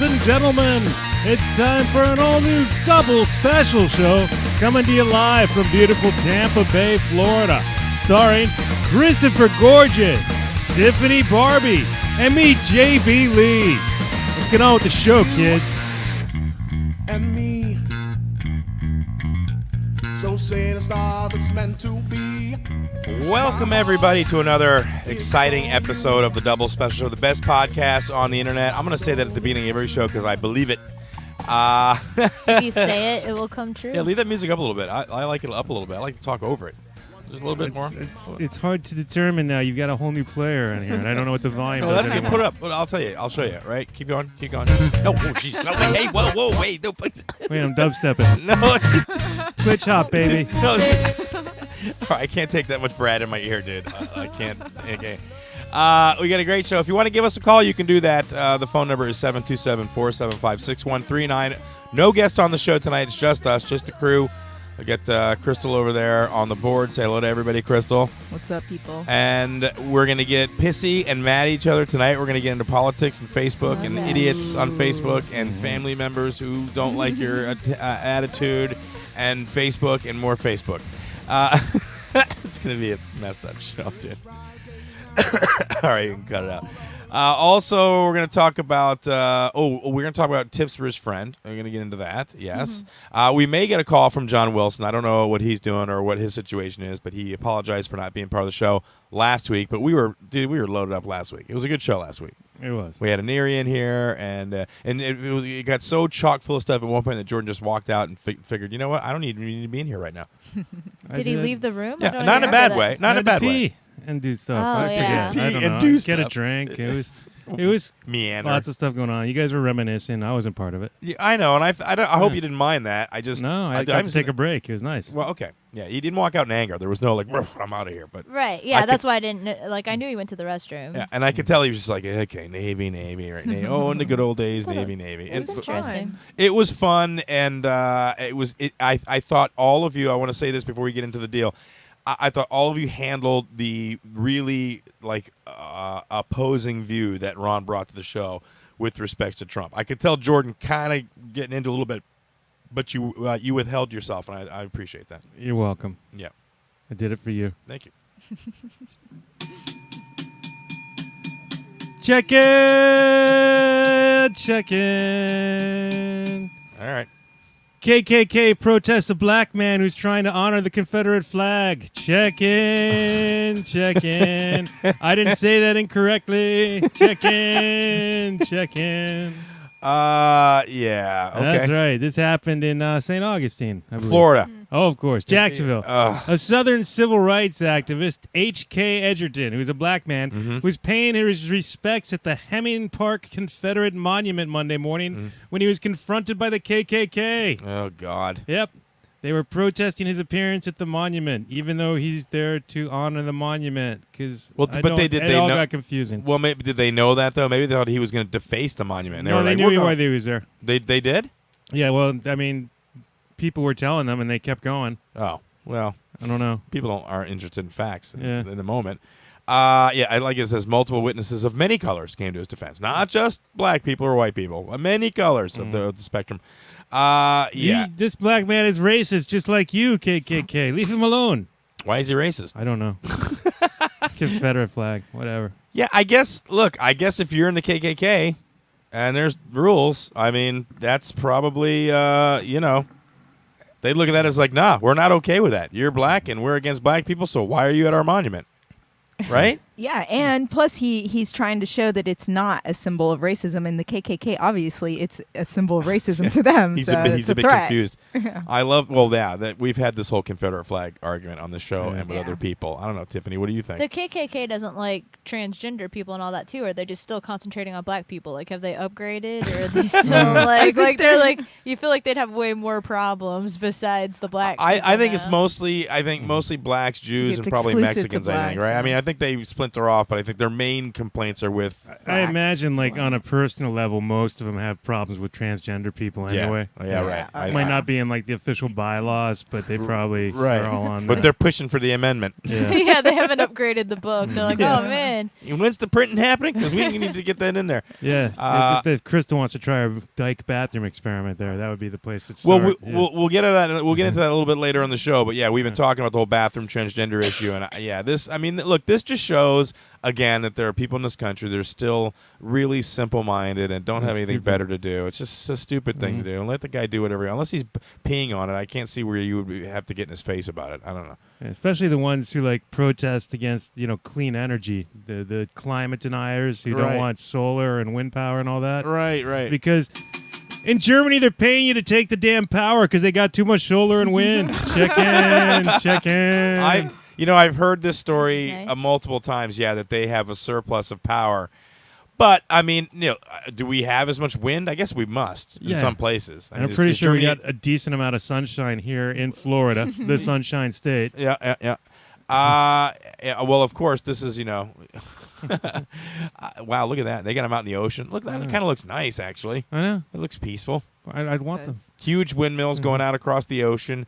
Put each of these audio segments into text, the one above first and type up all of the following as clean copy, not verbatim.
Ladies and gentlemen, it's time for an all-new double special show coming to you live from beautiful Tampa Bay, Florida, starring Christopher Gorgeous, Tiffany Barbie, and me, JB Lee. Let's get on with the show, kids. And me, so say the stars it's meant to be. Welcome, everybody, to another exciting episode of the Double Special Show, the best podcast on the internet. I'm going to say that at the beginning of every show because I believe it. If you say it, it will come true. Yeah, leave that music up a little bit. I like it up a little bit. I like to talk over it. Just a little bit more. It's hard to determine now. You've got a whole new player in here, and I don't know what the volume is. Oh, that's good. Put it up. I'll tell you. I'll show you. Right? Keep going. Keep going. No, oh, jeez. No, wait, hey, whoa, wait. No, wait, I'm dubstepping. No. Twitch hop, baby. No. All right, I can't take that much Brad in my ear, dude. I can't. Okay. We got a great show. If you want to give us a call, you can do that. The phone number is 727-475-6139. No guest on the show tonight. It's just us, just the crew. I got Crystal over there on the board. Say hello to everybody, Crystal. What's up, people? And we're going to get pissy and mad at each other tonight. We're going to get into politics and Facebook and idiots on Facebook and family members who don't like your attitude and Facebook and more Facebook. It's going to be a messed up show, dude. All right, you can cut it out. Also, we're going to talk about we're going to talk about tips for his friend. We're going to get into that. Yes. We may get a call from John Wilson. I don't know what he's doing or what his situation is, but he apologized for not being part of the show last week. But we were loaded up last week. It was a good show last week. It was. We had an Erie in here, and it got so chock full of stuff at one point that Jordan just walked out and figured, you know what? I don't even need to be in here right now. Did he leave the room? Yeah, not in a bad way. Not in a bad way. And do stuff. Oh, yeah. I don't know. Get a drink. It was meander. Lots of stuff going on. You guys were reminiscing. I wasn't part of it. Yeah, I know, and I hope you didn't mind that. I got to take a break. It was nice. Well, okay. Yeah, he didn't walk out in anger. There was no, like, I'm out of here. But right, yeah, that's why I didn't, I knew he went to the restroom. Yeah, and I could tell he was just like, okay, Navy, right? Oh, in the good old days, Navy. It was interesting. It was fun, and I thought all of you, I want to say this before we get into the deal, I thought all of you handled the really opposing view that Ron brought to the show with respect to Trump. I could tell Jordan kind of getting into a little bit, but you withheld yourself, and I appreciate that. You're welcome. Yeah, I did it for you. Thank you. Check in. All right. KKK protests a black man who's trying to honor the Confederate flag. Check in. I didn't say that incorrectly. Check in. Yeah. Okay. That's right. This happened in St. Augustine, I believe. Florida. Oh, of course. Jacksonville. A Southern civil rights activist, H.K. Edgerton, who's a black man, was paying his respects at the Hemming Park Confederate Monument Monday morning when he was confronted by the KKK. Oh, God. Yep. They were protesting his appearance at the monument, even though he's there to honor the monument. It all got confusing. Well, maybe did they know that, though? Maybe they thought he was going to deface the monument. They knew why he was there. They did? Yeah, well, I mean, people were telling them, and they kept going. Oh, well. I don't know. People aren't interested in facts in the moment. I like it says multiple witnesses of many colors came to his defense. Not just black people or white people. Many colors of the spectrum. This black man is racist, just like you, KKK. Leave him alone. Why is he racist? I don't know. Confederate flag, whatever. Yeah, I guess if you're in the KKK and there's rules, I mean, that's probably, they look at that as like, nah, we're not okay with that. You're black and we're against black people, so why are you at our monument? Right? Yeah, and plus he's trying to show that it's not a symbol of racism, and the KKK, obviously, it's a symbol of racism to them. He's so a bit threat. confused. Yeah. I love, that we've had this whole Confederate flag argument on the show and with other people. I don't know, Tiffany, what do you think? The KKK doesn't like transgender people and all that too, or they're just still concentrating on black people. Like, have they upgraded, or are they still like they're like, you feel like they'd have way more problems besides the black. I think it's mostly blacks, Jews, and probably Mexicans. I think, right? I mean, I think they split splinter off, but I think their main complaints are with. I imagine, like, on a personal level, most of them have problems with transgender people anyway. Yeah, right. Yeah. It might not be in, like, the official bylaws, but they probably Right. are all on But there. they're pushing for the amendment. Yeah. Yeah, they haven't upgraded the book. They're like, oh man. When's the printing happening? Because we need to get that in there. Yeah. If Crystal wants to try a dyke bathroom experiment there, that would be the place to start. Well, Yeah. we'll get into that. We'll get into that a little bit later on the show. But yeah, we've been talking about the whole bathroom transgender issue, and this. I mean, look, this just shows again that there are people in this country that are still really simple-minded and don't have anything better to do. It's just a stupid thing to do, and let the guy do whatever. Unless he's peeing on it, I can't see where you would have to get in his face about it. I don't know. Yeah, especially the ones who like protest against clean energy, the climate deniers who don't want solar and wind power and all that. Right. Because in Germany they're paying you to take the damn power because they got too much solar and wind. Check in. I've heard this story That's nice. multiple times. Yeah, that they have a surplus of power. But I mean, do we have as much wind? I guess we must in some places. And I'm pretty sure we got a decent amount of sunshine here in Florida, the Sunshine State. Yeah. Well, of course, this is wow. Look at that. They got them out in the ocean. Look, that kind of looks nice, actually. I know. It looks peaceful. I'd want them. Huge windmills going out across the ocean,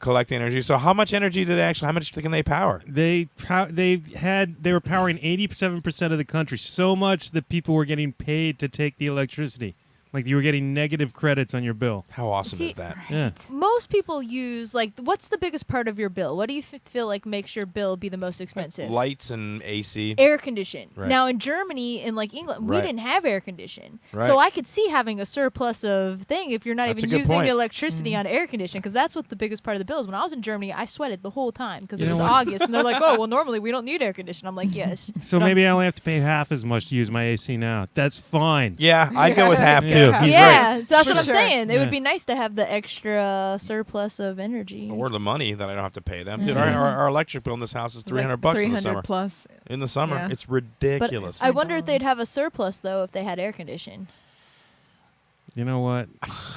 collecting energy. So, how much energy do they actually? How much can they power? They were powering 87% of the country, so much that people were getting paid to take the electricity. Like you were getting negative credits on your bill. How awesome See, is that? Yeah. Most people use, like, what's the biggest part of your bill? What do you feel like makes your bill be the most expensive? Lights and AC. Air condition. Right. Now in Germany and like England, we Right. didn't have air condition, Right. so I could see having a surplus of thing if you're not That's even a good using point. the electricity on air condition, because that's what the biggest part of the bill is. When I was in Germany, I sweated the whole time because You it was know what? August, and they're like, "Oh, well, normally we don't need air condition." I'm like, "Yes." So But maybe I only have to pay half as much to use my AC now. That's fine. Yeah, I'd go with half too. Yeah. He's yeah, right. so that's For what I'm sure. saying. It Yeah. would be nice to have the extra surplus of energy. Or the money that I don't have to pay them. Dude, our electric bill in this house is $300 in the 300 summer. plus. In the summer, Yeah. it's But ridiculous. I wonder if they'd have a surplus though if they had air condition. You know what?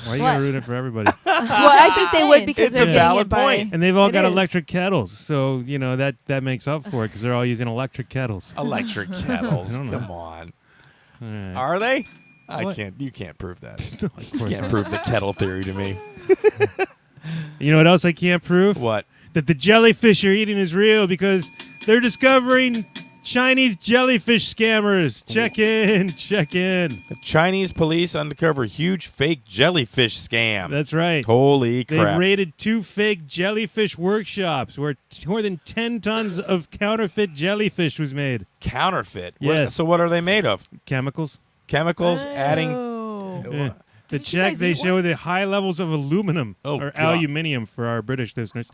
Why are you What? gonna ruin it for everybody? Well, I think they would Saying. because It's they're a getting valid it by- point. And they've all It got is. electric kettles, so that makes up for it because they're all using electric kettles. Electric kettles. I don't know. Come on. All right. Are they? I What? can't. You can't prove that. Of You course can't not. prove the kettle theory to me. You know what else I can't prove? What? That the jellyfish you're eating is real because they're discovering Chinese jellyfish scammers. Check in. The Chinese police uncover huge fake jellyfish scam. That's right. Holy They've crap. raided 2 fake jellyfish workshops where more than 10 tons of counterfeit jellyfish was made. Counterfeit. Yes. So what are they made of? Chemicals. Chemicals adding. Oh. Yeah. The Did you check, guys they eat show the high levels of aluminum or God. aluminium for our British listeners.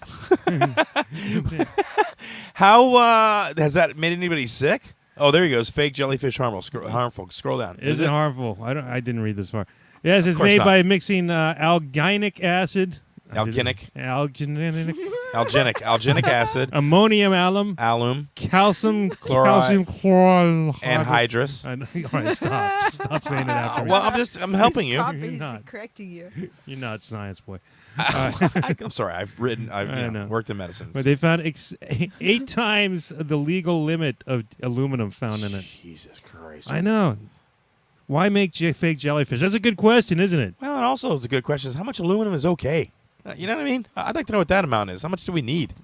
How has that made anybody sick? Oh, there he goes. Fake jellyfish harmful. Scroll down. Is it harmful? I didn't read this far. Yes, it's course made not. by mixing alginic acid. Alginic. Alginic. Alginic acid, Ammonium alum. Calcium Chloride. chloride. anhydrous. I know. All right, stop saying it after me. Well, I'm helping you. He's not. correcting you. You're not science boy. I'm sorry. I've know. worked in medicine. But they found 8 times the legal limit of aluminum found in it. Jesus Christ. I know. Why make fake jellyfish? That's a good question, isn't it? Well, and also it's a good question: is how much aluminum is okay? You know what I mean? I'd like to know what that amount is. How much do we need?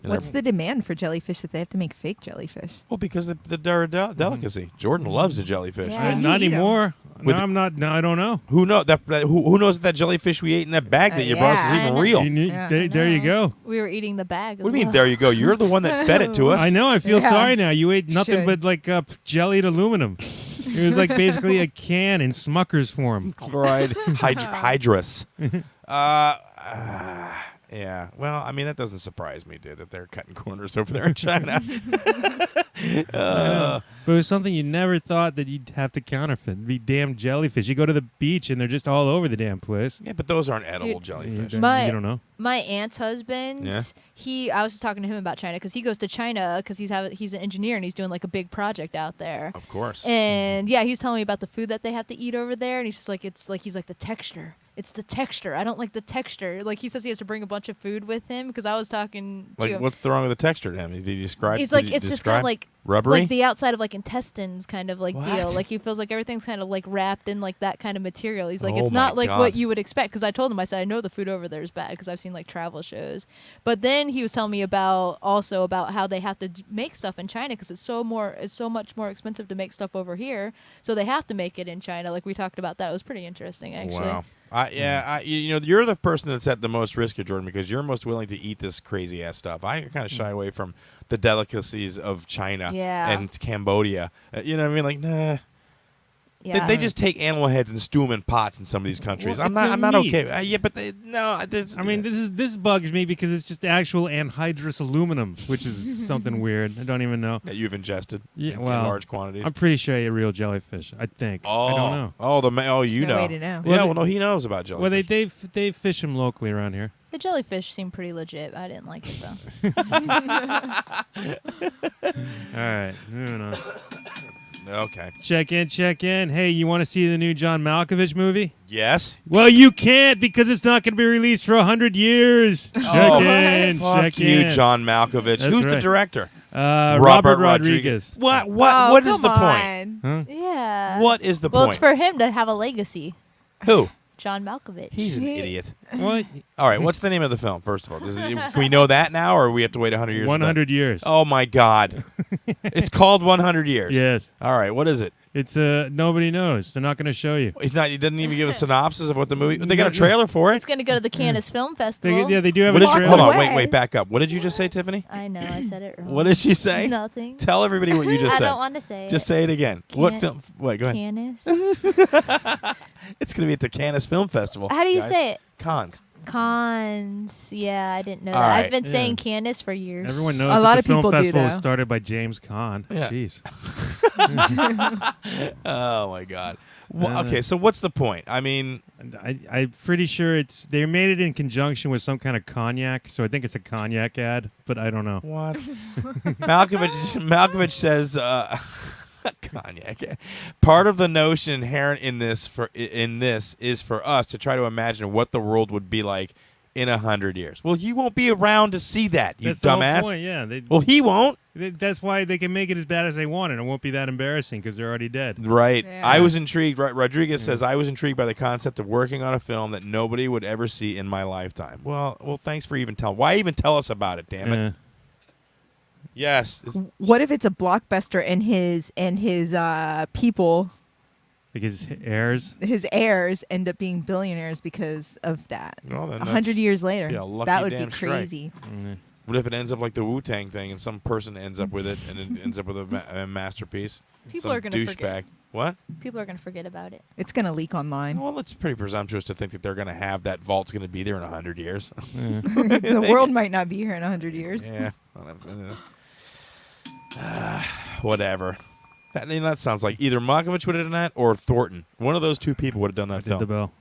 What's the demand for jellyfish that they have to make fake jellyfish? Well, because they're a delicacy. Jordan loves the jellyfish. Yeah. Not you eat 'em. anymore. With- No, I'm not. No, I don't know. Who knows who knows that jellyfish we ate in that bag that you brought us yeah, is I even know. real? Yeah. There you go. We were eating the bag. What do you mean? There you go. You're the one that fed it to us. I know. I feel Yeah. sorry now. You ate nothing Should. but like jellied aluminum. It was like basically a can in Smucker's form. Chloride hydrous. Yeah. Well, I mean that doesn't surprise me, dude. That they're cutting corners over there in China. But it was something you never thought that you'd have to counterfeit. Be damn jellyfish. You go to the beach and they're just all over the damn place. Yeah, but those aren't edible You- jellyfish. You My- don't know. My aunt's husband, Yeah. I was just talking to him about China because he goes to China because he's an engineer and he's doing like a big project out there. Of course. And yeah, he's telling me about the food that they have to eat over there, and he's just like, he's like the texture. It's the texture. I don't like the texture. Like he says he has to bring a bunch of food with him because I was talking to Like, him. what's wrong with the texture? Did he describe? He's did like, he it's just kind describe? of like Rubbery? Like the outside of like intestines kind of like What? deal. Like he feels like everything's kind of like wrapped in like that kind of material. He's like, Oh it's my not like God. what you would expect. Because I told him, I said, I know the food over there is bad because I've seen like travel shows. But then he was telling me about how they have to make stuff in China because it's so much more expensive to make stuff over here. So they have to make it in China. Like we talked about that. It was pretty interesting actually. Wow. You're the person that's at the most risk here, Jordan, because you're most willing to eat this crazy ass stuff. I kind of shy away from the delicacies of China and Cambodia. You know what I mean? Like, nah. Yeah. They just take animal heads and stew them in pots in some of these countries. Well, I'm it's a not meat. okay. But there's. I mean, this bugs me because it's just actual anhydrous aluminum, which is something weird. I don't even know. that you've ingested Yeah, in well, large quantities. I'm pretty sure I ate real jellyfish. I think. Oh, I don't know. You no know. way to know. Well, Yeah, no, he knows about jellyfish. Well, they fish them locally around here. The jellyfish seemed pretty legit. I didn't like it though. All right, moving on. Okay. Check in. Hey, you want to see the new John Malkovich movie? Yes. Well, you can't because it's not going to be released for 100 years. Check in. Fuck you, John Malkovich. That's Who's the right. director? Robert Rodriguez. What? Oh, What is the come point? on. Huh? Yeah. What is the Well, point? it's for him to have a legacy. Who? John Malkovich. He's an idiot. What? All right, what's the name of the film, first of all? Can we know that now, or we have to wait 100 years? for that? 100 years. Oh, my God. It's called 100 Years. Yes. All right, what is it? It's nobody knows. They're not going to show you. He doesn't even give a synopsis of what the movie... They got a trailer for It's it? going to go to the Cannes Film Festival. They do have What a did you, trailer. hold on, away. wait, back up. What did you just say, Tiffany? I know, I said it wrong. What did she say? Nothing. Tell everybody what you just I said. don't want to say Just it. say it again. What Can't- film? Wait, go ahead. Cannes. It's going to be at the Cannes Film Festival. How do you guys. say it? Cons. Cons. Yeah, I didn't know All that. right. I've been Yeah. saying Cannes for years. Everyone knows A that lot the of film people do, festival was though. started by James Caan. Yeah. Jeez. Oh, my God. Well, okay, so what's the point? I mean... I'm pretty sure they made it in conjunction with some kind of cognac, so I think it's a cognac ad, but I don't know. What? Malkovich says cognac. Part of the notion inherent in this is for us to try to imagine what the world would be like in 100 years. Well, you won't be around to see that, you That's the whole dumbass. point, yeah. Well, he won't. That's why they can make it as bad as they want, and it won't be that embarrassing because they're already dead. Right. Yeah. I was intrigued. Rodriguez says, I was intrigued by the concept of working on a film that nobody would ever see in my lifetime. Well, thanks for even telling. Why even tell us about it, damn it? Yeah. Yes. What if it's a blockbuster and his people, Because heirs. his heirs, end up being billionaires because of that? Well, then 100 years later, yeah, lucky that would damn be strike. crazy. Mm. What if it ends up like the Wu-Tang thing and some person ends up with it and it ends up with a masterpiece? People some are gonna douchebag. forget. What? People are going to forget about it. It's gonna leak online. Well, it's pretty presumptuous to think that they're going to have that vault's going to be there in 100 years. The world might not be here in 100 years. Yeah. Whatever. That sounds like either Malkovich would have done that or Thornton. One of those two people would have done that Did the film. bell.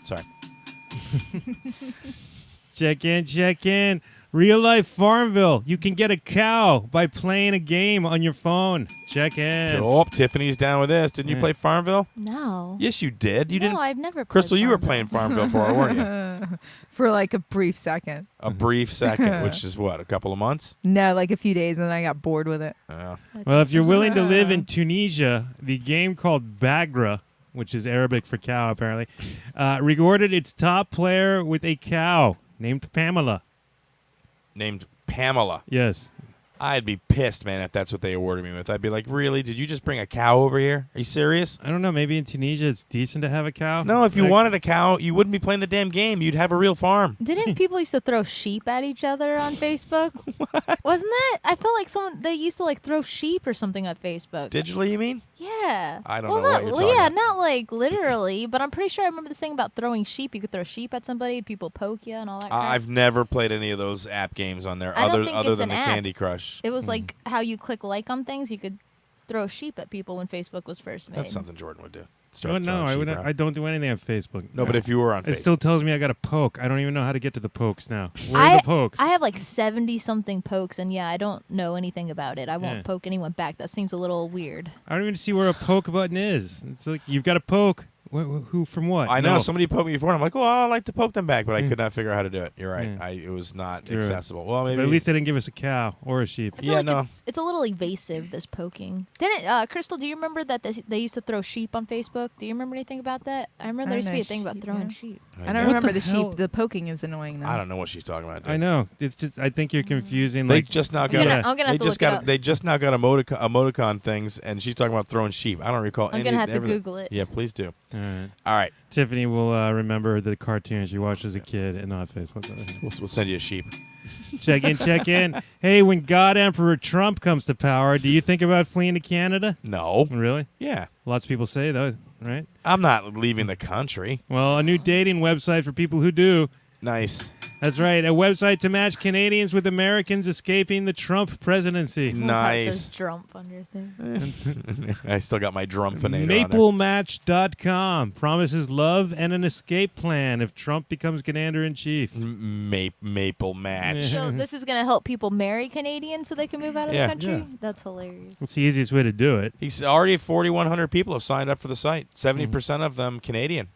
Sorry. Check in. Real life Farmville. You can get a cow by playing a game on your phone. Check in. Oh, Tiffany's down with this. Didn't you Yeah. play Farmville? No. Yes, you did. You no, didn't. I've never played Crystal, you were Farmville. playing Farmville for her, weren't you? For like a brief second. A brief second, which is what, a couple of months? No, like a few days, and then I got bored with it. Well, if you're willing to live in Tunisia, the game called Bagra, which is Arabic for cow apparently, rewarded its top player with a cow named Pamela. Named Pamela. Yes. I'd be pissed, man, if that's what they awarded me with. I'd be like, really? Did you just bring a cow over here? Are you serious? I don't know. Maybe in Tunisia it's decent to have a cow. No, if you Like- wanted a cow, you wouldn't be playing the damn game. You'd have a real farm. Didn't people used to throw sheep at each other on Facebook? What? Wasn't that? I felt like they used to like throw sheep or something on Facebook. Digitally, you mean? Yeah. I don't well, know not, what you're well, talking yeah, about. not like literally, but I'm pretty sure I remember this thing about throwing sheep. You could throw sheep at somebody, people poke you, and all that. Crap. I've never played any of those app games on there I don't other think other it's than an the app. Candy Crush. It was like how you click like on things. You could throw sheep at people when Facebook was first made. That's something Jordan would do. Oh, Start no, throwing I sheep would. around. I don't do anything on Facebook. No, but if you were on It Facebook. still tells me I got to poke. I don't even know how to get to the pokes now. Where are the pokes? I have like 70 something pokes, and yeah, I don't know anything about it. I won't Yeah. poke anyone back. That seems a little weird. I don't even see where a poke button is. It's like you've got to poke. Who from what? I know No. somebody poked me before, and I'm like, well, I like to poke them back, but I could not figure out how to do it. You're right. Yeah. It was not Screw it. accessible. Well, maybe But at least they didn't give us a cow or a sheep. I feel Yeah, like no. it's a little evasive, this poking. Didn't Crystal? Do you remember that they used to throw sheep on Facebook? Do you remember anything about that? I remember there used to be a thing about sheep, throwing yeah. sheep. I don't What remember the the hell? sheep. The poking is annoying though. I don't know what she's talking about. Dude. I know. It's just. I think you're confusing. They Like just now I'm got. gonna, I'm gonna They have to just look it got. up. They just now got emoticon things, and she's talking about throwing sheep. I don't recall. I'm gonna have to Google it. Yeah, please do. all right. All right, Tiffany will remember the cartoon she watched as a kid and not Facebook. we'll send you a sheep. Check in, check in. Hey, when God Emperor Trump comes to power, do you think about fleeing to Canada? No. Really? Yeah, Lots of people say though, right? I'm not leaving the country. Well, a new dating website for people who do. Nice. That's right, a website to match Canadians with Americans escaping the Trump presidency. I love how it Nice. says Trump on your thing. I still got my drumfinator on there. Maplematch.com promises love and an escape plan if Trump becomes commander-in-chief. Maple match. So this is gonna help people marry Canadians so they can move out of Yeah. the country. Yeah. That's hilarious. It's the easiest way to do it. He's already 4,100 people have signed up for the site. 70% of them Canadian.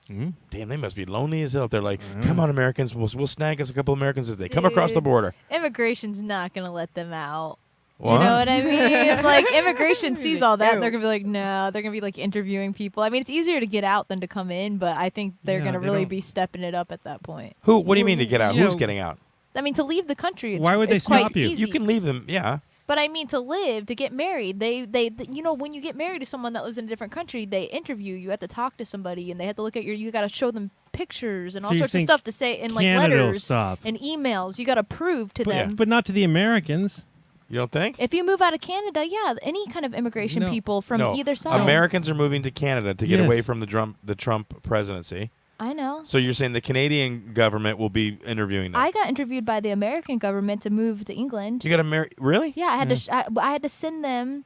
Mhm. Damn, they must be lonely as hell. They're like, come on, Americans. We'll snag us a couple Americans as they come across the border. Immigration's not gonna let them out. What? You know what I mean? It's like immigration sees all that, Ew. and they're gonna be like, no. They're gonna be like interviewing people. I mean, it's easier to get out than to come in, but I think they're Yeah, gonna they really don't- be stepping it up at that point. Who? What do you mean to get out? Yeah. Who's getting out? I mean, to leave the country. It's, Why would they it's quite stop you? Easy. You can leave them. Yeah. But I mean, to live, to get married, they, you know, when you get married to someone that lives in a different country, they interview you. You have to talk to somebody, and they have to look at you got to show them pictures and So all you're sorts of saying stuff to say in like Canada will letters stop. and emails. You got to prove to them. But not to the Americans. You don't think? If you move out of Canada, yeah, any kind of immigration No. people from no. either side. Americans are moving to Canada to get Yes. away from the Trump presidency. I know. So you're saying the Canadian government will be interviewing them? I got interviewed by the American government to move to England. You got to really? Yeah, I had I had to send them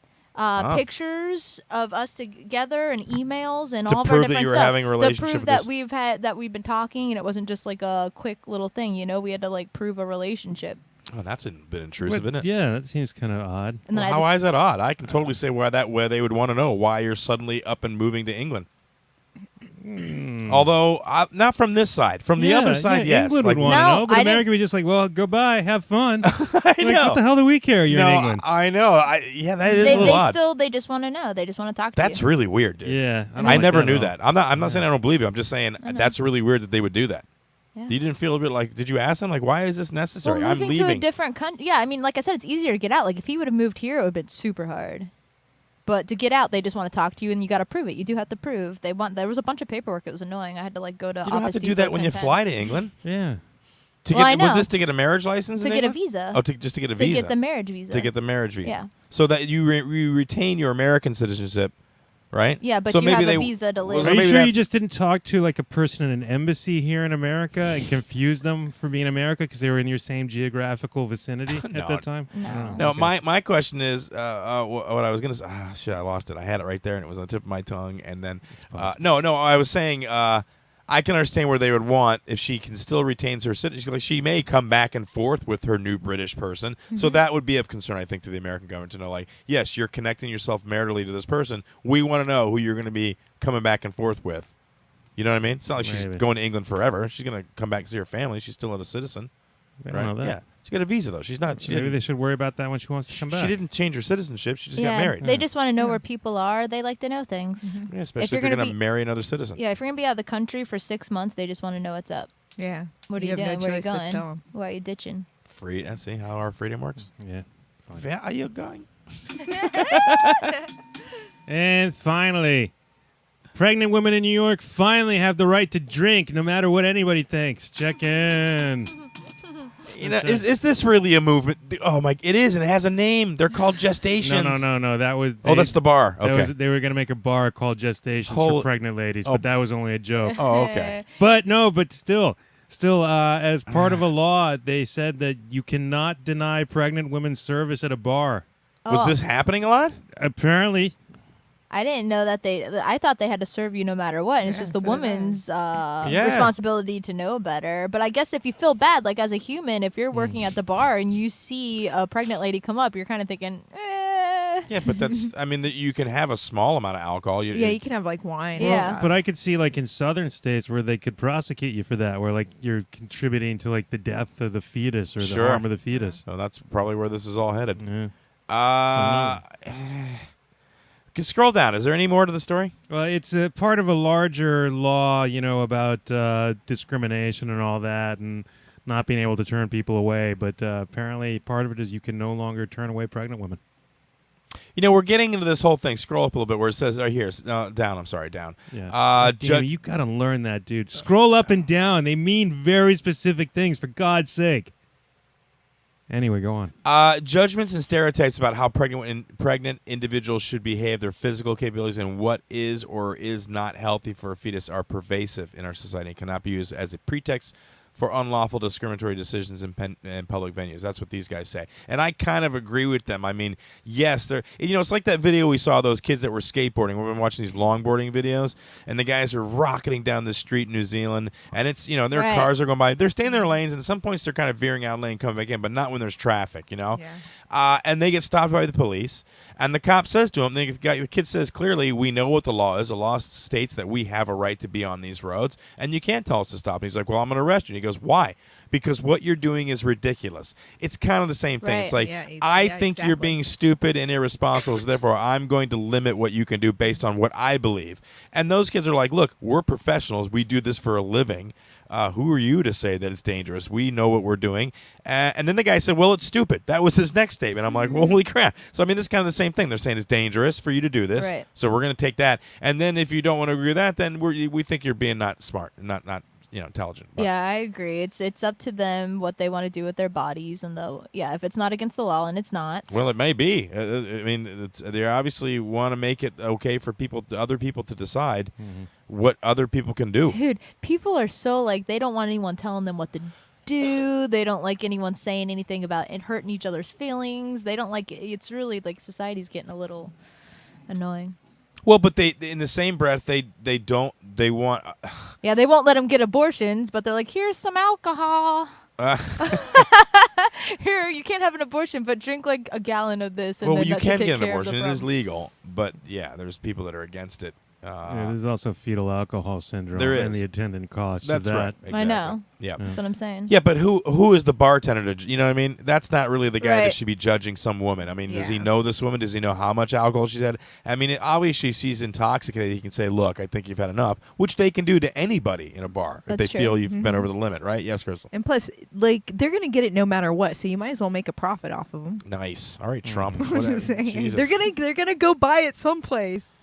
pictures of us together and emails and To all of prove our that different you were stuff. having a to relationship prove with that this- we've been talking and it wasn't just like a quick little thing. You know, we had to like prove a relationship. Oh, that's a bit intrusive, What- isn't it? Yeah, that seems kind of odd. And then Well, I why is that odd? I can totally say why they would want to know why you're suddenly up and moving to England. Although not from this side, from the other side, yeah, yes. England Like, would want to No, know, but I America would be just like, well, goodbye, have fun. I Like, know. what the hell do we care? You're no, in England. I know. Yeah, that is a they little odd. they just want to know. They just want to talk to That's you. really weird, dude. Yeah, I don't like never at knew all. that. I'm not saying I don't believe you. I'm just saying that's really weird that they would do that. Yeah. You didn't feel a bit like? Did you ask them like, why is this necessary? Well, I'm moving to a leaving. different country. Yeah, I mean, like I said, it's easier to get out. Like if he would have moved here, it would have been super hard. But to get out, they just want to talk to you, and you got to prove it. You do have to prove. There was a bunch of paperwork. It was annoying. I had to like go to You Office don't have to do Depot that when 10 you times. fly to England. Yeah. Well, I Was know. this to get a marriage license? To in get a England? visa. Oh, just to get a To visa. get the marriage visa. To get the marriage visa. Yeah. So that you retain your American citizenship, right? Yeah, but so you maybe have a they, visa to well, live. so Are you maybe sure you that's- just didn't talk to like a person in an embassy here in America and confuse them for being America because they were in your same geographical vicinity No. at that time? No. I don't know. No, Okay. my question is, what I was gonna say. Shit, I lost it. I had it right there, and it was on the tip of my tongue. And then, no, I was saying, I can understand where they would want if she can still retains her citizenship. Like she may come back and forth with her new British person, so that would be of concern, I think, to the American government to know, like, yes, you're connecting yourself maritally to this person. We want to know who you're going to be coming back and forth with. You know what I mean? It's not like she's Maybe. going to England forever. She's going to come back and see her family. She's still not a citizen. They Right? don't know that. Yeah, she got a visa though. She's not. She Maybe didn't, they should worry about that when she wants to come back. she didn't change her citizenship. She just yeah, got married. they just want to know where people are. They like to know things. Yeah, especially if you're you're gonna going to be- marry another citizen. Yeah, if you're gonna be out of the country for 6 months, they just want to know what's up. Yeah. What are you have doing? No Where are you choice but going? tell 'em. Why are you ditching? Free. And see how our freedom works. Yeah. Fine. Where are you going? And finally, pregnant women in New York finally have the right to drink no matter what anybody thinks. Check in. You know, is this really a movement? Oh my! It is, and it has a name. They're called gestations. No. That was. Oh, that's the bar. Okay. They were going to make a bar called Gestations Hol- for pregnant ladies, Oh. but that was only a joke. Oh, okay. But still, as part of a law, they said that you cannot deny pregnant women service at a bar. Was Oh. this happening a lot? Apparently, I didn't know that I thought they had to serve you no matter what. And it's just the so did I. woman's Yeah. responsibility to know better. But I guess if you feel bad, like as a human, if you're working at the bar and you see a pregnant lady come up, you're kind of thinking, Yeah, but that's. I mean, you can have a small amount of alcohol. You can have like wine. Yeah. and stuff. But I could see like in southern states where they could prosecute you for that, where like you're contributing to like the death of the fetus or the Sure. harm of the fetus. So that's probably where this is all headed. Yeah. Can scroll down. Is there any more to the story? Well, it's a part of a larger law, about discrimination and all that, and not being able to turn people away. But apparently, part of it is you can no longer turn away pregnant women. We're getting into this whole thing. Scroll up a little bit where it says, here, down. I'm sorry, down. Yeah. Damn, you got to learn that, dude. Scroll up and down. They mean very specific things, for God's sake. Anyway, go on. Judgments and stereotypes about how pregnant individuals should behave, their physical capabilities, and what is or is not healthy for a fetus are pervasive in our society and cannot be used as a pretext for unlawful discriminatory decisions in public venues. That's what these guys say. And I kind of agree with them. I mean, yes, they're, it's like that video we saw, those kids that were skateboarding. We've been watching these longboarding videos, and the guys are rocketing down the street in New Zealand, and it's, their Right. cars are going by. They're staying in their lanes, and at some points they're kind of veering out of lane, coming back in, but not when there's traffic, Yeah. And they get stopped by the police, and the cop says to them, the kid says clearly, we know what the law is. The law states that we have a right to be on these roads, and you can't tell us to stop. And he's like, well, I'm going to arrest you. And he goes, why? Because what you're doing is ridiculous. It's kind of the same thing. Right. It's like, Yeah, I yeah, think you're exactly. being stupid and irresponsible, so therefore I'm going to limit what you can do based on what I believe. And those kids are like, look, we're professionals. We do this for a living. Who are you to say that it's dangerous? We know what we're doing. And then the guy said, well, it's stupid. That was his next statement. I'm like, well, holy crap. So, I mean, this is kind of the same thing. They're saying it's dangerous for you to do this. Right. So we're going to take that. And then if you don't want to agree with that, then we think you're being not smart, not intelligent. But Yeah, I agree. It's up to them what they want to do with their bodies, and if it's not against the law, and it's not. Well, it may be. I mean, they obviously want to make it okay for other people to decide what other people can do. Dude, people are so they don't want anyone telling them what to do. They don't like anyone saying anything about it hurting each other's feelings. They don't like it. It's really society's getting a little annoying. Well, but they, in the same breath, they want. Yeah, they won't let them get abortions, but they're like, here's some alcohol. Here, you can't have an abortion, but drink like a gallon of this. And Well, then you that should can take get an care of the abortion. It is problem. legal, but yeah, there's people that are against it. There's also fetal alcohol syndrome There and is. the attendant costs That's of that. right. Exactly. I know. Yeah. That's what I'm saying. Yeah, but who is the bartender to, you know what I mean? That's not really the guy that Right. should be judging some woman. I mean, does he Yeah. know this woman? Does he know how much alcohol she's had? I mean, obviously she's intoxicated. He can say, look, I think you've had enough, which they can do to anybody in a bar if That's they true. feel you've been over the limit, right? Yes, Crystal. And plus, they're going to get it no matter what, so you might as well make a profit off of them. Nice. All right, Trump. I'm Whatever. just saying. Jesus. They're gonna go buy it someplace.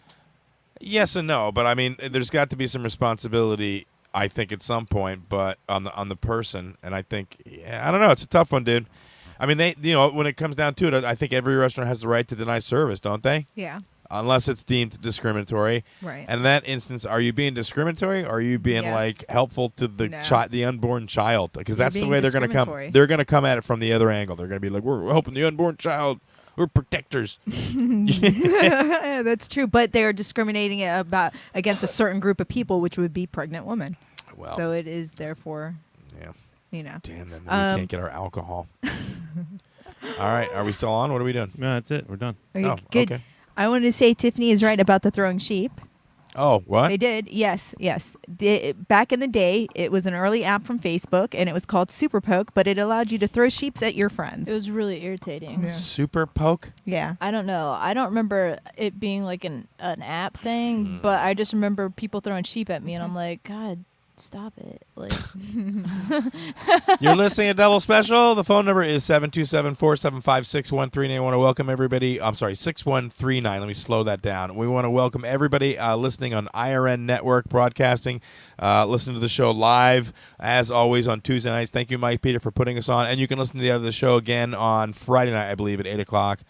Yes and no, but I mean, there's got to be some responsibility, I think, at some point, but on the person, and I think, I don't know, it's a tough one, dude. I mean, when it comes down to it, I think every restaurant has the right to deny service, don't they? Yeah. Unless it's deemed discriminatory. Right. And in that instance, are you being discriminatory, or are you being Yes. helpful to the No. the unborn child? Because You're that's the being way they're going to come. discriminatory. They're going to come at it from the other angle. They're going to be like, we're helping the unborn child. We're protectors. That's true, but they're discriminating against a certain group of people, which would be pregnant women. Well, So it is therefore, yeah. Damn, then we can't get our alcohol. All right, are we still on? What are we doing? No, that's it. We're done. Okay, Oh, good. okay. I wanted to say Tiffany is right about the throwing sheep. Oh, what? They did, yes. Back in the day, it was an early app from Facebook, and it was called Super Poke, but it allowed you to throw sheeps at your friends. It was really irritating. Yeah. Super poke? Yeah. I don't know. I don't remember it being like an app thing, but I just remember people throwing sheep at me, and I'm like, God, stop it. Like, You're listening to Double Special. The phone number is 727-475-6139. I want to welcome everybody. I'm sorry, 6139. Let me slow that down. We want to welcome everybody listening on IRN Network Broadcasting, listening to the show live, as always, on Tuesday nights. Thank you, Mike Peter, for putting us on. And you can listen to the other show again on Friday night, I believe, at 8 o'clock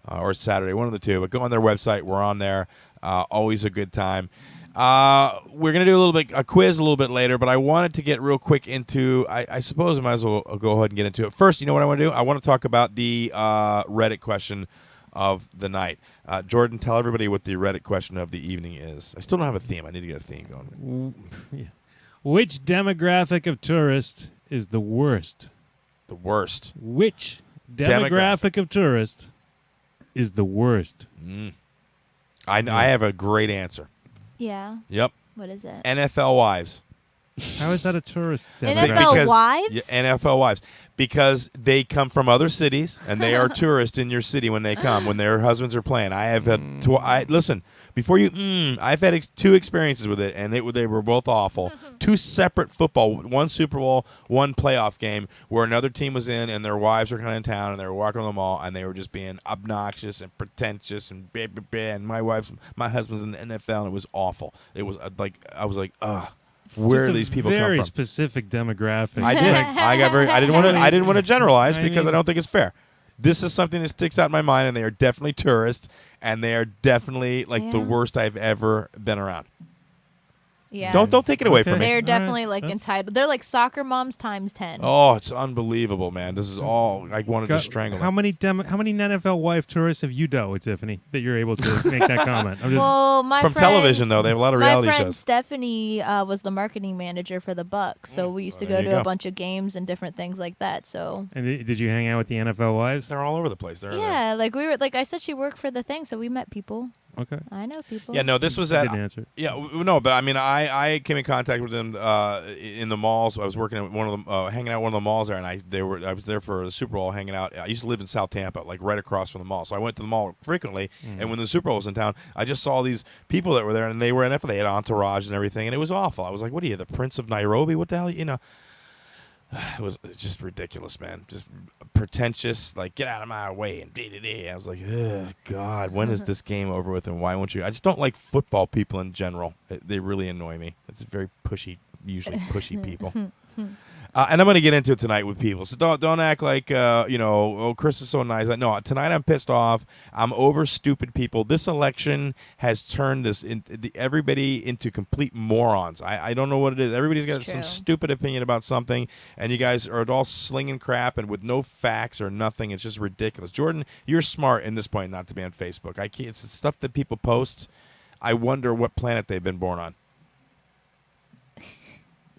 or Saturday, one of the two. But go on their website. We're on there. Always a good time. We're going to do a quiz a little bit later, but I wanted to get real quick into, I suppose I might as well go ahead and get into it. First, you know what I want to do? I want to talk about the Reddit question of the night. Jordan, tell everybody what the Reddit question of the evening is. I still don't have a theme. I need to get a theme going. Yeah. Which demographic of tourist is the worst? The worst. Which demographic of tourist is the worst? I have a great answer. Yeah. Yep. What is it? NFL wives. How is that a tourist NFL demographic? wives? NFL wives. Because they come from other cities, and they are tourists in your city when they come, when their husbands are playing. I have had listen, before you, I've had 2 experiences with it, and they were both awful. 2 separate football, one Super Bowl, one playoff game, where another team was in, and their wives were kind of in town, and they were walking on the mall, and they were just being obnoxious and pretentious, and blah, blah, blah, and my husband's in the NFL, and it was awful. It was I was like, ugh. Where do these people come from? Very specific demographic. I did. I didn't want to generalize I because I mean- don't think it's fair. This is something that sticks out in my mind, and they are definitely tourists, and they are definitely like the Yeah. worst I've ever been around. Yeah. Don't take it away from me. They're All definitely right, like that's- entitled. They're like soccer moms times 10. Oh, it's unbelievable, man. This is all I wanted to strangle. How them. many NFL wife tourists have you dealt with, Tiffany, that you're able to make that comment? I'm just, Well, my From friend, television though, they have a lot of my reality friend shows. Stephanie was the marketing manager for the Bucks, so we used to Well, go there to you a go. bunch of games and different things like that. So and did you hang out with the NFL wives? They're all over the place. They're yeah, like we were, like I said, she worked for the thing, so we met people. Okay. I know people. Yeah, no, this was I at didn't answer. Yeah, no, but I mean, I came in contact with them in the malls. I was working at one of them, hanging out at one of the malls there, and I was there for the Super Bowl, hanging out. I used to live in South Tampa, like right across from the mall, so I went to the mall frequently. And when the Super Bowl was in town, I just saw these people that were there, and they were NFL. They had entourage and everything, and it was awful. I was like, "What are you, the Prince of Nairobi? What the hell, you know?" It was just ridiculous, man. Just pretentious, like, get out of my way and da-da-da. I was like, oh, God, when is this game over with and why won't you? I just don't like football people in general. They really annoy me. It's very pushy, usually pushy people. And I'm going to get into it tonight with people. So don't act like, oh, Chris is so nice. No, tonight I'm pissed off. I'm over stupid people. This election has turned everybody into complete morons. I don't know what it is. Everybody's got some stupid opinion about something, and you guys are all slinging crap and with no facts or nothing. It's just ridiculous. Jordan, you're smart in this point not to be on Facebook. It's the stuff that people post. I wonder what planet they've been born on.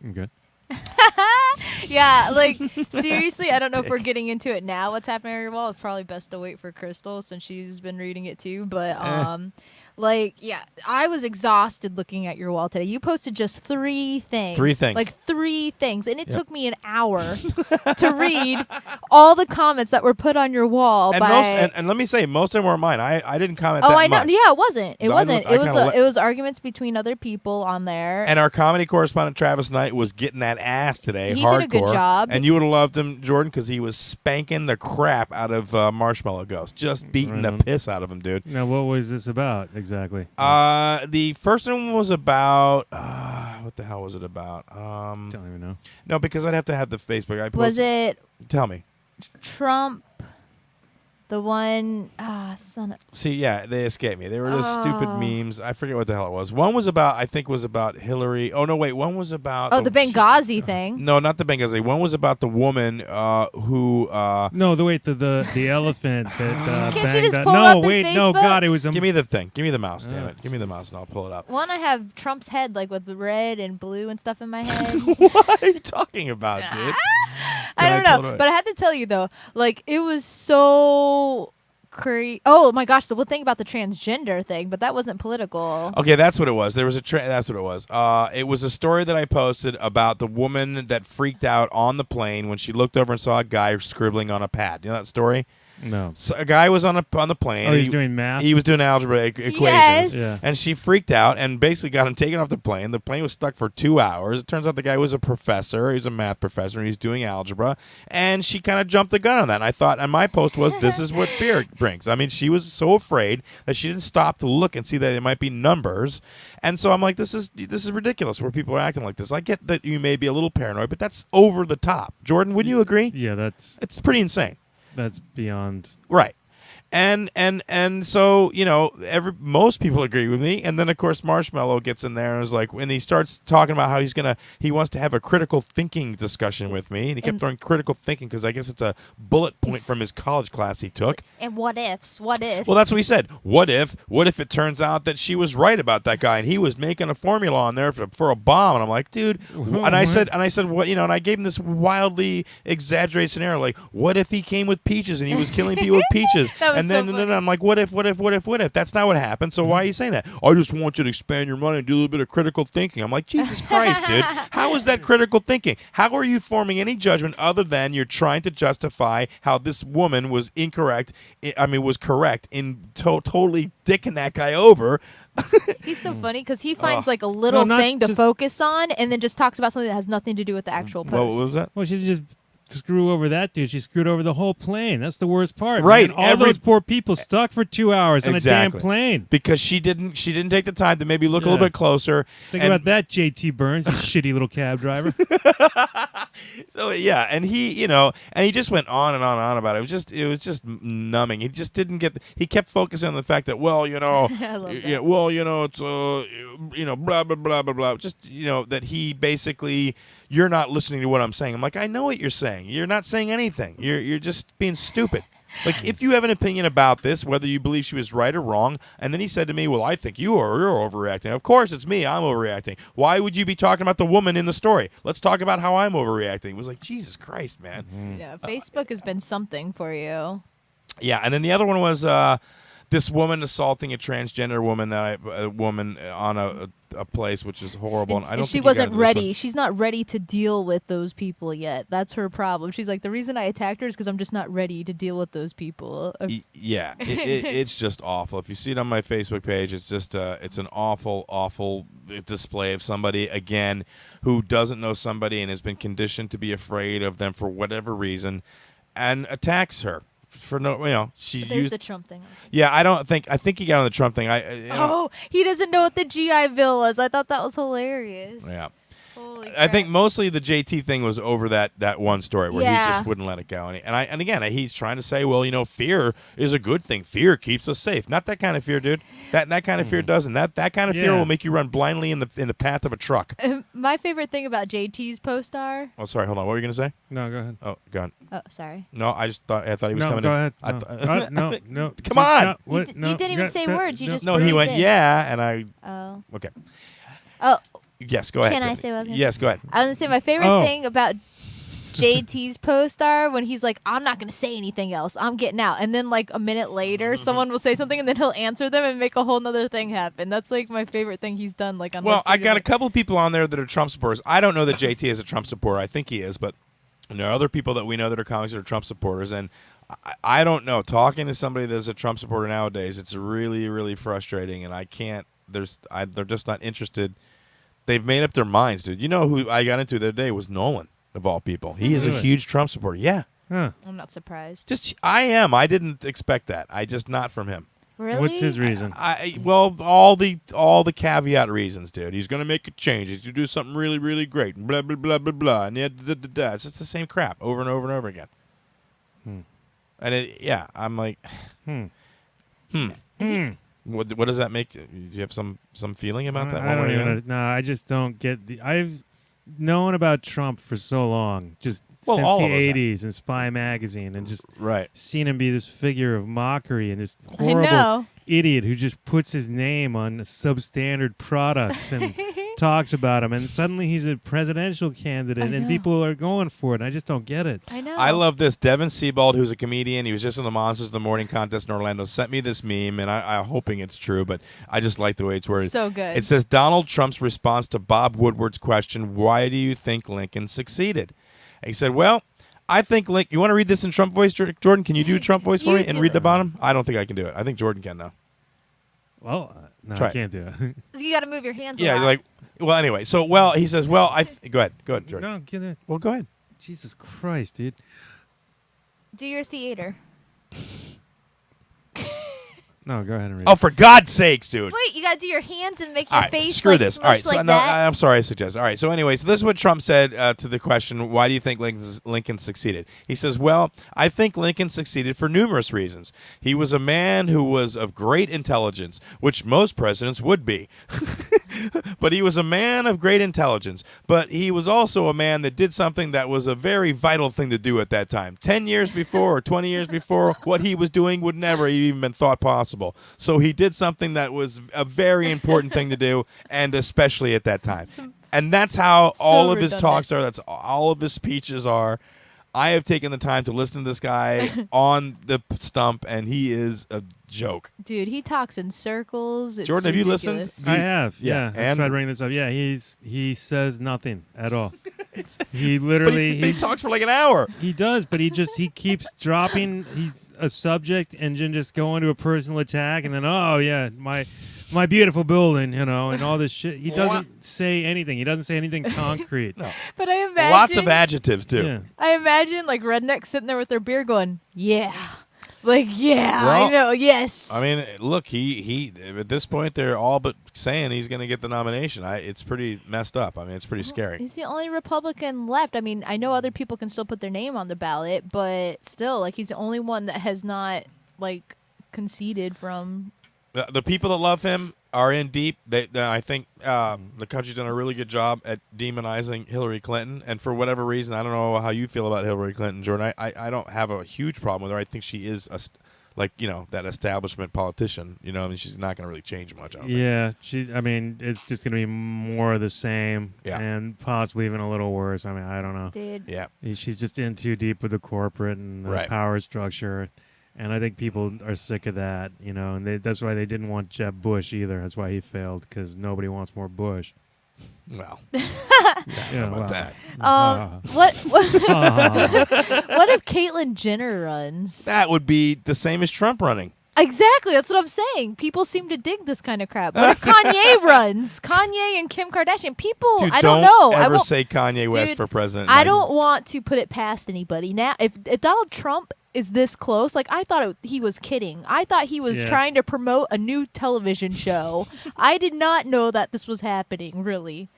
Okay. Yeah, like seriously, I don't know if we're getting into it now. What's happening on your wall? It's probably best to wait for Crystal since she's been reading it too. But like, yeah, I was exhausted looking at your wall today. You posted just 3 things. 3 things. Like 3 things, and it took me an hour to read all the comments that were put on your wall. And let me say, most of them were mine. I didn't comment. Oh, that I know. much. Yeah, it wasn't. It No, wasn't. I kinda It was arguments between other people on there. And our comedy correspondent Travis Knight was getting that ass today. He hardcore. did a good job. And you would have loved him, Jordan, because he was spanking the crap out of Marshmallow Ghost, just beating the piss out of him, dude. Now, what was this about exactly? The first one was about what the hell was it about? Don't even know. No, because I'd have to have the Facebook. Was it Tell me. Trump? The one, son of... See, yeah, they escaped me. They were just stupid memes. I forget what the hell it was. One was about, I think, was about Hillary. Oh no, wait. One was about. the Benghazi thing. No, not the Benghazi. One was about the woman who. No, the elephant that Can't you banged just out. pull No, up his wait, no, Facebook? God, it was a. Give me the thing. Give me the mouse, damn it. Give me the mouse, and I'll pull it up. One, I have Trump's head, like with the red and blue and stuff in my head. What are you talking about, dude? I don't pull it know, up? but I have to tell you though, like it was so oh my gosh, the whole thing about the transgender thing, but that wasn't political. Okay, that's what it was. There was that's what it was. It was a story that I posted about the woman that freaked out on the plane when she looked over and saw a guy scribbling on a pad. You know that story? No. So a guy was on the plane. Oh, he was doing math? He was doing algebra equations. Yes. Yeah. And she freaked out and basically got him taken off the plane. The plane was stuck for 2 hours. It turns out the guy was a professor. He was a math professor, and he was doing algebra. And she kind of jumped the gun on that. And I thought, and my post was, this is what fear brings. I mean, she was so afraid that she didn't stop to look and see that it might be numbers. And so I'm like, this is ridiculous where people are acting like this. I get that you may be a little paranoid, but that's over the top. Jordan, would you agree? Yeah, It's pretty insane. that's beyond. Right. And so, you know, most people agree with me. And then, of course, Marshmallow gets in there and is like, and he starts talking about how he wants to have a critical thinking discussion with me. And he kept throwing critical thinking because I guess it's a bullet point from his college class he took. And what ifs? What ifs? Well, that's what he said. What if it turns out that she was right about that guy and he was making a formula on there for a bomb? And I'm like, dude. And I said, what, you know, and I gave him this wildly exaggerated scenario. Like, what if he came with peaches and he was killing people with peaches? That was And then I'm like, what if? That's not what happened. So why are you saying that? I just want you to expand your mind and do a little bit of critical thinking. I'm like, Jesus Christ, dude. How is that critical thinking? How are you forming any judgment other than you're trying to justify how this woman was incorrect? Was correct in totally dicking that guy over. He's so funny because he finds like a little thing to focus on and then just talks about something that has nothing to do with the actual post. What was that? Well, she didn't just screw over that dude. She screwed over the whole plane. That's the worst part. Right. Man. All those poor people stuck for 2 hours on a damn plane. Because she didn't take the time to maybe look a little bit closer. Think about that, JT Burns, you shitty little cab driver. So yeah, and he, and he just went on and on about it. It was just numbing. He just didn't get. He kept focusing on the fact that, well, I love that. it's blah blah blah blah blah. Just that he basically, you're not listening to what I'm saying. I'm like, I know what you're saying. You're not saying anything. You're just being stupid. Like, if you have an opinion about this, whether you believe she was right or wrong, and then he said to me, well, I think you're overreacting. Of course, it's me. I'm overreacting. Why would you be talking about the woman in the story? Let's talk about how I'm overreacting. It was like, Jesus Christ, man. Yeah, Facebook has been something for you. Yeah, and then the other one was this woman assaulting a transgender woman, on a place, which is horrible. And I don't she think wasn't ready. She's not ready to deal with those people yet. That's her problem. She's like, the reason I attacked her is because I'm just not ready to deal with those people. Yeah, it's just awful. If you see it on my Facebook page, it's just it's an awful, awful display of somebody, again, who doesn't know somebody and has been conditioned to be afraid of them for whatever reason, and attacks her. For she There's used the Trump thing. Yeah, I think he got on the Trump thing. He doesn't know what the GI Bill was. I thought that was hilarious. Yeah. Holy I think crap. mostly the JT thing was over that one story where he just wouldn't let it go. And again, he's trying to say, well, fear is a good thing. Fear keeps us safe. Not that kind of fear, dude. That kind of fear doesn't. That kind of fear will make you run blindly in the path of a truck. My favorite thing about JT's post are. Oh, sorry. Hold on. What were you gonna say? No, go ahead. Oh, go on. Oh, sorry. No, I thought he was No, coming. go in. ahead. No. Come on. You didn't even say words. You just No, he went in. yeah, and I. Oh. Okay. Oh. Yes, go ahead. Can I Tiffany. say what I was gonna Yes, go ahead. I was gonna say my favorite thing about JT's post are when he's like, I'm not gonna say anything else. I'm getting out. And then like a minute later, someone will say something and then he'll answer them and make a whole nother thing happen. That's like my favorite thing he's done. Like on. Well, I got a couple of people on there that are Trump supporters. I don't know that JT is a Trump supporter. I think he is, but there are other people that we know that are comics that are Trump supporters, and I don't know. Talking to somebody that's a Trump supporter nowadays, it's really, really frustrating, and I can't. They're just not interested. They've made up their minds, dude. You know who I got into the other day was Nolan, of all people. He is a huge Trump supporter. Yeah. Huh. I'm not surprised. I am. I didn't expect that. Not from him. Really? What's his reason? Well, all the caveat reasons, dude. He's gonna make a change. He's gonna do something really, really great. And blah blah blah blah blah. And it's just the same crap over and over and over again. And I'm like, What does that make? Do you have some feeling about that? I don't even. No, I just don't get I've known about Trump for so long, just since the '80s and Spy Magazine, and just seen him be this figure of mockery and this horrible idiot who just puts his name on substandard products and talks about him, and suddenly he's a presidential candidate, and people are going for it. And I just don't get it. I know. I love this. Devin Sebald, who's a comedian, he was just in the Monsters of the Morning contest in Orlando, sent me this meme, and I'm hoping it's true, but I just like the way it's worded. So good. It says, Donald Trump's response to Bob Woodward's question, why do you think Lincoln succeeded? And he said, well, I think you want to read this in Trump voice, Jordan? Can you do a Trump voice for me and read the bottom? I don't think I can do it. I think Jordan can, though. Well, no, Try I can't do it. You got to move your hands. Yeah, a lot. well, anyway. So, he says, go ahead, Jordan. No, get it. Well, go ahead. Jesus Christ, dude. Do your theater. No, go ahead and read Oh, it. for God's sakes, dude. Wait, you got to do your hands and make your face. Screw like, this. All right, smush so like no, that. I'm sorry I suggest. All right, so anyway, so this is what Trump said to the question, why do you think Lincoln succeeded? He says, well, I think Lincoln succeeded for numerous reasons. He was a man who was of great intelligence, which most presidents would be. But he was a man of great intelligence. But he was also a man that did something that was a very vital thing to do at that time. 10 years before or 20 years before, what he was doing would never even been thought possible. So he did something that was a very important thing to do, and especially at that time. And that's how all of his talks are. That's all of his speeches are. I have taken the time to listen to this guy on the stump, and he is a joke. Dude, he talks in circles. It's Jordan, have you listened? ridiculous. I have. Yeah. I And- tried bringing this up. Yeah, he says nothing at all. He But literally he talks for like an hour. he does, but he keeps dropping. He's a subject and then just going to a personal attack, and then my beautiful building, and all this shit. He doesn't say anything. He doesn't say anything concrete. No. But I imagine Lots of adjectives too. Yeah. I imagine like rednecks sitting there with their beer going, yeah. Like, yeah, Well, I know, yes. I mean, look, he at this point they're all but saying he's going to get the nomination. It's pretty messed up. I mean, it's pretty scary. He's the only Republican left. I mean, I know other people can still put their name on the ballot, but still, like, he's the only one that has not, like, conceded from. The people that love him are in deep. I think the country's done a really good job at demonizing Hillary Clinton. And for whatever reason, I don't know how you feel about Hillary Clinton, Jordan. I don't have a huge problem with her. I think she is that establishment politician. I mean, she's not going to really change much. I don't think. Yeah, I mean, it's just going to be more of the same, Yeah. and possibly even a little worse. I mean, I don't know. Dude. Yeah. She's just in too deep with the corporate and the Right. power structure, and I think people are sick of that, and that's why they didn't want Jeb Bush either. That's why he failed, because nobody wants more Bush. Well, Yeah, how about well. that? What if Caitlyn Jenner runs? That would be the same as Trump running. Exactly, that's what I'm saying. People seem to dig this kind of crap. What if Kanye runs? Kanye and Kim Kardashian. People, Dude, I don't know. I ever won't- say Kanye West Dude, for president. I don't want to put it past anybody. Now, if Donald Trump is this close, like, I thought he was kidding. I thought he was Yeah. trying to promote a new television show. I did not know that this was happening, really.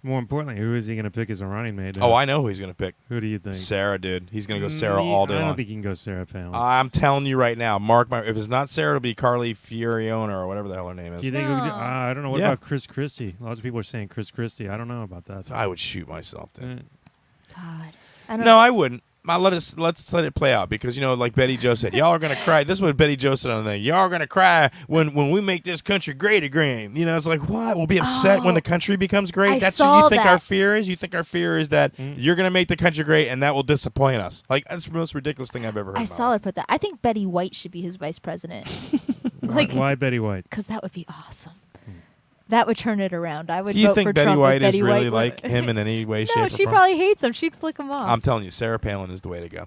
More importantly, who is he going to pick as a running mate? Oh, I know who he's going to pick. Who do you think? Sarah, dude. He's going to go Sarah all day I long. don't think he can go Sarah Palin. I'm telling you right now, if it's not Sarah, it'll be Carly Fioriona or whatever the hell her name do is. you think? No. I don't know. What Yeah. about Chris Christie? Lots of people are saying Chris Christie. I don't know about that. I would shoot myself, dude. God. I don't No, I wouldn't. Let's let it play out because like Betty Jo said, y'all are gonna cry. This is what Betty Jo said on the thing. Y'all are gonna cry when we make this country great again. It's like what? We'll be upset when the country becomes great. I That's saw what you think that. our fear is. You think our fear is that you're gonna make the country great and that will disappoint us. Like that's the most ridiculous thing I've ever heard. I in my saw life. her put that. I think Betty White should be his vice president. Why Betty White? Because that would be awesome. That would turn it around. I would Do you vote think for Betty Trump if White Betty is really White like him in any way, shape, No, or she form? probably hates him. She'd flick him off. I'm telling you, Sarah Palin is the way to go.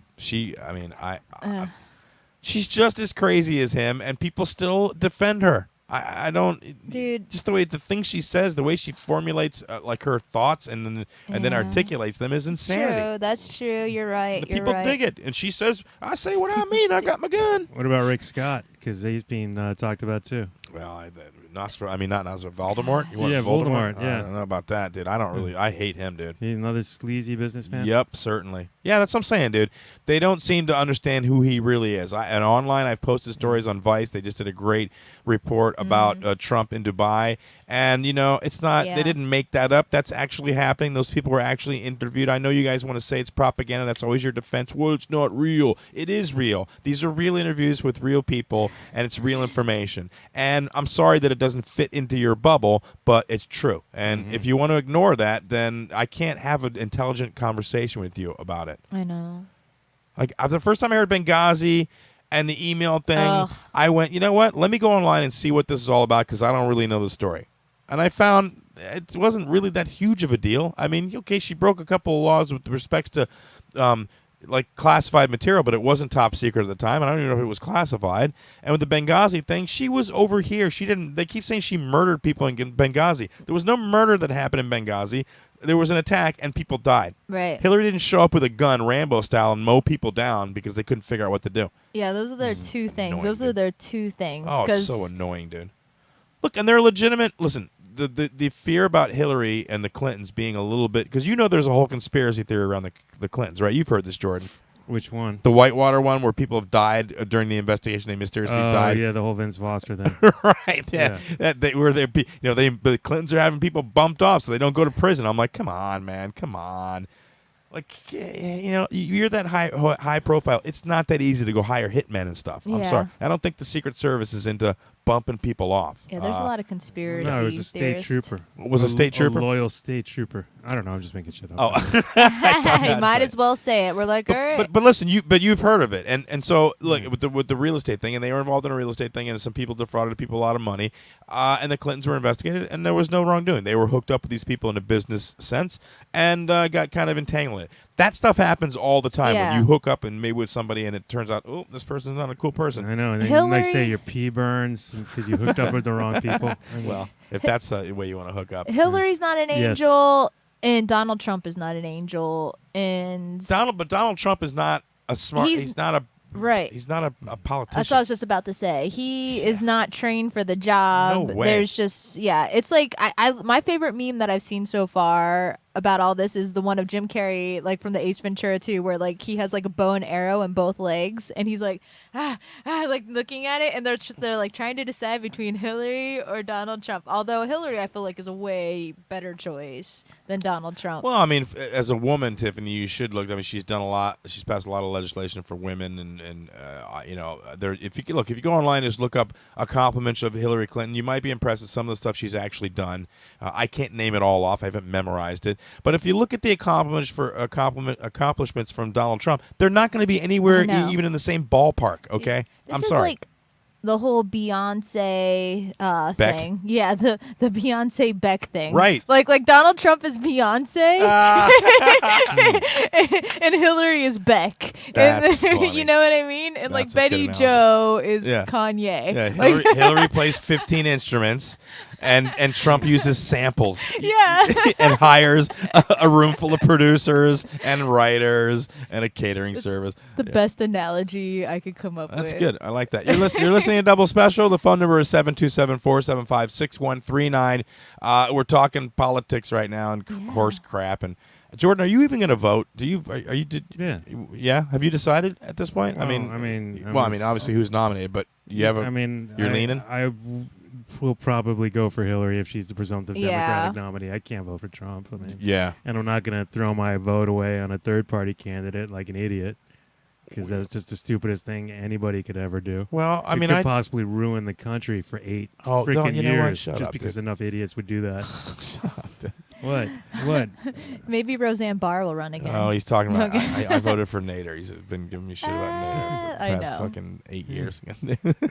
She's just as crazy as him, and people still defend her. I don't, Dude. Just the things she says, the way she formulates like her thoughts, and then Yeah. articulates them is insanity. True. That's true. You're right. The You're people right. dig it, and she says, "I say what I mean. I got my gun." What about Rick Scott? Because he's being talked about too. Well, not Nosferatu, Voldemort. You want Yeah, Voldemort, yeah. I don't know about that, dude. I don't really. I hate him, dude. He's another sleazy businessman. Yep, certainly. Yeah, that's what I'm saying, dude. They don't seem to understand who he really is. And online, I've posted stories on Vice. They just did a great report about Trump in Dubai. And, it's not, Yeah. they didn't make that up. That's actually happening. Those people were actually interviewed. I know you guys want to say it's propaganda. That's always your defense. Well, it's not real. It is real. These are real interviews with real people, and it's real information. And I'm sorry that it doesn't fit into your bubble, but it's true. And if you want to ignore that, then I can't have an intelligent conversation with you about it. I know. Like the first time I heard Benghazi and the email thing, Ugh. I went, you know what? Let me go online and see what this is all about because I don't really know the story. And I found it wasn't really that huge of a deal. I mean, okay, she broke a couple of laws with respects to like classified material, but it wasn't top secret at the time. And I don't even know if it was classified. And with the Benghazi thing, she was over here. They keep saying she murdered people in Benghazi. There was no murder that happened in Benghazi. There was an attack and people died. Right. Hillary didn't show up with a gun, Rambo style, and mow people down because they couldn't figure out what to do. Yeah, those are their two things. annoying, Those are dude. their two things. Oh, it's 'cause- so annoying, dude. Look, and they're legitimate. Listen, the fear about Hillary and the Clintons being a little bit, because there's a whole conspiracy theory around the Clintons, right? You've heard this, Jordan. Which one? The Whitewater one, where people have died during the investigation. They mysteriously died. Yeah, the whole Vince Foster thing. Right. Yeah. The Clintons are having people bumped off so they don't go to prison. I'm like, come on, man, come on. Like, you're that high profile. It's not that easy to go hire hitmen and stuff. I'm Yeah. sorry. I don't think the Secret Service is into bumping people off. Yeah, there's a lot of conspiracy No, it was a state theorists. trooper. Was a state trooper? A loyal state trooper. I don't know. I'm just making shit up. Oh, You might as well say it. We're like, all right. but listen, you've heard of it, and so look with the real estate thing, and they were involved in a real estate thing, and some people defrauded people a lot of money, and the Clintons were investigated, and there was no wrongdoing. They were hooked up with these people in a business sense, and got kind of entangled in it. That stuff happens all the time Yeah. when you hook up and maybe with somebody, and it turns out, oh, this person's not a cool person. I know. And then Hillary- the next day your pee burns because you hooked up with the wrong people. Well, if that's the way you want to hook up, Hillary's not an Yes. angel, and Donald Trump is not an angel, and Donald Trump is not a smart. He's not a right. He's not a politician. That's what I was just about to say. He is not trained for the job. No way. There's just it's like I my favorite meme that I've seen so far about all this is the one of Jim Carrey, like from the Ace Ventura 2, where like he has like a bow and arrow in both legs, and he's like like looking at it, and they're like trying to decide between Hillary or Donald Trump. Although Hillary, I feel like, is a way better choice than Donald Trump. Well, I mean, as a woman, Tiffany, you should look. I mean, she's done a lot. She's passed a lot of legislation for women, and you know, there. If you go online and just look up accomplishments of Hillary Clinton, you might be impressed with some of the stuff she's actually done. I can't name it all off. I haven't memorized it. But if you look at the accomplishments from Donald Trump, they're not going to be anywhere No. even in the same ballpark. Okay, This I'm is sorry. like the whole Beyonce Beck? thing. Yeah, the Beyonce Beck thing. Right. Like Donald Trump is Beyonce and Hillary is Beck. That's And, funny. you know what I mean? And like That's a good Betty analogy. Joe is Yeah. Kanye. Yeah, Like, Hillary plays 15 instruments, and Trump uses samples. yeah. And hires a room full of producers and writers and a catering service. The best analogy I could come up with. That's good. I like that. You're listening to Double Special. The phone number is 727-475-6139. We're talking politics right now and horse crap. And Jordan, are you even going to vote? Do you? Are you? Yeah. Yeah. Have you decided at this point? Well, I I mean, was- obviously, who's nominated? But you have a. I mean, you're leaning? I will probably go for Hillary if she's the presumptive Yeah. Democratic nominee. I can't vote for Trump. I mean, Yeah. and I'm not going to throw my vote away on a third-party candidate like an idiot, because that's just the stupidest thing anybody could ever do. Well, I It mean, could possibly ruin the country for 8 Oh, no, freaking you know what? years Shut just up, because dude. enough idiots would do that. What? What? Maybe Roseanne Barr will run again. Oh, he's talking about. Okay. I voted for Nader. He's been giving me shit about Nader for I the past know. fucking 8 years.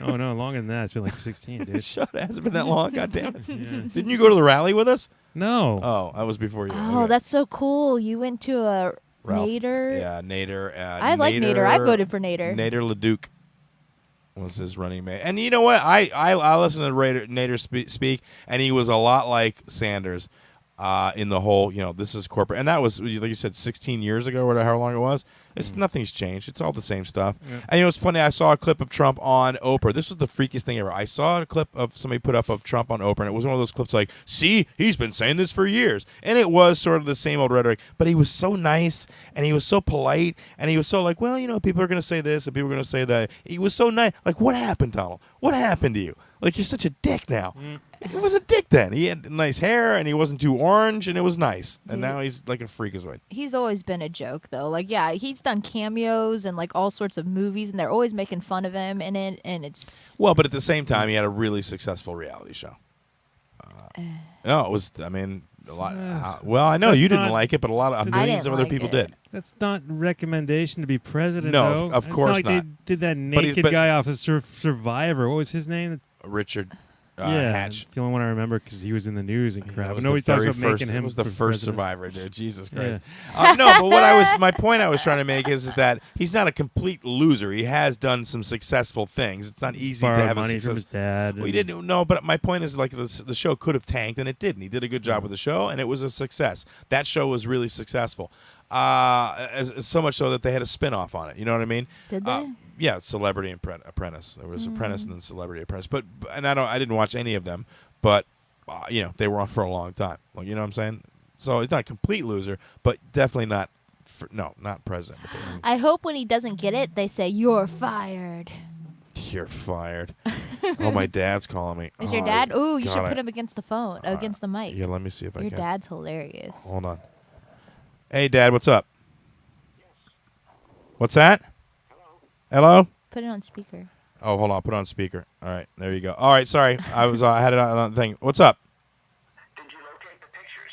Oh no, longer than that. It's been like 16, dude. Shut it hasn't been that long. God damn it! Yeah. Didn't you go to the rally with us? No. Oh, that was before you. Oh, Okay. that's so cool. You went to a Ralph. Nader. Yeah, Nader. I like Nader. I voted for Nader. Nader LeDuc was his running mate. And you know what? I listened to Nader speak, and he was a lot like Sanders in the whole, this is corporate. And that was, like you said, 16 years ago, or however long it was. Nothing's changed. It's all the same stuff. Yeah. And it's funny, I saw a clip of Trump on Oprah. This was the freakiest thing ever. I saw a clip of somebody put up of Trump on Oprah, and it was one of those clips like, see, he's been saying this for years. And it was sort of the same old rhetoric, but he was so nice, and he was so polite, and he was so like, well, people are going to say this, and people are going to say that. He was so nice. Like, what happened, Donald? What happened to you? Like, you're such a dick now. He was a dick then. He had nice hair, and he wasn't too orange, and it was nice. And now he's like a freakazoid. He's always been a joke, though. Like, yeah, he's done cameos and like all sorts of movies, and they're always making fun of him in it, and it's Well, but at the same time, he had a really successful reality show. No, it was, a lot. Well, I know That's you didn't not- like it, but a lot of I millions didn't of other like people it. did. That's not recommendation to be president. No, though. of It's course like not. They did that But he's- naked but- guy off of Survivor. What was his name? Richard Yeah, Hatch. it's the only one I remember because he was in the news and That crap. was Nobody the talks very about first, making him. it was the for first president. Survivor, dude. Jesus Yeah. Christ. No, but my point I was trying to make is that he's not a complete loser. He has done some successful things. It's not easy Borrowed to have a money from his success. dad. Well, he and- didn't. No, but my point is, like, the show could have tanked, and it didn't. He did a good job with the show, and it was a success. That show was really successful. So much so that they had a spin-off on it. You know what I mean? did they? Yeah, Celebrity Apprentice. There was Apprentice and then Celebrity Apprentice. But I didn't watch any of them, but they were on for a long time. Like, you know what I'm saying? So he's not a complete loser, but definitely not. Not president. I hope when he doesn't get it, they say you're fired. You're fired. Oh, my dad's calling me. Is your dad? Ooh, you God, should put him against the phone, against the mic. Yeah, let me see if I Your can. dad's hilarious. Hold on. Hey, Dad, what's up? What's that? Hello? Put it on speaker. Oh, hold on. Put it on speaker. All right. There you go. All right. Sorry. I had it on the thing. What's up? Did you locate the pictures?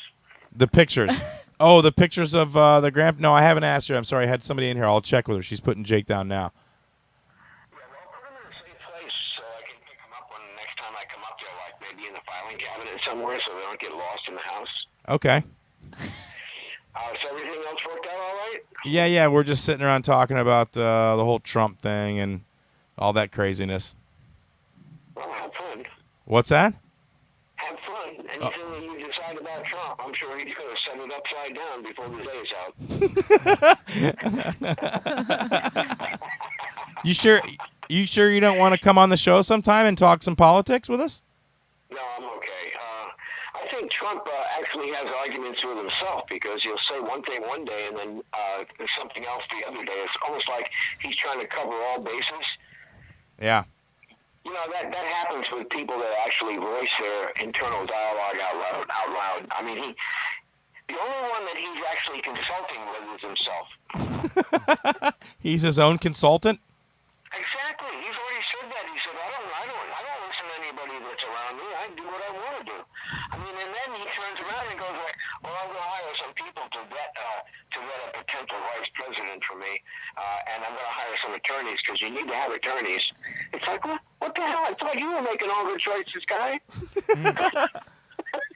The pictures. Oh, the pictures of the No, I haven't asked her. I'm sorry. I had somebody in here. I'll check with her. She's putting Jake down now. Yeah, well, put them in a safe place so I can pick them up when next time I come up there, like maybe in the filing cabinet somewhere so they don't get lost in the house. Okay. So everything else worked out all right? Yeah. We're just sitting around talking about the whole Trump thing and all that craziness. Well, have fun. What's that? Have fun. Anything that you decide about Trump, I'm sure he's going to set it upside down before the day's out. You sure you don't want to come on the show sometime and talk some politics with us? No, I'm okay. I think Trump actually has arguments with himself because he'll say one thing one day and then something else the other day. It's almost like he's trying to cover all bases. Yeah. You know, that happens with people that actually voice their internal dialogue out loud. I mean, the only one that he's actually consulting with is himself. He's his own consultant? Exactly. He's already said that. He said, I don't listen to anybody that's around me. I do what I want to do. I mean, and then he turns around and goes like, well, I'm going to hire some people to vet a potential vice president for me, and I'm going to hire some attorneys because you need to have attorneys. It's like, what the hell? It's like you were making all the choices, guy.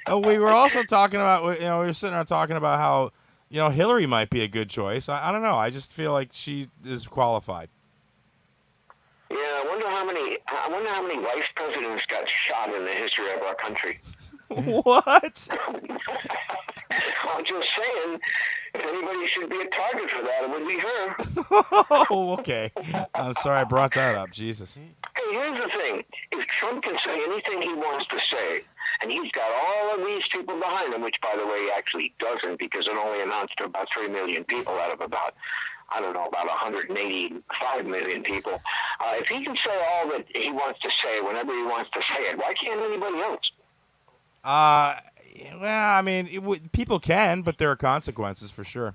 Oh, we were also talking about, we were sitting around talking about how, Hillary might be a good choice. I don't know. I just feel like she is qualified. Yeah, I wonder how many vice presidents got shot in the history of our country. What? I'm just saying, if anybody should be a target for that, it would be her. Oh, okay. I'm sorry I brought that up. Jesus. Hey, here's the thing. If Trump can say anything he wants to say, and he's got all of these people behind him, which, by the way, he actually doesn't because it only amounts to about 3 million people out of about 185 million people. If he can say all that he wants to say whenever he wants to say it, why can't anybody else? Well, I mean, people can, but there are consequences for sure.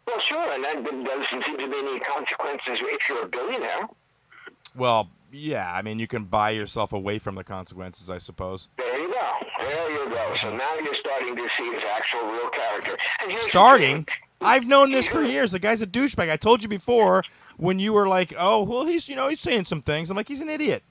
Well, sure, and that doesn't seem to be any consequences if you're a billionaire. Well, yeah, I mean, you can buy yourself away from the consequences, I suppose. There you go. There you go. So now you're starting to see his actual real character. And Starting? I've known this for years. The guy's a douchebag. I told you before when you were like, oh, well, he's saying some things. I'm like, he's an idiot.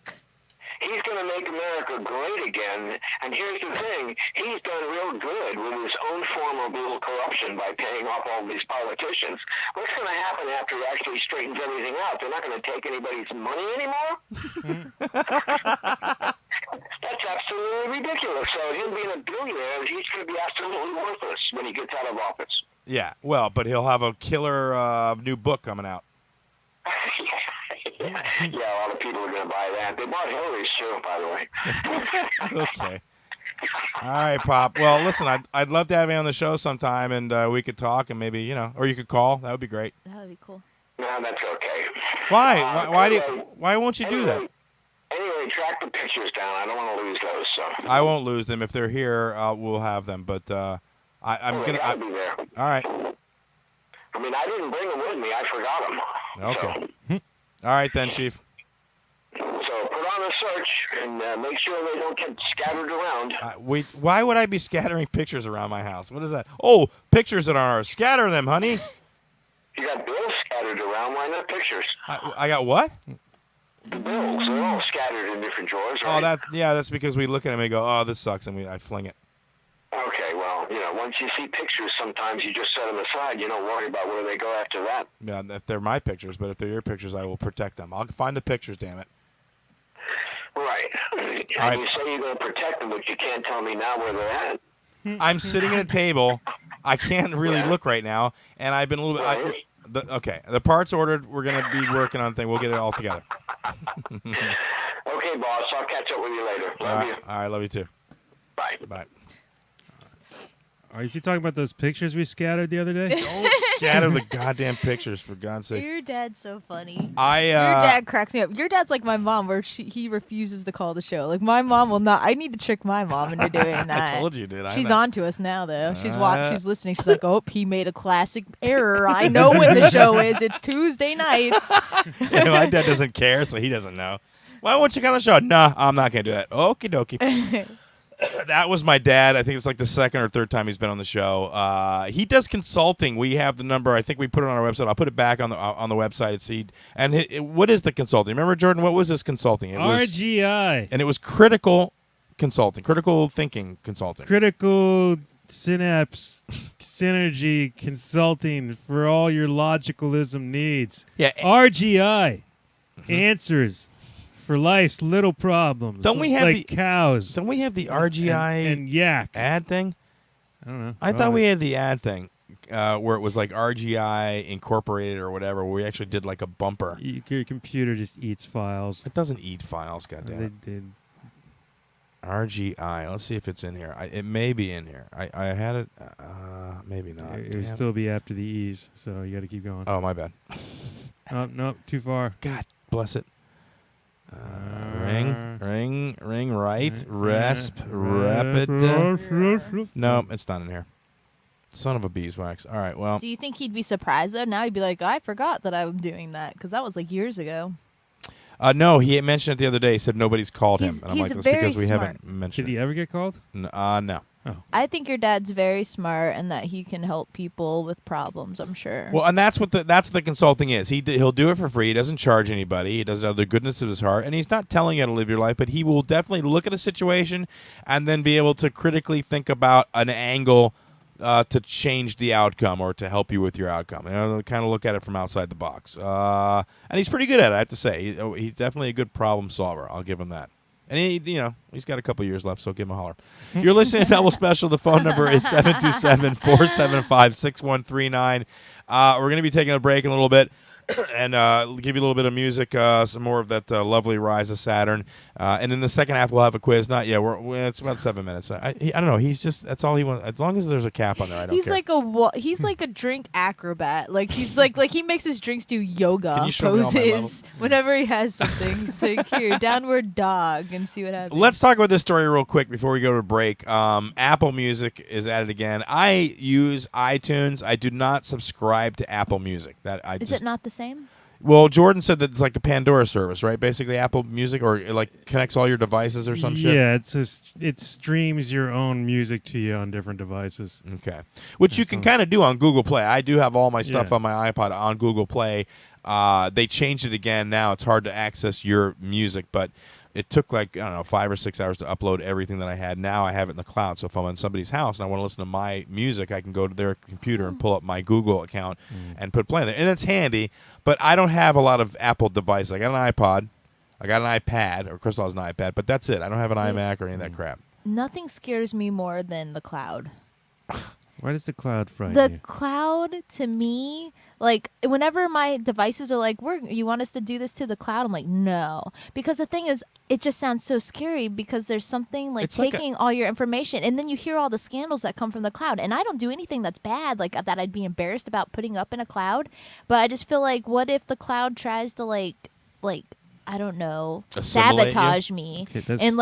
He's going to make America great again. And here's the thing. He's done real good with his own form of little corruption by paying off all these politicians. What's going to happen after he actually straightens everything out? They're not going to take anybody's money anymore? That's absolutely ridiculous. So him being a billionaire, he's going to be absolutely worthless when he gets out of office. Yeah, well, but he'll have a killer new book coming out. Yeah, a lot of people are going to buy that. They bought Hillary's too, by the way. Okay. All right, Pop. Well, listen, I'd love to have you on the show sometime, and we could talk, and maybe, or you could call. That would be great. That would be cool. No, that's okay. Why? Why won't you do that? Anyway, track the pictures down. I don't want to lose those. So I won't lose them. If they're here, we'll have them. But I'm gonna. I'll be there. All right. I mean, I didn't bring them with me. I forgot them. Okay. So. All right then, Chief. So put on a search and make sure they don't get scattered around. Why would I be scattering pictures around my house? What is that? Oh, pictures that are ours. Scatter them, honey. You got bills scattered around. Why not pictures? I got what? The bills. They're all scattered in different drawers, right? Oh, that's because we look at them and go, oh, this sucks, and I fling it. Okay, well, once you see pictures, sometimes you just set them aside. You don't worry about where they go after that. Yeah, if they're my pictures, but if they're your pictures, I will protect them. I'll find the pictures, damn it. Right. And you say you're going to protect them, but you can't tell me now where they're at. I'm sitting at a table. I can't really look right now, and I've been a little bit... Right. The part's ordered. We're going to be working on thing. We'll get it all together. Okay, boss. I'll catch up with you later. Love you. All right, love you too. Bye. Bye. Are you talking about those pictures we scattered the other day? Don't Scatter the goddamn pictures, for God's sake. Your dad's so funny. Your dad cracks me up. Your dad's like my mom, where he refuses to call the show. Like my mom will not. I need to trick my mom into doing that. I told you, dude. She's on to us now, though. She's listening. She's like, "Oh, he made a classic error. I know when the show is. It's Tuesday nights." Yeah, my dad doesn't care, so he doesn't know. Why won't you come on the show? Nah, I'm not gonna do that. Okie dokie. That was my dad. I think it's like the second or third time he's been on the show. He does consulting. We have the number. I think we put it on our website. I'll put it back on the website. What is the consulting? Remember, Jordan? What was this consulting? It was RGI. And it was critical consulting, critical thinking consulting. Critical synapse synergy consulting for all your logicalism needs. Yeah. RGI answers for life's little problems. Don't we have like the cows? Don't we have the RGI and yak? ad thing? I don't know. I thought we had the ad thing where it was like RGI Incorporated or whatever, where we actually did like a bumper. Your computer just eats files. It doesn't eat files, goddamn. They did. RGI. Let's see if it's in here. It may be in here. I had it. Maybe not. It would still be after the E's, so you got to keep going. Oh, my bad. Oh, no, too far. God bless it. Ring, right, resp, rapid. No, it's not in here. Son of a beeswax. All right, well. Do you think he'd be surprised, though? Now he'd be like, I forgot that I'm doing that, because that was like years ago. No, he mentioned it the other day. He said nobody's called him. He's And I'm like, that's very because we smart. haven't mentioned Did he it. ever get called? No. Oh. I think your dad's very smart and that he can help people with problems, I'm sure. Well, and that's what the consulting is. He'll do it for free. He doesn't charge anybody. He does it out of the goodness of his heart. And he's not telling you how to live your life, but he will definitely look at a situation and then be able to critically think about an angle to change the outcome or to help you with your outcome. You know, kind of look at it from outside the box. And he's pretty good at it, I have to say. He's definitely a good problem solver. I'll give him that. And he's got a couple years left, so give him a holler. You're listening to Double Special. The phone number is 727-475-6139. We're going to be taking a break in a little bit and give you a little bit of music, some more of that lovely Rise of Saturn. And in the second half, we'll have a quiz. Not yet. It's about 7 minutes. I don't know. That's all he wants. As long as there's a cap on there, I don't care. He's like a drink acrobat. Like he's like he makes his drinks do yoga Can you show me all my poses whenever he has something. So here, downward dog, and see what happens. Let's talk about this story real quick before we go to break. Apple Music is at it again. I use iTunes. I do not subscribe to Apple Music. Is it not the same? Well, Jordan said that it's like a Pandora service, right? Basically, Apple Music, or it like connects all your devices or some shit. Yeah, it streams your own music to you on different devices. Okay, which you can kind of do on Google Play. I do have all my stuff on my iPod on Google Play. They changed it again now. It's hard to access your music, but it took like, 5 or 6 hours to upload everything that I had. Now I have it in the cloud. So if I'm in somebody's house and I want to listen to my music, I can go to their computer and pull up my Google account and put play there. And it's handy, but I don't have a lot of Apple devices. I got an iPod. I got an iPad. Or Crystal has an iPad, but that's it. I don't have an iMac or any of that crap. Nothing scares me more than the cloud. Why does the cloud frighten The you? cloud, to me, like, whenever my devices are like, you want us to do this to the cloud? I'm like, no. Because the thing is, it just sounds so scary because there's something like It's like taking all your information. And then you hear all the scandals that come from the cloud. And I don't do anything that's bad, like that I'd be embarrassed about putting up in a cloud. But I just feel like, what if the cloud tries to like I don't know, Assimilate sabotage me and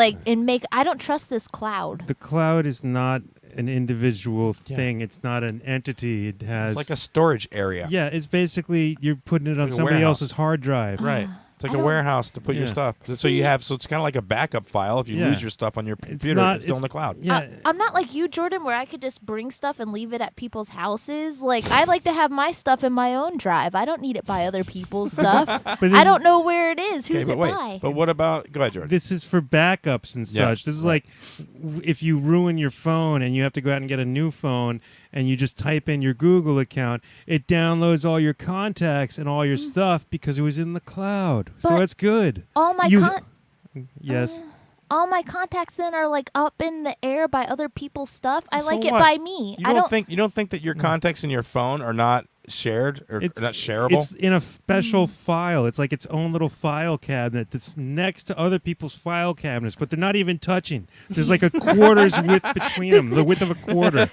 I don't trust this cloud. The cloud is not an individual thing. It's not an entity. It has It's like a storage area. Yeah, it's basically you're putting it on like a somebody warehouse. else's hard drive. Right. It's like a warehouse to put your stuff. So it's kind of like a backup file. If you lose your stuff on your computer, it's still in the cloud. Yeah. I'm not like you, Jordan, where I could just bring stuff and leave it at people's houses. Like, I like to have my stuff in my own drive. I don't need it by other people's stuff. I don't know where it is. Who's it by? But what about... Go ahead, Jordan. This is for backups and such. This is like if you ruin your phone and you have to go out and get a new phone and you just type in your Google account, it downloads all your contacts and all your stuff because it was in the cloud. So But that's good. All my Yes. all my contacts then are like up in the air by other people's stuff. I So like it what? by me. You don't think that your contacts in your phone are not shared or It's not shareable? It's in a special file. It's like its own little file cabinet that's next to other people's file cabinets, but they're not even touching. There's like a quarter's width between them, the width of a quarter.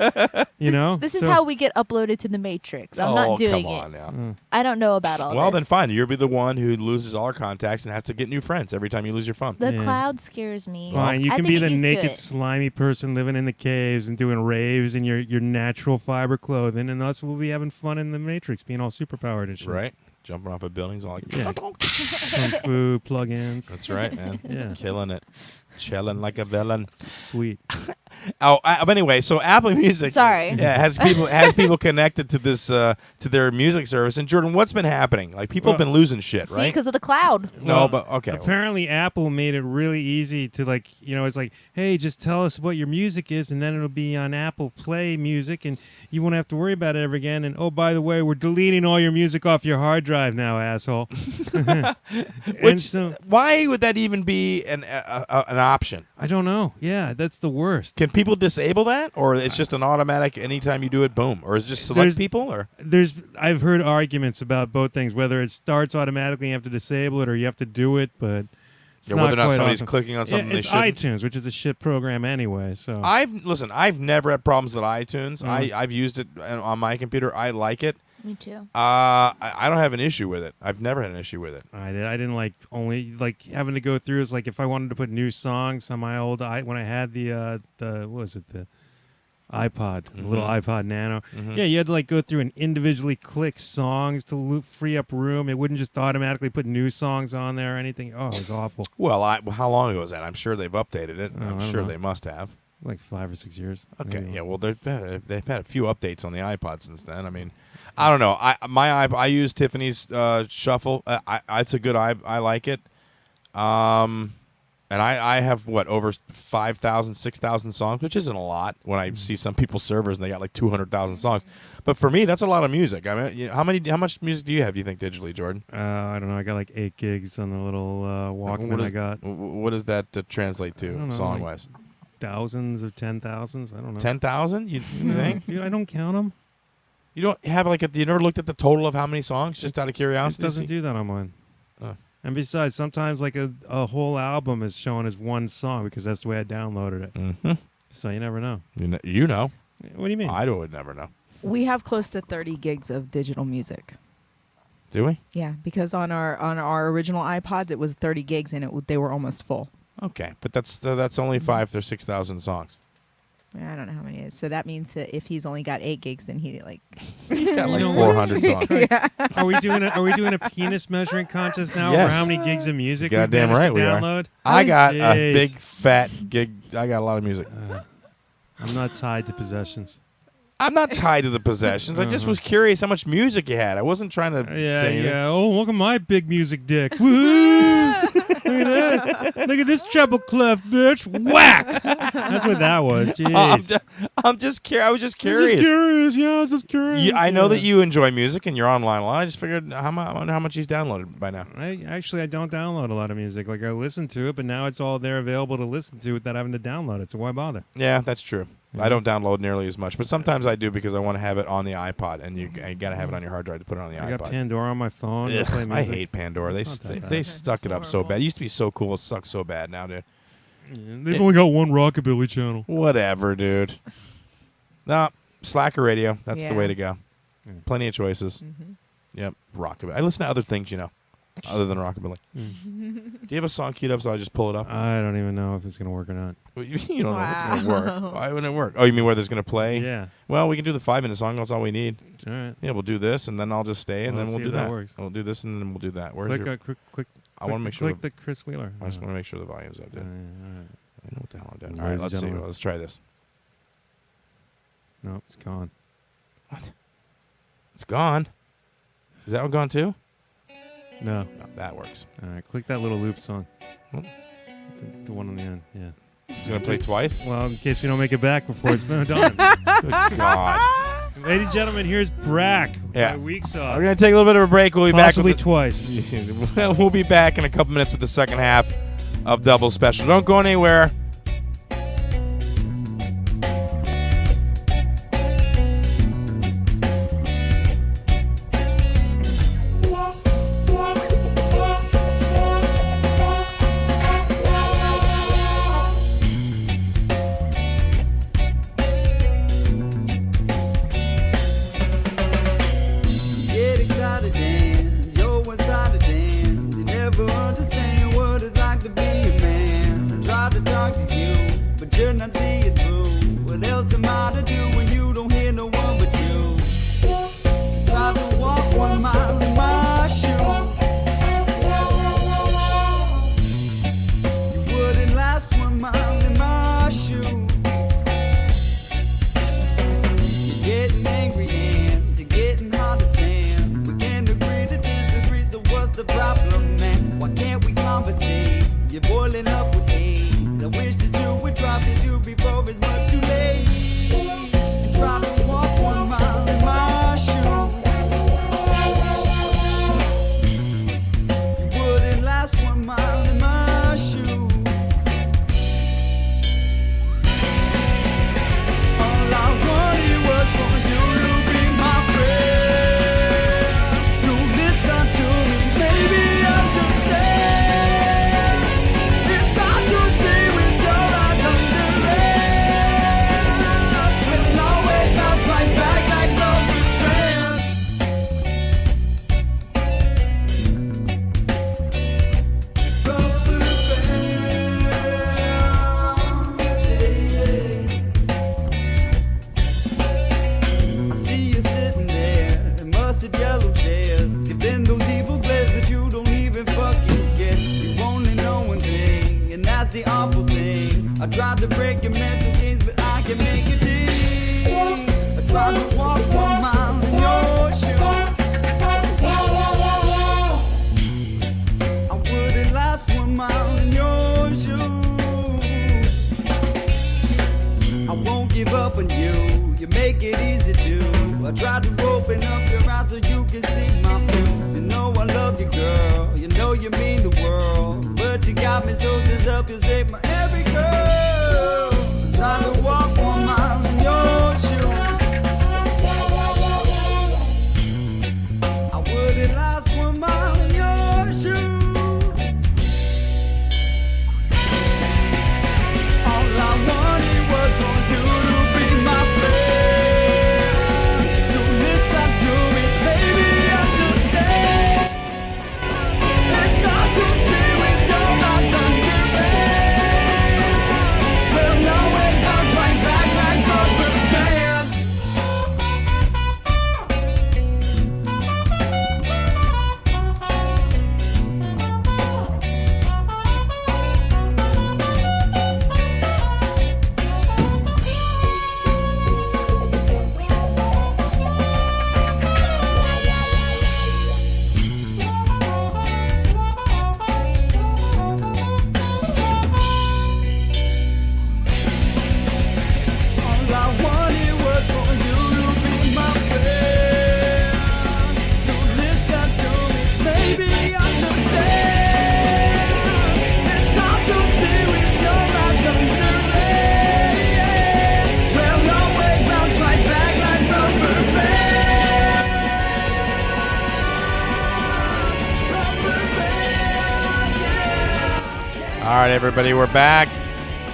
You know? This is So- how we get uploaded to the Matrix. I'm not doing come on it. now. I don't know about all Well, this. then fine. You'll be the one who loses all our contacts and has to get new friends every time you lose your phone. The Yeah. cloud scares me. Fine, you I can think be the get used to naked, it. slimy person living in the caves and doing raves in your natural fiber clothing, and us will be having fun in the Matrix, being all superpowered and shit. Right? Jumping off of buildings, all like, Yeah. Kung fu plugins. That's right, man. Yeah. Killing it. Chilling like a villain. Sweet. But anyway, so Apple Music, Sorry. yeah, has people connected to this to their music service. And Jordan, what's been happening? Like people have been losing shit, See, right? because of the cloud. No, Well, but okay. Apparently, Apple made it really easy to it's like, hey, just tell us what your music is, and then it'll be on Apple Play Music, and you won't have to worry about it ever again. And oh, by the way, we're deleting all your music off your hard drive now, asshole. Which why would that even be an option? I don't know. Yeah, that's the worst. Can people disable that, or it's just an automatic anytime you do it, boom, or is it just select There's- people, or I've heard arguments about both things, whether it starts automatically, you have to disable it, or you have to do it, but it's whether or not quite somebody's awesome. clicking on something Yeah, they it's shouldn't? iTunes, which is a shit program anyway. So I've never had problems with iTunes. Mm. I've used it on my computer. I like it. Me too. I don't have an issue with it. I've never had an issue with it. I didn't like only like having to go through. Is like if I wanted to put new songs on my old when I had the what was it, the iPod, the little iPod Nano. Yeah, you had to like go through and individually click songs to free up room. It wouldn't just automatically put new songs on there or anything. Oh, it was awful. Well, how long ago was that? I'm sure they've updated it. I I'm don't sure know. they must have. Like 5 or 6 years. Okay, maybe. yeah. Well, they've had a few updates on the iPod since then. I mean, I don't know. I use Tiffany's Shuffle. It's a good. I like it. And I have over 5,000, 6,000 songs, which isn't a lot when I see some people's servers and they got like 200,000 songs. But for me, that's a lot of music. I mean, how much music do you have? You think digitally, Jordan? I don't know. I got like 8 gigs on the little Walkman I got. What does that translate I don't to know, song like wise? Thousands of 10,000s. I don't know. 10,000? You No, think? dude, I don't count them. You don't have you never looked at the total of how many songs just out of It curiosity? doesn't do that on mine. Oh. And besides, sometimes like a whole album is shown as one song because that's the way I downloaded it. Mm-hmm. So you never know. You know. What do you mean? I would never know. We have close to 30 gigs of digital music. Do we? Yeah, because on our original iPods it was 30 gigs and they were almost full. Okay, but that's only 5,000 or 6,000 songs. I don't know how many it is. So that means that if he's only got 8 gigs, then he's Got like You know 400 songs. Are we doing a penis measuring contest now Yes. for how many gigs of music we've Goddamn managed right to we are. download? I got a Jeez. big fat gig. I got a lot of music. I'm not tied to possessions. I'm not tied to the possessions. I just was curious how much music you had. I wasn't trying to say anything. Yeah. Oh, look at my big music dick. Woohoo! Look at this. Look at this treble clef, bitch. Whack! That's what that was. Jeez. I'm just curious. I was just I'm curious. just curious. Yeah, I was just curious. I know Yeah. that you enjoy music and you're online a lot. I just figured how much he's downloaded by now. I don't download a lot of music. Like I listen to it, but now it's all there available to listen to without having to download it. So why bother? Yeah, that's true. I don't download nearly as much, but sometimes I do because I want to have it on the iPod, and you got to have it on your hard drive to put it on the I iPod. got Pandora on my phone. to Ugh, play I music. hate Pandora. It's not that bad. They stuck it up so bad. It used to be so cool. It sucks so bad now, dude. Yeah, they've only got one rockabilly channel. Whatever, dude. No, Slacker Radio. That's the Yeah. way to go. Plenty of choices. Yep, rockabilly. I listen to other things, other than rockabilly. Do you have a song queued up so I just pull it up? I don't even know if it's gonna work or not. Well, you don't know if it's going to work. Why wouldn't it work? Oh, you mean whether it's going to play? Yeah. Well, we can do the 5-minute song. That's all we need. All right. Yeah, we'll do this, and then I'll just stay, and Well, then let's we'll see do if that that. works. We'll do this, and then we'll do that. Where's Click, your... click. I want to make sure. Click the Chris Wheeler. I just want to make sure the volume's up, dude. All right. I know what the hell I'm doing. Ladies All right, and let's see. gentlemen. Let's try this. No, it's gone. What? It's gone. Is that one gone too? No. No, that works. All right. Click that little loop song. What? The one on the end. Yeah. It's going to play twice? Well, in case we don't make it back before it's been done. Good God. Ladies and gentlemen, here's Brack. Yeah. by Weak Sauce. We're going to take a little bit of a break. We'll be Possibly back with twice. We'll be back in a couple minutes with the second half of Double Special. Don't go anywhere. tried to break your mental games, but I can make it deep. I tried to walk 1 mile in your shoes. I wouldn't last 1 mile in your shoes. I won't give up on you. You make it easy too. I tried to open up your eyes so you can see my blues. You know I love you, girl. You know you mean the world. But you got me so just help you save my every girl. Trying to walk 1 mile in your shoes. I wouldn't last 1 mile in your shoes. All I wanted was for you to be my friend. Don't listen to me, baby, understand. It's hard to see when you're not understand. Well, no, it comes right back like rubber bands. All I wanted was for you to be my friend. Don't listen to me, baby, understand. It's hard to see with your eyes under red. Well, always bounce right back like rubber bands. Rubber bands, yeah. All right, everybody, we're back.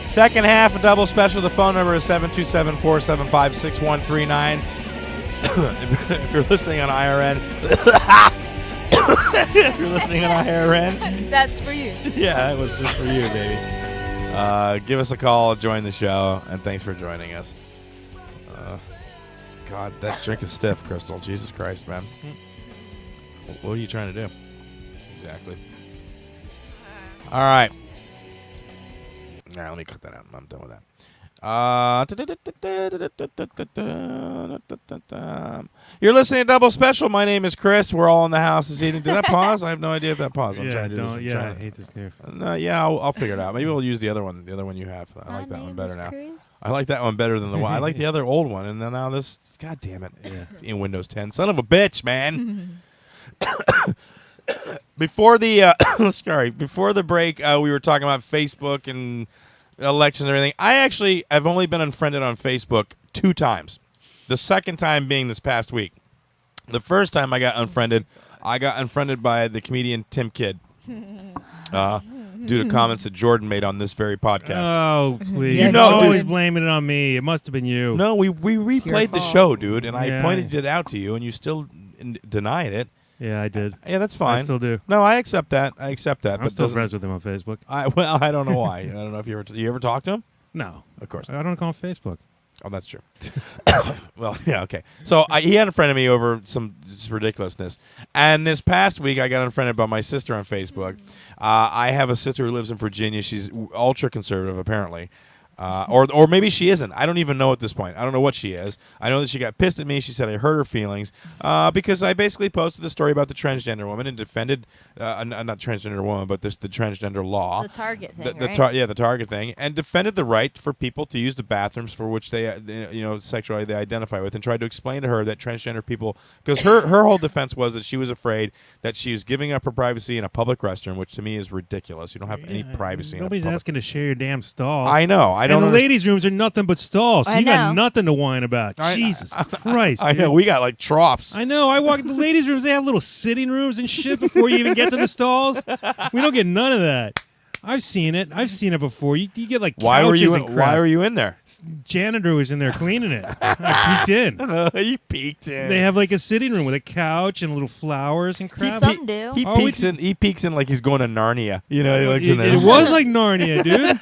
Second half of Double Special. The phone number is 727-475-6139. If you're listening on IRN, if you're listening on IRN, That's for you. yeah, that was just for you, baby. Give us a call, join the show, and thanks for joining us. God, that drink is stiff, Crystal. Jesus Christ, man. What are you trying to do? Exactly. All right. All right, let me cut that out. I'm done with that. You're listening to Double Special. My name is Chris. We're all in the house this evening. Did that pause? I have no idea if that paused. I'm Yeah, trying to do this. don't. I'm Yeah, I trying- hate this new. No, yeah, I'll figure it out. Maybe we'll use the other one. The other one you have. I like that one better now. I like that one better than the one. I like the other old one, and then now this. God damn it! Yeah. In Windows 10, son of a bitch, man. Before the before the break, we were talking about Facebook and elections and everything. I've only been unfriended on Facebook 2 times. The second time being this past week. The first time I got unfriended by the comedian Tim Kidd. Due to comments that Jordan made on this very podcast. Oh, please. Yeah, You know, always dude. blaming it on me. It must have been you. No, we replayed the fault. show, dude, and I Yeah. pointed it out to you, and you still denied it. Yeah, I did. Yeah, that's fine. I still do. No, I accept that. I'm still doesn't- friends with him on Facebook. I don't know why. I don't know if you ever talked to him. No. Of course. I don't call him Facebook. Oh, that's true. Well, yeah, okay. So he had unfriended me over some just ridiculousness. And this past week, I got unfriended by my sister on Facebook. I have a sister who lives in Virginia. She's ultra conservative, apparently. Or maybe she isn't. I don't even know at this point. I don't know what she is. I know that she got pissed at me. She said I hurt her feelings because I basically posted the story about the transgender woman and defended, not transgender woman, but the transgender law. The Target thing, the right? the Target thing, and defended the right for people to use the bathrooms for which they sexuality they identify with, and tried to explain to her that transgender people, because her whole defense was that she was afraid that she was giving up her privacy in a public restroom, which to me is ridiculous. You don't have any privacy. Nobody's in a public asking to share your damn stall. I know. I don't. And the understand. ladies' rooms are nothing but stalls. So I you got know. nothing to whine about. Jesus Christ. I know. dude. We got like troughs. I know. I walk in the ladies' rooms. They have little sitting rooms and shit before you even get to the stalls. We don't get none of that. I've seen it. I've seen it before. You get like Why were couches you? and crap. Why were you in there? Janitor was in there cleaning it. I peeked in. You peeked in. They have like a sitting room with a couch and little flowers and crap. Some do. He Oh, peeks in. He peeks in like he's going to Narnia. You know, he looks in there. It was like Narnia, dude.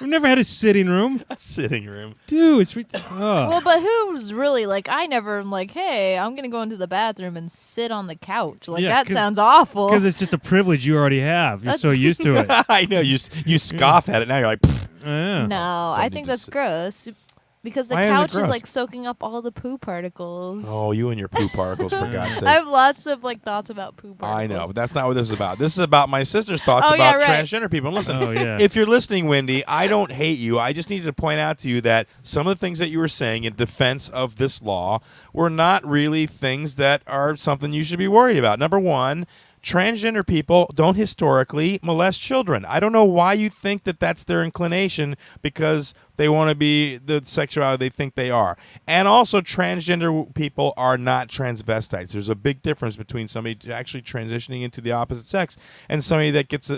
We've never had a sitting room. sitting room. Dude, it's Well, but who's really like? I never am like, hey, I'm gonna go into the bathroom and sit on the couch. Like Yeah, that 'cause- sounds awful. because it's just a privilege you already have. You're so used to it. I know you scoff at it now. You're like, "Pfft." Yeah. No, I need think to that's sit- gross. Because the Why is it couch is gross? like soaking up all the poo particles. Oh, you and your poo particles, for God's sake. I have lots of like thoughts about poo particles. I know, but that's not what this is about. This is about my sister's thoughts Oh, about yeah, right. transgender people. And listen, Oh, yeah. if you're listening, Wendy, I don't hate you. I just needed to point out to you that some of the things that you were saying in defense of this law were not really things that are something you should be worried about. Number one, transgender people don't historically molest children. I don't know why you think that that's their inclination, because they want to be the sexuality they think they are. And also, transgender people are not transvestites. There's a big difference between somebody actually transitioning into the opposite sex and somebody that gets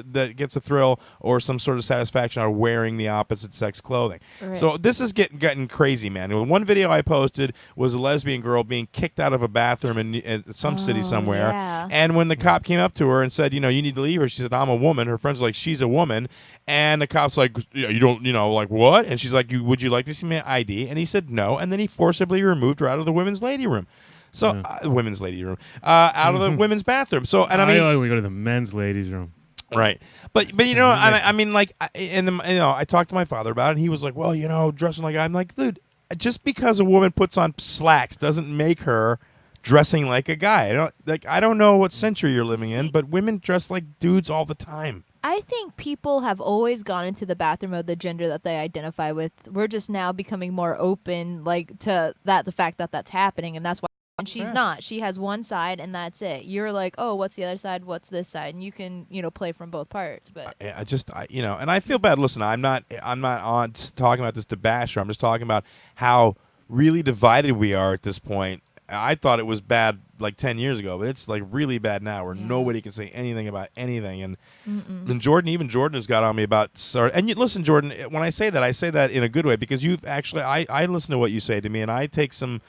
a thrill or some sort of satisfaction out of wearing the opposite sex clothing. Right. So this is getting crazy, man. One video I posted was a lesbian girl being kicked out of a bathroom in some city somewhere. yeah. And when the cop came up to her and said, you need to leave her, she said, I'm a woman. Her friends were like, she's a woman. And the cop's like, yeah, you don't, like, what? And she's like, would you like to see my ID? And he said no. And then he forcibly removed her out of the women's lady room. So, women's lady room, out of the women's bathroom. So, and I mean, only go to the men's ladies' room. right. But I mean, like, I talked to my father about it, and he was like, well, dressing like, I'm like, dude, just because a woman puts on slacks doesn't make her dressing like a guy. I don't know what century you're living in, but women dress like dudes all the time. I think people have always gone into the bathroom of the gender that they identify with. We're just now becoming more open, like, to the fact that that's happening, and that's why. And she's not. She has one side, and that's it. You're like, oh, what's the other side? What's this side? And you can, play from both parts. But and I feel bad. Listen, I'm not on talking about this to bash her. I'm just talking about how really divided we are at this point. I thought it was bad like 10 years ago, but it's like really bad now where nobody can say anything about anything. And then Jordan has got on me about listen, Jordan, when I say that in a good way, because you've actually, I listen to what you say to me, and I take some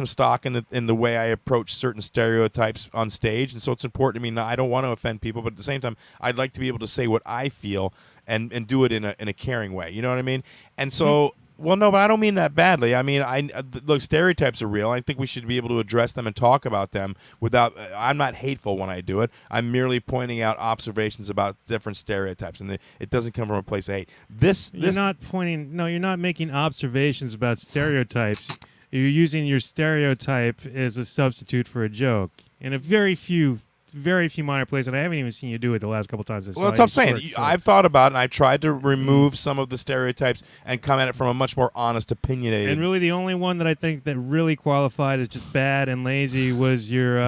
stock in the way I approach certain stereotypes on stage, and so it's important to me. I don't want to offend people, but at the same time, I'd like to be able to say what I feel and do it in a caring way. You know what I mean? And so. Well, no, but I don't mean that badly. I mean, look, stereotypes are real. I think we should be able to address them and talk about them without. I'm not hateful when I do it. I'm merely pointing out observations about different stereotypes, and it doesn't come from a place of hate. You're not making observations about stereotypes. You're using your stereotype as a substitute for a joke. In a very few minor places, and I haven't even seen you do it the last couple times. Well, that's what I'm saying. I've thought about it, and I've tried to remove some of the stereotypes and come at it from a much more honest, opinionated. And really, the only one that I think that really qualified as just bad and lazy was your,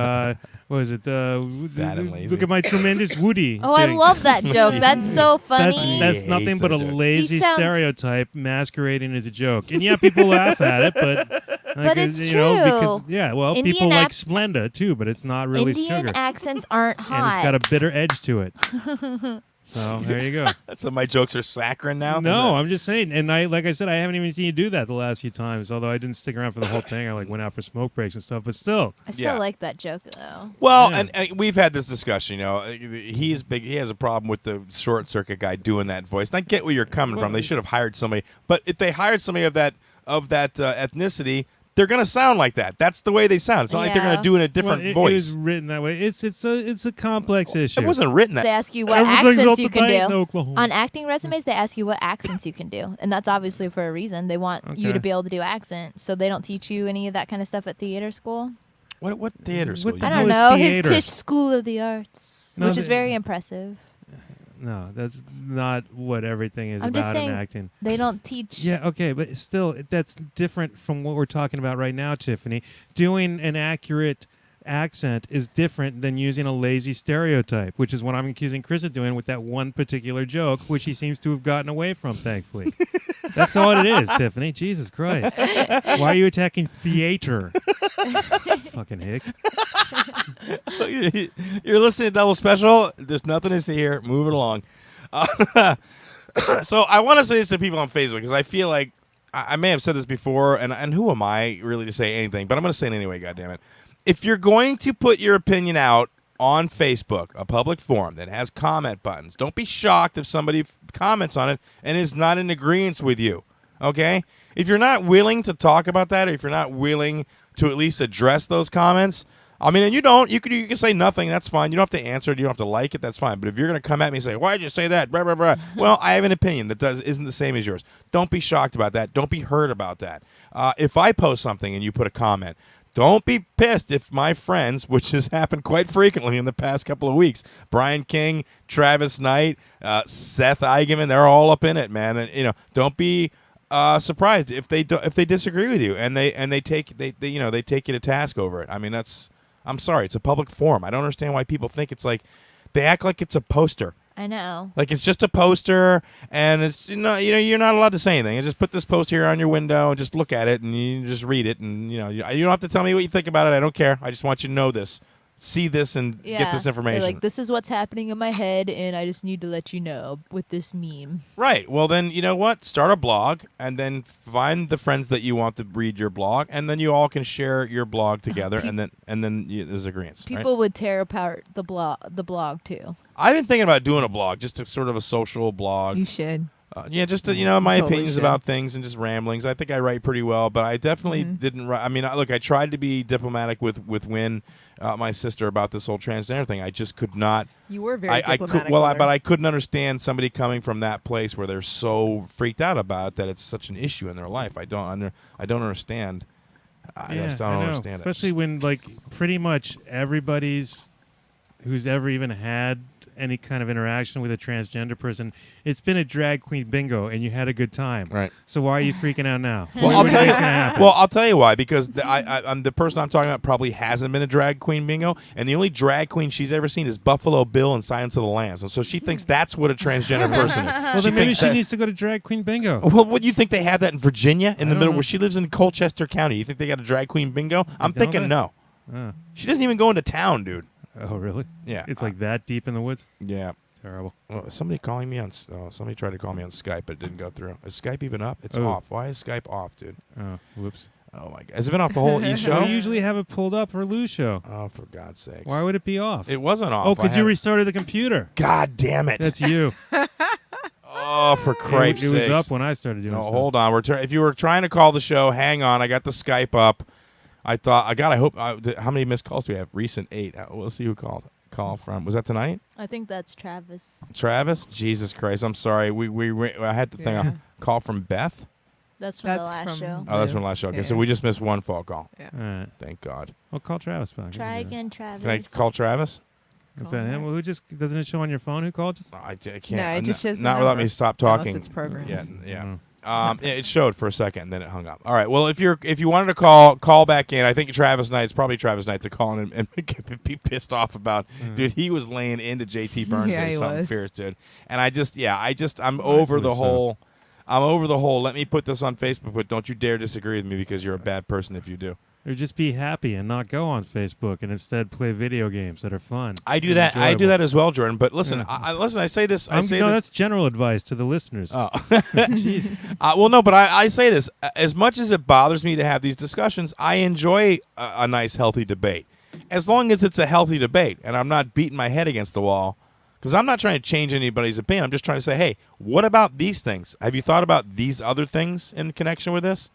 what was it? Bad and lazy. Look at my tremendous Woody. oh, I thing. love that joke. That's so funny. That's nothing but a that joke. lazy He sounds- stereotype masquerading as a joke. And yeah, people laugh at it, but it's because true. people Indian like Splenda too, but it's not really Indian sugar, accents aren't hot. and it's got a bitter edge to it. So there you go. So my jokes are saccharine now? No, I'm just saying, and like I said, I haven't even seen you do that the last few times. Although I didn't stick around for the whole thing, I went out for smoke breaks and stuff. But still, I still Yeah. like that joke though. Well, Yeah. and we've had this discussion. He's big. He has a problem with the short circuit guy doing that voice. And I get where you're coming from. They should have hired somebody. But if they hired somebody of that ethnicity, they're gonna sound like that. That's the way they sound. It's not like they're gonna do it in a different it voice. was written that way. It's a complex issue. It wasn't written that. They ask you what Everything's accents up you to can date in do. Oklahoma. On acting resumes, they ask you what accents you can do. And that's obviously for a reason. They want you Okay. to be able to do accents. So they don't teach you any of that kind of stuff at theater school. What theater school? What you the I go hell to? don't is know. theater? His Tisch School of the Arts, No, which is they- very impressive. No, that's not what everything is I'm just about saying in acting. they don't teach. Yeah, okay, but still, that's different from what we're talking about right now, Tiffany. Doing an accurate accent is different than using a lazy stereotype, which is what I'm accusing Chris of doing with that one particular joke, which he seems to have gotten away from, thankfully. That's all it is, Tiffany. Jesus Christ. Why are you attacking theater? Fucking hick. You're listening to Double Special. There's nothing to see here. Move it along. So I want to say this to people on Facebook because I feel like I may have said this before, and who am I really to say anything? But I'm going to say it anyway, goddammit. If you're going to put your opinion out on Facebook, a public forum that has comment buttons, don't be shocked if somebody comments on it and is not in agreement with you, okay? If you're not willing to talk about that, or if you're not willing to at least address those comments, I mean, and you don't. You can say nothing. That's fine. You don't have to answer it. You don't have to like it. That's fine. But if you're going to come at me and say, why did you say that? Blah, blah, blah. Well, I have an opinion that isn't the same as yours. Don't be shocked about that. Don't be hurt about that. If I post something and you put a comment, don't be pissed if my friends, which has happened quite frequently in the past couple of weeks, Brian King, Travis Knight, Seth Eigenman, they're all up in it, man. And don't be surprised if they disagree with you and they take you to task over it. I mean, I'm sorry, it's a public forum. I don't understand why people think it's like they act like it's a poster. I know. Like it's just a poster, and it's you're not allowed to say anything. You just put this post here on your window and just look at it, and you just read it, and you don't have to tell me what you think about it. I don't care. I just want you to know this, see this, and get this information. They're like, this is what's happening in my head, and I just need to let you know with this meme. Right. Well, then you know what? Start a blog, and then find the friends that you want to read your blog, and then you all can share your blog together, and then there's agreements. People would tear apart the blog too. I've been thinking about doing a blog, just a sort of a social blog. You should. Just to, my Totally opinions should. about things and just ramblings. I think I write pretty well, but I definitely didn't write. I mean, look, I tried to be diplomatic with Wynn, my sister, about this whole transgender thing. I just could not. You were very diplomatic. But I couldn't understand somebody coming from that place where they're so freaked out about it that it's such an issue in their life. I don't understand. I just don't understand it. Especially when pretty much everybody's who's ever even had any kind of interaction with a transgender person, it's been a drag queen bingo, and you had a good time. Right. So why are you freaking out now? Well, I'll tell you. Well, I'll tell you why. Because I'm the person I'm talking about probably hasn't been a drag queen bingo, and the only drag queen she's ever seen is Buffalo Bill and Silence of the Lambs, and so she thinks that's what a transgender person is. Well, then maybe she needs to go to drag queen bingo. Well, what do you think they have that in Virginia, in the middle where she lives in Colchester County? You think they got a drag queen bingo? I'm thinking no. She doesn't even go into town, dude. Oh, really? Yeah. It's like that deep in the woods? Yeah. Terrible. Well, somebody calling me on. Somebody tried to call me on Skype, but it didn't go through. Is Skype even up? It's off. Why is Skype off, dude? Oh, whoops. Oh my God! Has it been off the whole show? We usually have it pulled up for Lou's show. Oh, for God's sakes! Why would it be off? It wasn't off. Oh, because you restarted the computer. God damn it! That's you. Oh, for Christ's sake! It was sakes. up when I started doing. No, stuff. hold on. If you were trying to call the show, hang on. I got the Skype up. I hope. How many missed calls do we have? Recent 8. We'll see who called. Call from. Was that tonight? I think that's Travis. Travis? Jesus Christ! I'm sorry. I had the thing on. Call from Beth. That's from the last show. Oh, that's from the last show. Okay, so we just missed one phone call. Yeah. All right. Thank God. Well, call Travis back. Try again, Travis. Can I call Travis? Is that him? Well, who just doesn't it show on your phone? Who called? Just I can't. No, it just shows the not without number. me stop talking. Unless it's programmed. Yeah. Yeah, it showed for a second, and then it hung up. All right. Well, if you wanted to call back in, I think Travis Knight. It's probably Travis Knight to call in and be pissed off about. Dude, he was laying into JT Burns Yeah, and he something was. fierce, dude. And I'm over the whole. I'm over the whole. Let me put this on Facebook, but don't you dare disagree with me because you're a bad person if you do. Or just be happy and not go on Facebook and instead play video games that are fun. I do that. I do that as well, Jordan. But listen, Yeah. listen. I say this. That's general advice to the listeners. Oh. Jesus. Well, no, but I say this. As much as it bothers me to have these discussions, I enjoy a nice, healthy debate. As long as it's a healthy debate and I'm not beating my head against the wall. Because I'm not trying to change anybody's opinion. I'm just trying to say, hey, what about these things? Have you thought about these other things in connection with this?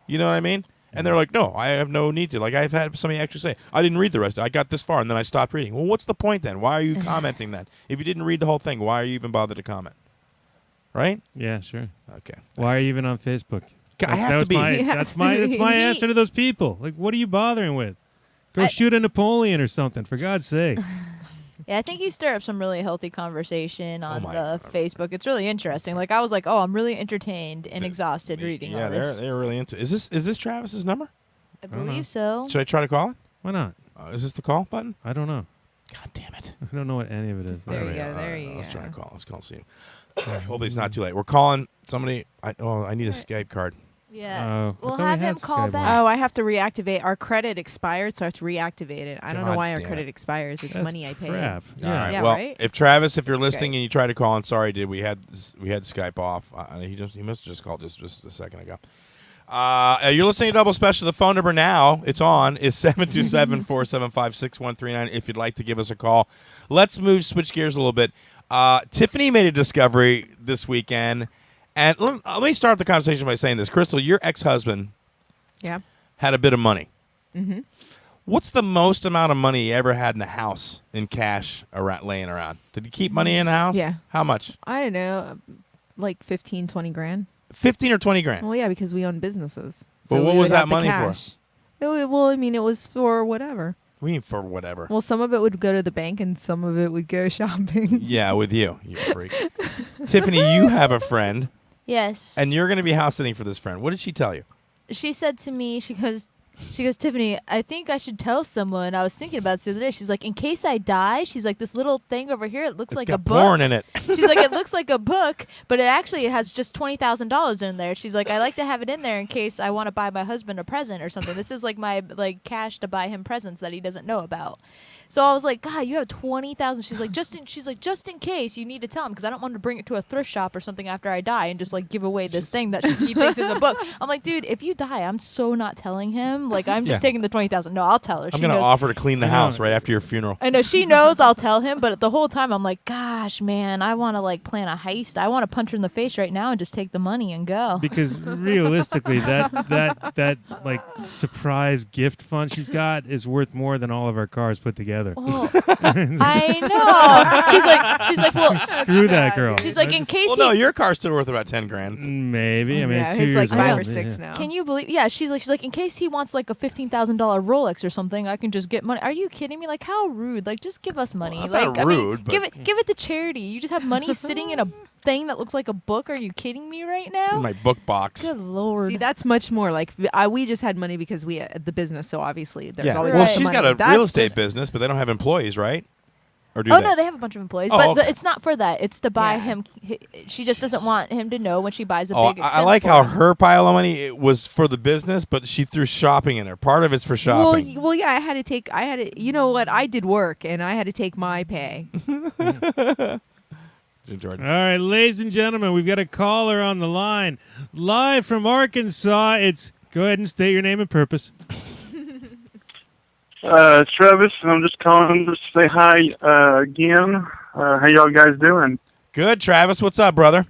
You know what I mean? And they're like, no, I have no need to. Like, I've had somebody actually say, I didn't read the rest. I got this far, and then I stopped reading. Well, what's the point then? Why are you commenting then? If you didn't read the whole thing, why are you even bothered to comment? Right? Yeah, sure. Okay. Why are you even on Facebook? I have to be. That's my answer to those people. Like, what are you bothering with? Go shoot a Napoleon or something, for God's sake. Yeah, I think you stir up some really healthy conversation on the Facebook. It's really interesting. Like I was like, oh, I'm really entertained and exhausted reading all this. Yeah, they're really into. Is this Travis's number? I believe so. Should I try to call it? Why not? Is this the call button? I don't know. God damn it! I don't know what any of it is. There you go. There you go. Let's try to call. Let's call. See. Hopefully it's not too late. We're calling somebody. I need a Skype card. Yeah. We'll have him call back. Oh, I have to reactivate. Our credit expired, so I have to reactivate it. I don't know why our damn credit it. expires. It's That's money I pay. crap. All right. Yeah, Well, right? if Travis, if you're Skype. listening and you try to call in, sorry, dude, we had Skype off. He must have just called just a second ago. You're listening to Double Special. The phone number now, it's on, is 727-475-6139 if you'd like to give us a call. Let's switch gears a little bit. Tiffany made a discovery this weekend. And let me start the conversation by saying this. Crystal, your ex-husband Yeah. had a bit of money. Mm-hmm. What's the most amount of money you ever had in the house in cash laying around? Did you keep money in the house? Yeah. How much? I don't know, like 15, 20 grand. 15 or 20 grand? Well, yeah, because we own businesses. But So what we was would that have the money for? cash. Well, I mean, it was for whatever. We mean for whatever. Well, some of it would go to the bank and some of it would go shopping. Yeah, with you freak. Tiffany, you have a friend, Yes. and you're going to be house sitting for this friend. What did she tell you? She said to me, she goes, Tiffany, I think I should tell someone. I was thinking about this the other day. She's like, in case I die, she's like, this little thing over here, it looks It's like got a book. porn in it. She's like, it looks like a book, but it has just $20,000 in there. She's like, I like to have it in there in case I want to buy my husband a present or something. This is like my cash to buy him presents that he doesn't know about. So I was like, God, you have 20,000. She's like, just in case you need to tell him, because I don't want to bring it to a thrift shop or something after I die and just like give away this thing that he thinks is a book. I'm like, dude, if you die, I'm so not telling him. Like, I'm just taking the 20,000. No, I'll tell her. I'm going to offer to clean the house right after your funeral. I know she knows I'll tell him, but the whole time I'm like, gosh, man, I want to like plan a heist. I want to punch her in the face right now and just take the money and go. Because realistically, that like surprise gift fund she's got is worth more than all of our cars put together. Oh, I know. She's like, well, Screw that girl. she's like, in case Well, no, your car's still worth about 10 grand. Maybe. I mean, yeah, it's 2 it's years like 5 old. or 6 Yeah. now. Can you believe? Yeah, she's like, in case he wants like a $15,000 Rolex or something, I can just get money. Are you kidding me? Like, how rude! Like, just give us money. Well, that's like, not rude, but- give it to charity. You just have money sitting in a thing that looks like a book. Are you kidding me right now? In my book box. Good lord. See, that's much more like we just had money because we had the business, so obviously there's Yeah. always Well, lots of she's money. got a That's real estate just- business, but they don't have employees, right? Or do Oh they? no, they have a bunch of employees, Oh, but okay. it's not for that. It's to buy Yeah. him. She just doesn't want him to know when she buys a Oh, big. I expense like for how him. her pile of money it was for the business, but she threw shopping in there. Part of it's for shopping. Well, yeah, I had to, you know what? I did work and I had to take my pay. Jordan. All right, ladies and gentlemen, we've got a caller on the line. Live from Arkansas, go ahead and state your name and purpose. It's Travis, and I'm just calling to say hi again. How y'all guys doing? Good, Travis. What's up, brother?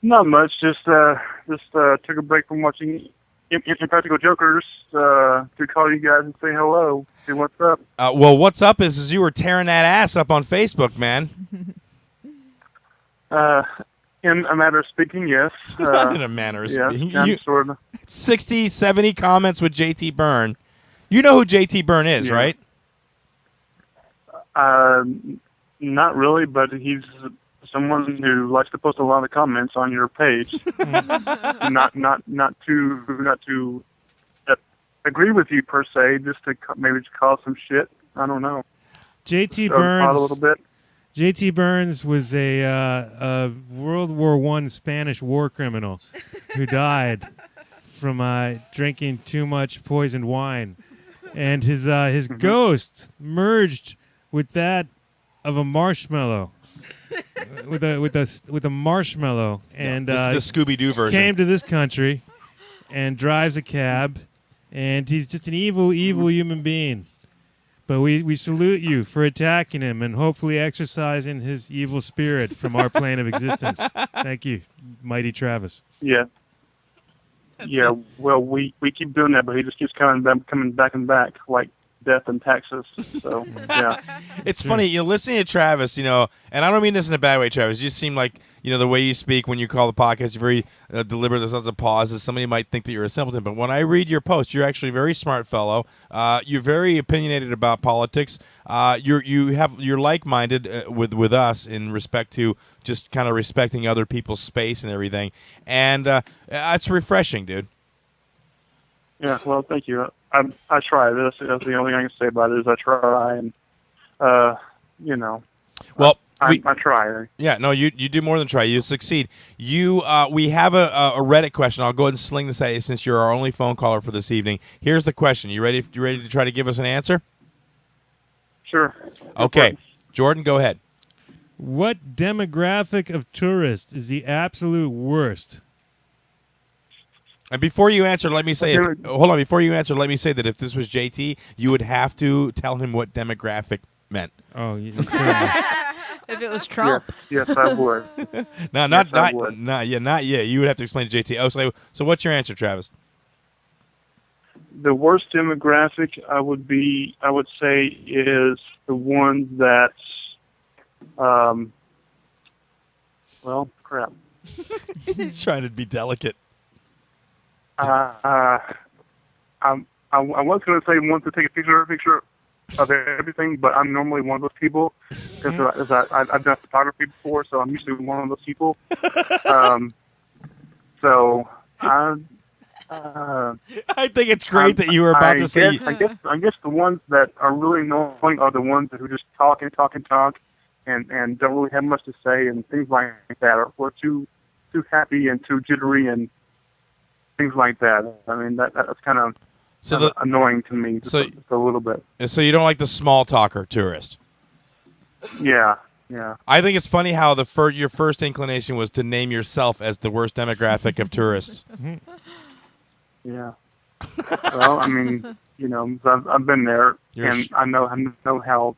Not much. Just took a break from watching Impractical Jokers to call you guys and say hello. See what's up. Well, what's up is you were tearing that ass up on Facebook, man. In a matter of speaking, yes. In a manner of Yeah, speaking. I'm sort of. 60, 70 comments with JT Byrne. You know who JT Byrne is, Yeah. right? Not really, but he's someone who likes to post a lot of comments on your page. not to agree with you per se, just to maybe just cause some shit. I don't know. JT Throw the pot a little Burns. bit. JT Burns was a World War I Spanish war criminal who died from drinking too much poisoned wine, and his ghost merged with that of a marshmallow, with a marshmallow, and This is the Scooby-Doo version. came to this country and drives a cab, and he's just an evil human being. But we salute you for attacking him and hopefully exorcising his evil spirit from our plane of existence. Thank you, mighty Travis. Yeah. Yeah. Well, we keep doing that, but he just keeps coming back and back like death and taxes. So yeah. It's funny, listening to Travis, and I don't mean this in a bad way, Travis. You just seem like, the way you speak when you call the podcast, you're very deliberate. There's lots of pauses. Somebody might think that you're a simpleton, but when I read your post, you're actually a very smart fellow. You're very opinionated about politics. You're like-minded with us in respect to just kind of respecting other people's space and everything, and it's refreshing, dude. Yeah. Well, thank you. I try. That's the only thing I can say about it is I try, and Well, I try. Yeah, no, you do more than try. You succeed. We have a Reddit question. I'll go ahead and sling this at you since you're our only phone caller for this evening. Here's the question. You ready to try to give us an answer? Sure. Okay. Jordan, go ahead. What demographic of tourist is the absolute worst? And before you answer, let me say hold on. Before you answer, let me say that if this was JT, you would have to tell him what demographic meant. Oh, certainly. If it was Trump. Yes, I would. No, Yes, I would. not yet. You would have to explain to JT. Oh, so what's your answer, Travis? the worst demographic I would say is the ones that, well, crap. He's trying to be delicate. I was going to say ones to take a picture of everything, but I'm normally one of those people because I've done photography before, so I'm usually one of those people. I think it's great that you were about to say. I guess the ones that are really annoying are the ones who just talk and don't really have much to say and things like that, or too happy and too jittery and things like that. I mean, that's kind of annoying to me just a little bit. So you don't like the small talker tourist? Yeah. I think it's funny how your first inclination was to name yourself as the worst demographic of tourists. Yeah. Well, I mean, I've been there, and I know how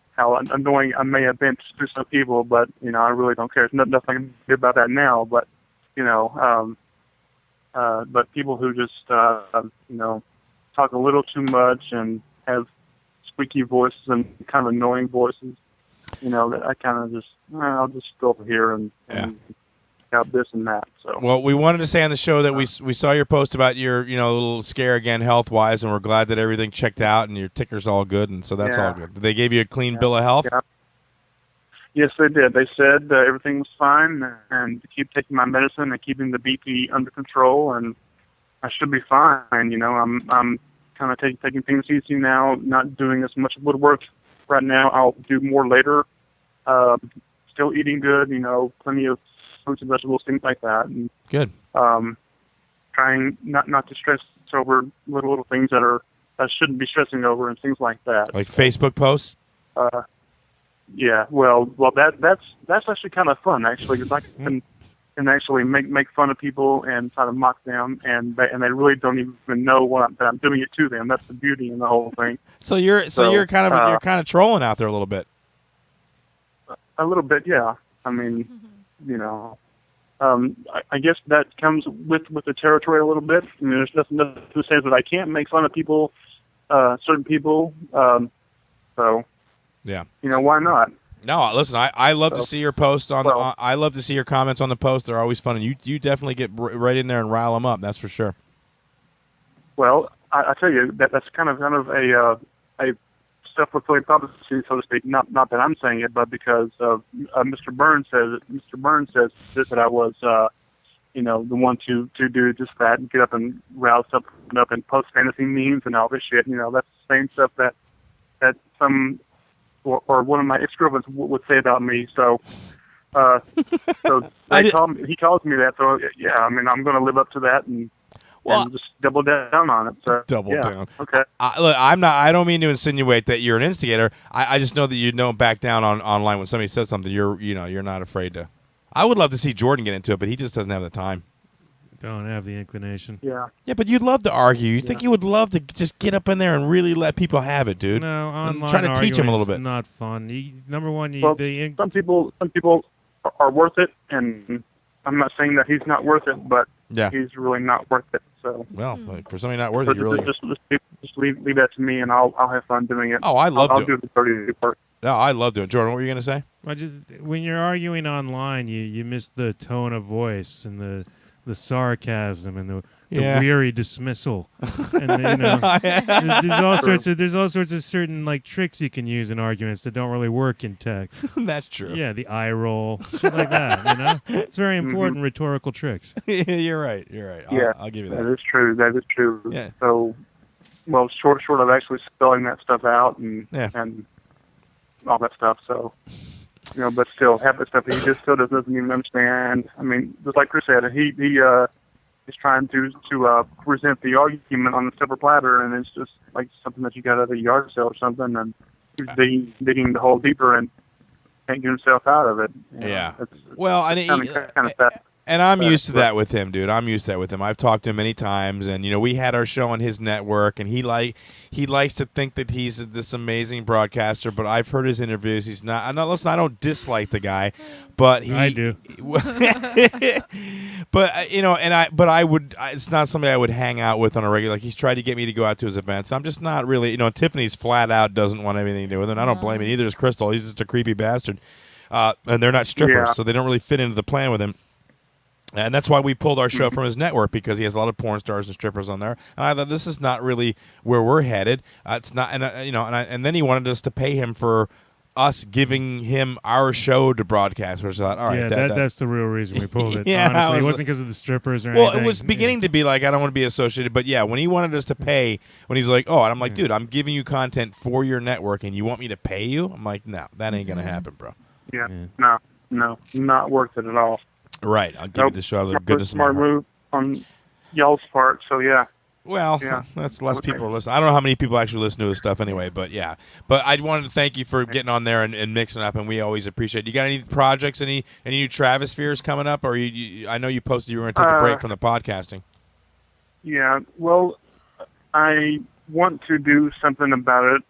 annoying I may have been to some people, but I really don't care. There's nothing I can do about that now. But but people who just talk a little too much and have squeaky voices and kind of annoying voices, that I kind of just I'll just go over here and out this and that. So well, we wanted to say on the show that we saw your post about your little scare again health wise, and we're glad that everything checked out and your ticker's all good, and so that's all good. Did they give you a clean bill of health? Yeah. Yes, they did. They said everything was fine and to keep taking my medicine and keeping the BP under control, and I should be fine. I'm kind of taking things easy now, not doing as much woodwork right now. I'll do more later. Still eating good, plenty of fruits and vegetables, things like that. And, good. Trying not to stress over little things that I shouldn't be stressing over and things like that. Like Facebook posts? Yeah. Well, that's actually kind of fun, actually, because I can actually make fun of people and try to mock them, and they really don't even know that I'm doing it to them. That's the beauty in the whole thing. So you're kind of trolling out there a little bit. A little bit, yeah. I mean, I guess that comes with the territory a little bit. I mean, there's nothing to say that I can't make fun of people, certain people. So, yeah, why not? No, listen, I love to see your posts I love to see your comments on the post. They're always fun, and you definitely get right in there and rile them up. That's for sure. Well, I tell you that's kind of a self-fulfilling prophecy, so to speak. Not that I'm saying it, but because of Mr. Burns says it. Mr. Burns says that I was, the one to do just that and get up and rouse up and post fantasy memes and all this shit. That's the same stuff that some or one of my ex-girlfriends would say about me. So, he calls me that. So yeah, I mean, I'm going to live up to that and just double down on it. So, double down. Okay. Look, I don't mean to insinuate that you're an instigator. I just know that you don't back down online when somebody says something. You're not afraid to. I would love to see Jordan get into it, but he just doesn't have the time. Don't have the inclination. Yeah. Yeah, but you'd love to argue. You think you would love to just get up in there and really let people have it, dude. No, online I'm trying to teach him a little bit. Not fun. Number one, some people are worth it, and I'm not saying that he's not worth it, but he's really not worth it. So for somebody not worth it, you really just leave that to me, and I'll have fun doing it. Oh, I'll do the dirty part. No, I love doing it. Jordan, what were you gonna say? When you're arguing online, you miss the tone of voice and the sarcasm and the weary dismissal, and there's all sorts of certain like tricks you can use in arguments that don't really work in text. That's true. Yeah, the eye roll, shit like that. It's very important rhetorical tricks. You're right. Yeah, I'll give you that. That is true. Yeah. So, well, short of actually spelling that stuff out and all that stuff. So. But still, half the stuff he just still doesn't even understand. I mean, just like Chris said, he's trying to present the argument on a silver platter, and it's just like something that you got at a yard sale or something, and he's digging the hole deeper and can't get himself out of it. Yeah. It's well, kind of sad. And I'm used to that with him, dude. I'm used to that with him. I've talked to him many times, and we had our show on his network, and he likes to think that he's this amazing broadcaster. But I've heard his interviews. He's not. Listen, I don't dislike the guy, but I do. But I would. It's not somebody I would hang out with on a regular. Like, he's tried to get me to go out to his events. I'm just not really. Tiffany's flat out doesn't want anything to do with him. I don't blame him. Neither is Crystal. He's just a creepy bastard. And they're not strippers, so they don't really fit into the plan with him. And that's why we pulled our show from his network, because he has a lot of porn stars and strippers on there. And I thought, this is not really where we're headed. It's not, and then he wanted us to pay him for us giving him our show to broadcast. Which I thought, all right, that's the real reason we pulled it. Yeah, honestly, it wasn't because of the strippers or anything. Well, it was beginning to be like, I don't want to be associated, but yeah, when he wanted us to pay, when he's like, oh, and I'm like, dude, I'm giving you content for your network, and you want me to pay you? I'm like, no, that ain't gonna happen, bro. Yeah, no, not worth it at all. Right, I'll give you the show out of the goodness of my smart heart. move on y'all's part. So yeah. Well, that's less people are listening. I don't know how many people actually listen to his stuff anyway, but yeah. But I wanted to thank you for getting on there and mixing up, and we always appreciate it. You got any projects, any new Travis Fears coming up? Or I know you posted you were going to take a break from the podcasting. Yeah, well, I want to do something about it,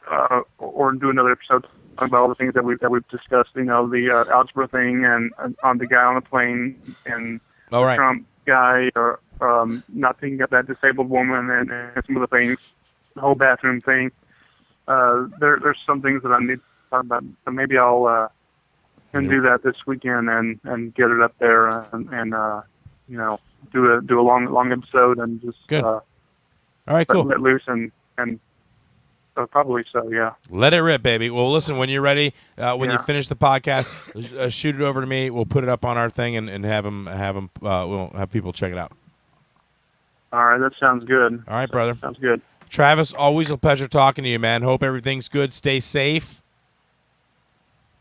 or do another episode about all the things that we've discussed. The algebra thing, and on the guy on the plane, and the Trump guy, or not thinking of that disabled woman, and some of the things, the whole bathroom thing. There's some things that I need to talk about, so maybe I'll do that this weekend and get it up there and do a long episode and just good. All right, cool. Let loose and probably so, yeah. Let it rip, baby. Well, listen, when you're ready, when you finish the podcast, shoot it over to me. We'll put it up on our thing and have them. We'll have people check it out. All right, that sounds good. All right, brother. Sounds good. Travis, always a pleasure talking to you, man. Hope everything's good. Stay safe.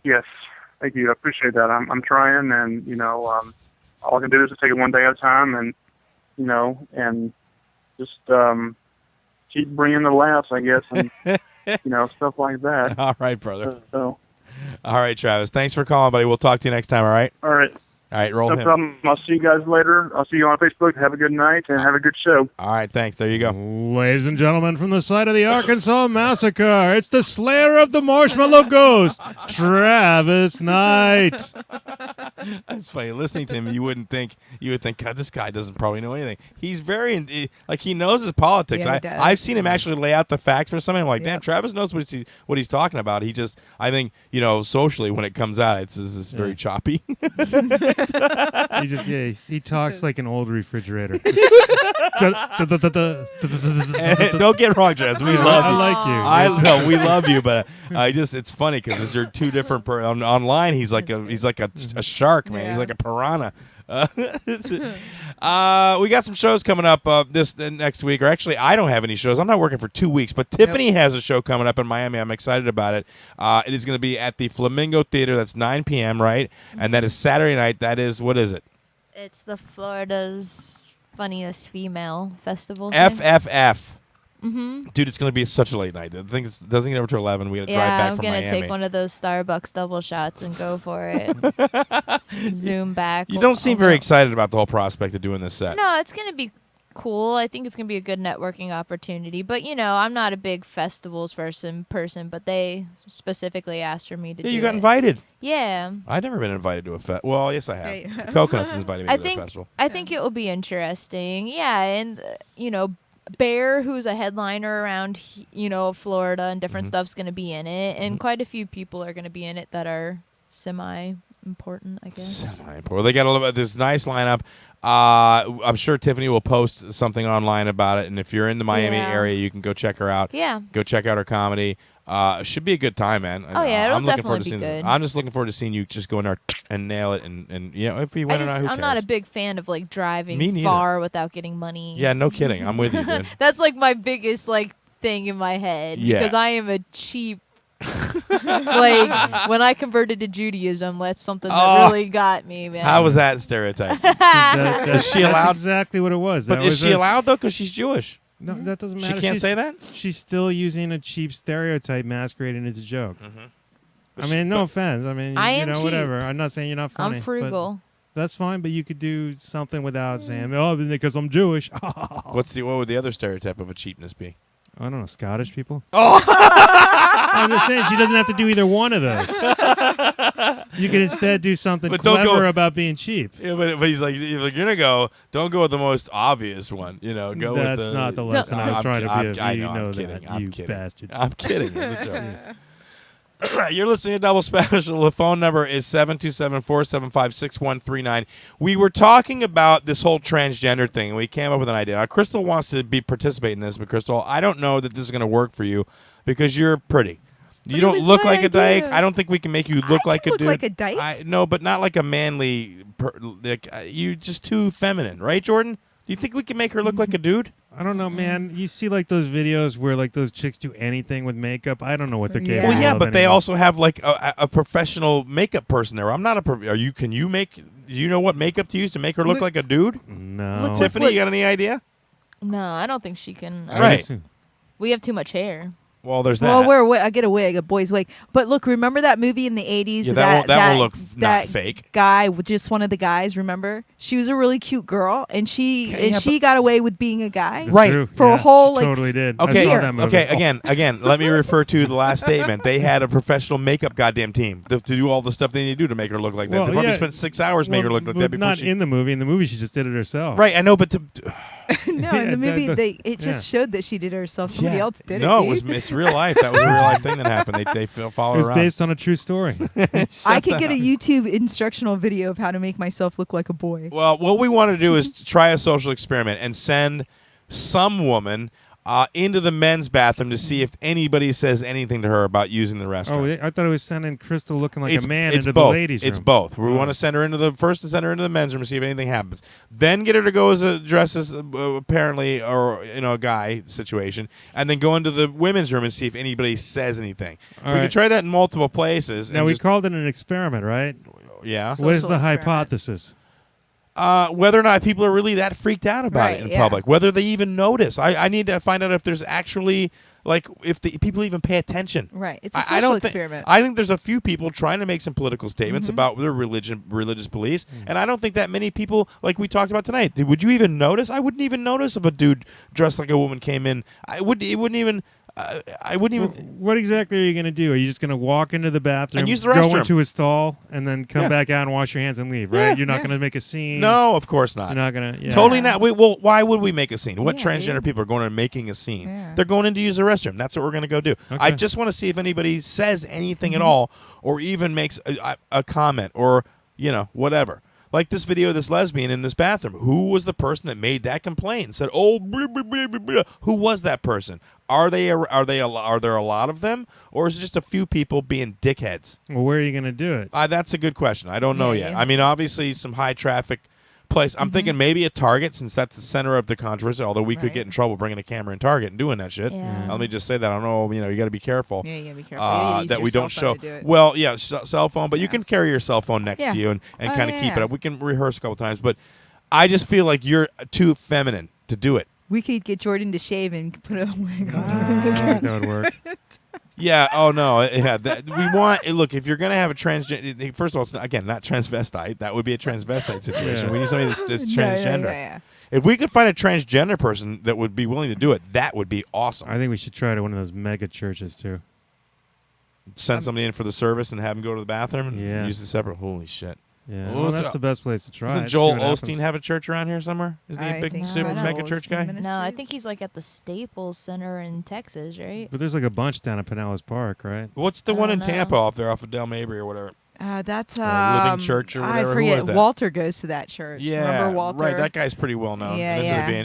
Yes, thank you. I appreciate that. I'm trying, and all I can do is just take it one day at a time, and and just keep bringing the laughs, I guess, and stuff like that. All right, brother. So. All right, Travis. Thanks for calling, buddy. We'll talk to you next time. All right. All right. All right, roll no him. problem. I'll see you guys later. I'll see you on Facebook. Have a good night and have a good show. All right, thanks. There you go. Ladies and gentlemen, from the site of the Arkansas Massacre, it's the Slayer of the Marshmallow Ghost, Travis Knight. That's funny. Listening to him, you would think, God, this guy doesn't probably know anything. He's very, he knows his politics. Yeah, he does. I've seen him actually lay out the facts for something. I'm like, damn, Travis knows what he's talking about. He just, I think, socially when it comes out, it's very choppy. He talks like an old refrigerator. Don't get wrong, Jazz. We love you. I like you. I know we love you, but it's funny because they're two different. Online, he's like a shark, man. Yeah. He's like a piranha. We got some shows coming up next week, or actually, I don't have any shows. I'm not working for 2 weeks, but Tiffany has a show coming up in Miami. I'm excited about it. It is going to be at the Flamingo Theater. That's 9 p.m., right? Mm-hmm. And that is Saturday night. That is, what is it? It's the Florida's Funniest Female Festival. FFF. Mm-hmm. Dude, it's going to be such a late night. I think it doesn't get over to 11. We got to drive back from Miami. I'm going to take one of those Starbucks double shots and go for it. Zoom back. You don't seem very excited about the whole prospect of doing this set. No, it's going to be cool. I think it's going to be a good networking opportunity. But, I'm not a big festivals person, but they specifically asked for me to do it. You got invited. Yeah. I've never been invited to a festival. Well, yes, I have. Coconuts has invited me to the festival. I think it will be interesting. Yeah, and, Bear, who's a headliner around, Florida and different stuff's going to be in it. And quite a few people are going to be in it that are semi-important, I guess. Semi-important. Well, they got this nice lineup. I'm sure Tiffany will post something online about it. And if you're in the Miami area, you can go check her out. Yeah. Go check out her comedy. Should be a good time, man. Oh, yeah, it'll definitely be good. I'm just looking forward to seeing you just go in there and nail it. And if you win or not, who cares? I'm not a big fan of, driving far without getting money. Yeah, no kidding. I'm with you, dude. That's, my biggest, thing in my head. Yeah. Because I am a cheap... when I converted to Judaism, that's something that really got me, man. How was that stereotype? Is she allowed? That's exactly what it was. But is she allowed, though, because she's Jewish? No, that doesn't matter. She can't say that? She's still using a cheap stereotype masquerading as a joke. Mm-hmm. No offense. I am whatever. I'm not saying you're not funny. I'm frugal. That's fine, but you could do something without saying, "Oh, because I'm Jewish." What would the other stereotype of a cheapness be? I don't know, Scottish people. Oh, I'm just saying she doesn't have to do either one of those. You can instead do something But don't clever go- about being cheap. Yeah, but he's like, if you're gonna go, don't go with the most obvious one. You know, go That's with the. not the lesson I was trying to be. I You know, know I'm kidding. that, I'm you kidding. bastard. I'm kidding. It's a joke. You're listening to Double Special. The phone number is 727-475-6139. We were talking about this whole transgender thing, and we came up with an idea. Now, Crystal wants to participate in this, but Crystal, I don't know that this is going to work for you because you're pretty. You don't look like a dyke. I don't think we can make you look like a look dude. like a dyke. No, but not like a manly. You're just too feminine, right, Jordan? Do you think we can make her look like a dude? I don't know, man. You see like those videos where like those chicks do anything with makeup. I don't know what they're capable of. Well, yeah, but they anymore. also have like a professional makeup person there. I'm not a. Are you? Can you make? Do you know what makeup to use to make her look like a dude? No. Tiffany, you got any idea? No, I don't think she can. Right. We have too much hair. Well, there's that. Well, I get a wig, a boy's wig. But look, remember that movie in the 80s? Yeah, that will look not that fake. Guy, just one of the guys, remember? She was a really cute girl, and she yeah, she got away with being a guy. That's Right. true. For Yeah, a whole, she like, totally did. Okay, I saw that movie. okay. Again, let me refer to the last statement. They had a professional makeup goddamn team to do all the stuff they need to do to make her look like that. Well, They probably yeah. spent 6 hours making her look like that before not she. in the movie. In the movie, she just did it herself. Right, I know, but No, in the movie, it just yeah. showed that she did it herself. Somebody else did no, it. it's real life. That was a real life thing that happened. They follow It her was around. based on a true story. I could get a YouTube instructional video of how to make myself look like a boy. Well, what we want to do is try a social experiment and send some woman into the men's bathroom to see if anybody says anything to her about using the restroom. Oh, I thought it was sending Crystal looking like it's, a man it's into both. the ladies' room. It's both. We Oh. want to send her into the men's room to see if anything happens. Then get her to go as a dress as apparently or a guy situation, and then go into the women's room and see if anybody says anything. All We right. could try that in multiple places. Now and we just- called it an experiment, right? yeah. So- What is Social the experiment. hypothesis? Whether or not people are really that freaked out about Right, it in yeah. public, whether they even notice. I need to find out if there's actually if the people even pay attention. Right. It's a I social don't thi- experiment. I think there's a few people trying to make some political statements about their religious beliefs, and I don't think that many people, like we talked about tonight. Would you even notice? I wouldn't even notice if a dude dressed like a woman came in. I wouldn't even. What exactly are you going to do? Are you just going to walk into the bathroom, And use the go restroom. into a stall, and then come Yeah. back out and wash your hands and leave, right? Yeah. You're not going to make a scene. No, of course not. You're not going to. Yeah. Totally not. Well, why would we make a scene? What Yeah, transgender dude. people are going to making a scene? Yeah. They're going in to use the restroom. That's what we're going to go do. I Okay. just want to see if anybody says anything at all, or even makes a comment, or whatever. Like this video of this lesbian in this bathroom. Who was the person that made that complaint? Said, "Oh, blah, blah, blah, blah, blah." Who was that person? Are there a lot of them, or is it just a few people being dickheads? Well, where are you going to do it? That's a good question. I don't know Yeah, yet. yeah. I mean, obviously, some high traffic place. I'm thinking maybe a Target, since that's the center of the controversy. Although we could Right. get in trouble bringing a camera in Target and doing that shit. Yeah. Let me just say that. I don't know. You got to be careful. Yeah, you gotta be careful. You gotta use That your we don't cell phone show. to do it. Well, yeah, cell phone, but you Yeah. can carry your cell phone next Yeah. to you and Oh, kind of yeah, keep it yeah. up. We can rehearse a couple times, but I just feel like you're too feminine to do it. We could get Jordan to shave and put a wig on. That would work. Yeah. Oh no. Yeah. We want. Look, if you're gonna have a transgender, first of all, it's not transvestite. That would be a transvestite situation. Yeah. We need somebody that's No, transgender. yeah. If we could find a transgender person that would be willing to do it, that would be awesome. I think we should try to one of those mega churches too. Send somebody in for the service and have them go to the bathroom and Yeah. use the separate. Holy shit. Yeah, Well, well, so- that's the best place to try. Doesn't it, Joel see what Osteen happens. have a church around here somewhere? Isn't he a I big think super so. mega church guy? Osteen No, I think he's like at the Staples Center in Texas, right? But there's like a bunch down at Pinellas Park, right? What's the I one in don't know. Tampa off there off of Del Mabry or whatever? That's Living Church or whatever. I Who forget. was that? Walter goes to that church. Yeah, Remember Walter? right. That guy's pretty well known. Yeah, And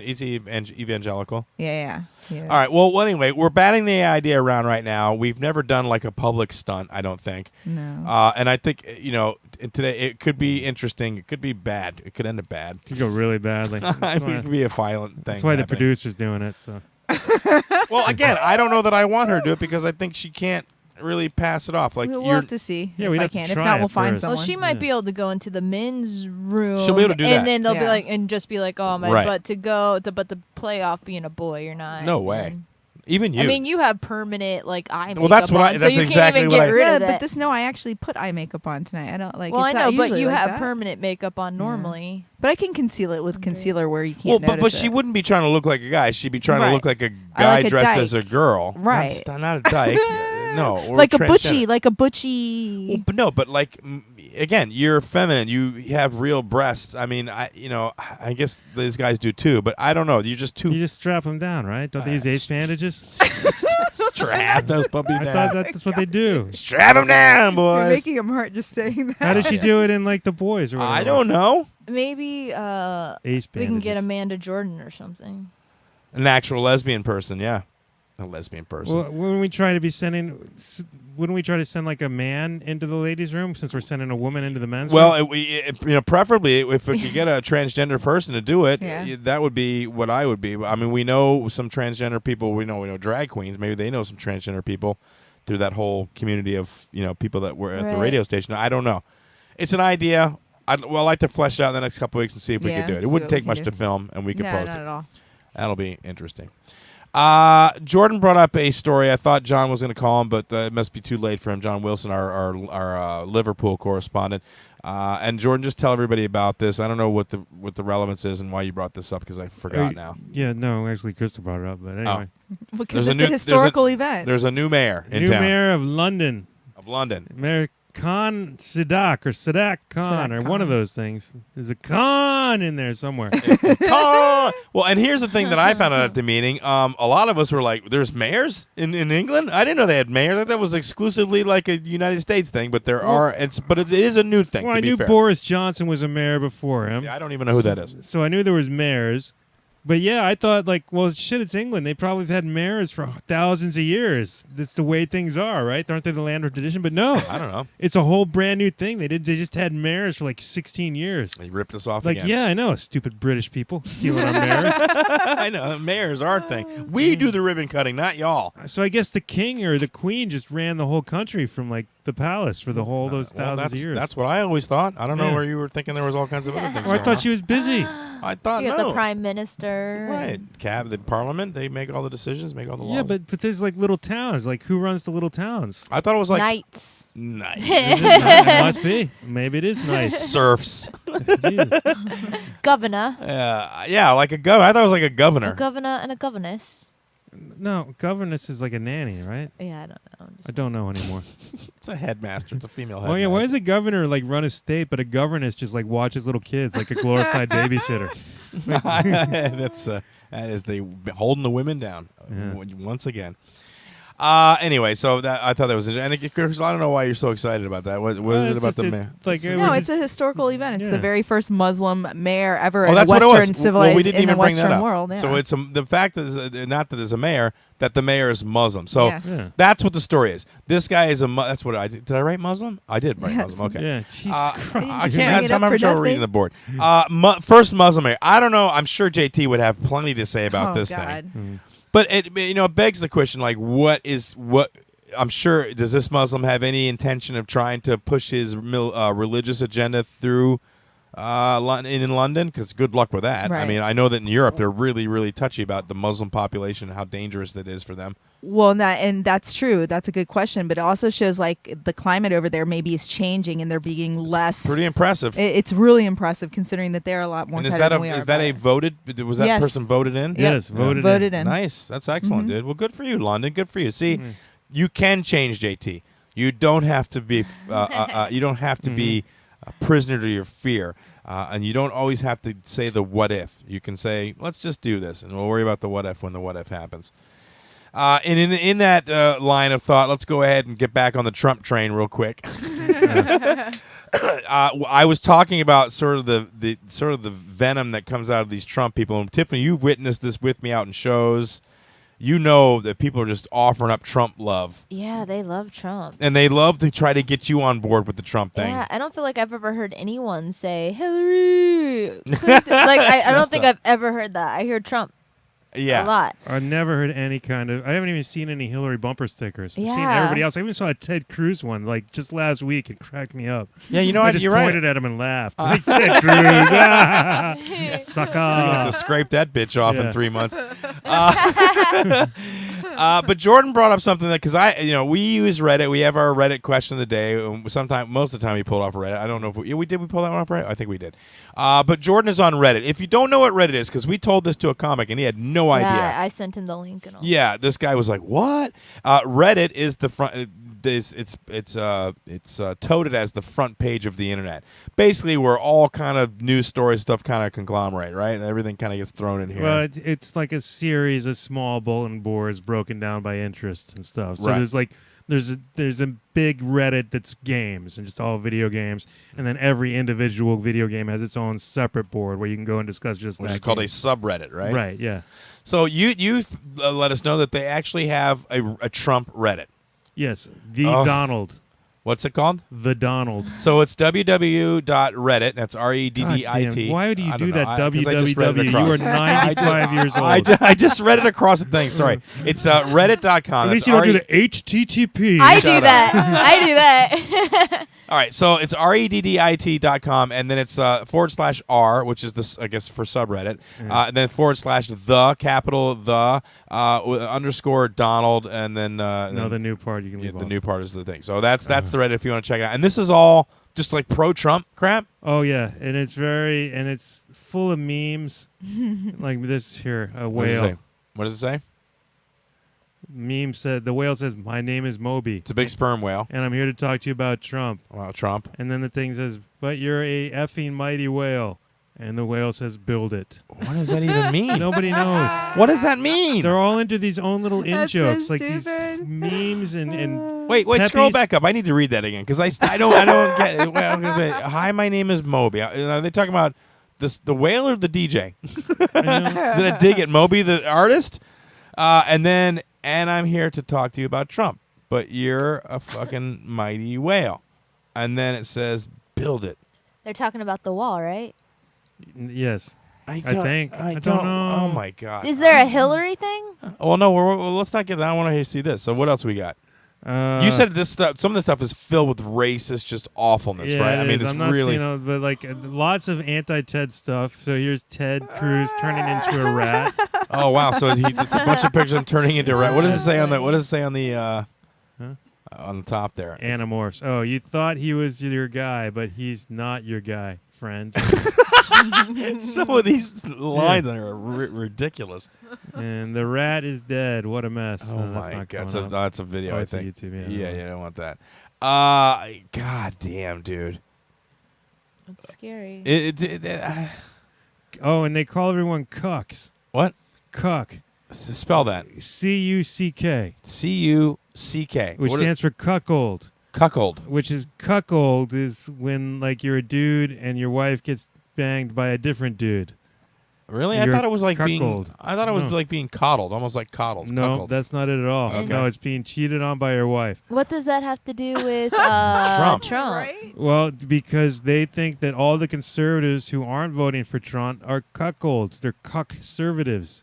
this yeah. Is evangelical. Yeah. All right. Well, anyway, we're batting the idea around right now. We've never done like a public stunt, I don't think. No. And I think today it could be interesting. It could be bad. It could end up bad. It could go really badly. I That's mean, it why, could be a violent thing. that's why the happening. producer's doing it. So Well, again, I don't know that I want her to do it because I think she can't really pass it off. Like we'll you're. have to see. Yeah, if we'd I have to can. If try not, it we'll find first. someone. Well, she might Yeah. be able to go into the men's room. She'll be able to do that. and then they'll be Yeah. like, and just be like, oh my, Right. but to play off being a boy, you're not. No way. Even you. I mean, you have permanent like eye makeup Well, that's what on, I- so that's you exactly can't what even I- get rid Yeah, of that. but this I actually put eye makeup on tonight. I don't like. Well, I it's know, not but usually you like have that. permanent makeup on normally. But I can conceal it with concealer where you well, can't. but notice she it. wouldn't be trying to look like a guy. She'd be trying to Right. look like a I guy like a dressed dyke. as a girl. Right. Not a dyke. No. Or like a transgender. butchie, like a butchie. Well, but no, but like again, you're feminine. You have real breasts. I mean, I guess these guys do too. But I don't know. You're just too You just strap them down, right? Don't they use ace bandages? strap those puppies I down. thought that's what they do. Strap them down, You're boys. making him hurt just saying that. How does she do it in like the boys or whatever? I don't know. Maybe Ace bandages. we can get Amanda Jordan or something. An actual lesbian person, yeah. A lesbian person. Well, wouldn't we try to send like a man into the ladies' room since we're sending a woman into the men's room? Well, preferably if we could get a transgender person to do it, Yeah. that would be what I would be. I mean, we know some transgender people. We know drag queens. Maybe they know some transgender people through that whole community of people that were at the Right. radio station. I don't know. It's an idea. I'd like to flesh it out in the next couple weeks and see if we Yeah, could do it. see It wouldn't what we take can much do. to film, and we could No, post not it. at all. That'll be interesting. Jordan brought up a story. I thought John was going to call him, but it must be too late for him. John Wilson, our Liverpool correspondent. And Jordan, just tell everybody about this. I don't know what the relevance is and why you brought this up because I forgot now. Yeah, no, actually, Crystal brought it up, but anyway. Because There's it's a historical event. There's a new mayor in New town. mayor of London, Mayor Khan Sadak or Sadak Khan Sadak or one of Khan. those things. There's a Khan in there somewhere. Well, and here's the thing that I found out at the meeting. A lot of us were like, "There's mayors in England." I didn't know they had mayors. I thought that was exclusively like a United States thing. But there are. But it is a new thing. Well, to I be knew fair. Boris Johnson was a mayor before him. Yeah, I don't even know who that is. So I knew there was mayors. But yeah, I thought shit, it's England. They probably have had mayors for thousands of years. That's the way things are, right? Aren't they the land of tradition? But no, I don't know. it's a whole brand new thing. They just had mayors for 16 years. They ripped us off Like, again. yeah, I know, stupid British people stealing our mayors. I know. Mayors are our thing. We do the ribbon cutting, not y'all. So I guess the king or the queen just ran the whole country from the palace for the whole those thousands of years. That's what I always thought. I don't know Yeah. where you were thinking there was all kinds of other things. Oh, I going thought on. she was busy. I thought You have no. the prime minister. Right. The parliament, they make all the decisions, make all the laws. Yeah, but there's little towns. Who runs the little towns? I thought it was like Knights. nice. It must be. Maybe it is nice. Serfs. Jeez. Governor. Yeah, like a governor. I thought it was like a governor. A governor and a governess. No, governess is like a nanny, right? Yeah, I don't know. I don't know anymore. It's a headmaster. It's a female Oh headmaster. yeah, why does a governor run a state, but a governess just watches little kids like a glorified babysitter? That is they holding the women down once again. Anyway, so that I thought that was and Chris, I don't know why you're so excited about that. What is it about the mayor? No, it's a historical event. It's Yeah. the very first Muslim mayor ever Oh, in that's the what it Western was. civilized Well, we didn't in the even bring Western that up. world. Yeah. So it's the fact that not that there's a mayor, that the mayor is Muslim. So Yes. Yeah. that's what the story is. This guy is that's what I did. Did I write Muslim? I did write Yes. Muslim. Okay. Yeah, Jesus Did Christ. you I just can't. bring it up I'm for sure nothing? reading the board. First Muslim mayor. I don't know. I'm sure JT would have plenty to say about oh, this God. thing. But it begs the question, what I'm sure, does this Muslim have any intention of trying to push his religious agenda through in London? Because good luck with that. I Right. mean, I know that in Europe they're really, really touchy about the Muslim population and how dangerous that is for them. Well, and that's true. That's a good question. But it also shows the climate over there maybe is changing and they're being less. Pretty impressive. It's really impressive considering that they're a lot more. And is tighter that than we are is that about a it. voted? Was that Yes. person voted in? Yes, voted in. Nice. That's excellent, Mm-hmm. dude. Well, good for you, London. Good for you. See, you can change JT. You don't have to be. You don't have to be a prisoner to your fear, and you don't always have to say the what if. You can say, "Let's just do this," and we'll worry about the what if when the what if happens. And in that line of thought, let's go ahead and get back on the Trump train real quick. I was talking about sort of the venom that comes out of these Trump people. And Tiffany, you've witnessed this with me out in shows. You know that people are just offering up Trump love. Yeah, they love Trump. And they love to try to get you on board with the Trump thing. Yeah, I don't feel like I've ever heard anyone say Hillary. I don't think I've ever heard that. I hear Trump a lot. I've never heard any kind of. I haven't even seen any Hillary bumper stickers. I've seen Yeah. everybody else. I even saw a Ted Cruz one just last week. It cracked me up. Yeah, you know I what? just You're right. pointed at him and laughed. Like, Ted Cruz, You have sucker. to scrape that bitch off Yeah. in 3 months. But Jordan brought up something that because we use Reddit. We have our Reddit question of the day. Most of the time, we pulled off Reddit. I don't know if we did. We pull that one off Reddit. I think we did. But Jordan is on Reddit. If you don't know what Reddit is, because we told this to a comic and he had no idea. Yeah, I sent him the link and all. Yeah, this guy was like, "What?" Reddit is the front. It's touted as the front page of the internet. Basically, where all kind of news stories stuff kind of conglomerate, right? And everything kind of gets thrown in here. Well, it's like a series of small bulletin boards broken down by interest and stuff. So Right. there's a big Reddit that's games and just all video games, and then every individual video game has its own separate board where you can go and discuss just Which that is called a game. subreddit, right? Right. Yeah. So you let us know that they actually have a Trump Reddit. Yes. The Oh. Donald. What's it called? The Donald. So it's www.reddit. That's Reddit. Damn, why do you I do don't know. that? 'Cause I just read it www. You across. are 95 years old. I just read it across the thing. Sorry. It's reddit.com. At least That's you don't do RE the HTTP. I Shut do up. that. I do that. All right, so it's reddit.com, and then it's /r, which is this, I guess, for subreddit, and then / capital the underscore Donald, and then No, the new part you can yeah, leave the off. new part is the thing. So that's the Reddit if you want to check it out. And this is all just like pro-Trump crap. Oh yeah, and it's full of memes like this here. A What does it whale say? What does it say? meme said the whale says, "My name is Moby, It's a big sperm whale. and I'm here to talk to you about Trump." Wow, Trump. And then the thing says, "But you're a effing mighty whale," and the whale says, "Build it." What does that even mean? Nobody knows. What does that mean? They're all into these own little in That's so jokes, like these stupid. memes and Wait, scroll Peppies. back up. I need to read that again because I don't get it. Well, I'm gonna say, hi, my name is Moby. Are they talking about the whale or the DJ? Did I dig at Moby, the artist? And I'm here to talk to you about Trump, but you're a fucking mighty whale. And then it says, build it. They're talking about the wall, right? yes. I think. I don't know. Oh my god. Is there a Hillary thing? Well, no. Let's not get that. I want to see this. So what else we got? You said this stuff. Some of this stuff is filled with racist, just awfulness, Yeah, right? it I mean, is. it's I'm not really. but like lots of anti-Ted stuff. So here's Ted Cruz turning into a rat. Oh wow! So it's a bunch of pictures of him turning into a rat. What does it say on the? What does it say on the? On the top there. Animorphs. Oh, you thought he was your guy, but he's not your guy, friend. Some of these lines on here are ridiculous. And the rat is dead. What a mess. Oh No, that's my not god! coming up. That's a video. Oh, I it's on think. YouTube, Yeah, yeah. you don't want that. God damn, dude. That's scary. Oh, and they call everyone cucks. What? Cuck. Spell that. C-U-C-K. C-U-C-K. Which What stands for cuckold. cuckold. Which is cuckold is when like you're a dude and your wife gets banged by a different dude. Really? I You're thought it was like being. cuckold. I thought it was No. like being coddled, almost like coddled. No, Cuckold. that's not it at all. Okay. No, it's being cheated on by your wife. What does that have to do with Trump. Right? Well, because they think that all the conservatives who aren't voting for Trump are cuckolds. They're cuck-servatives.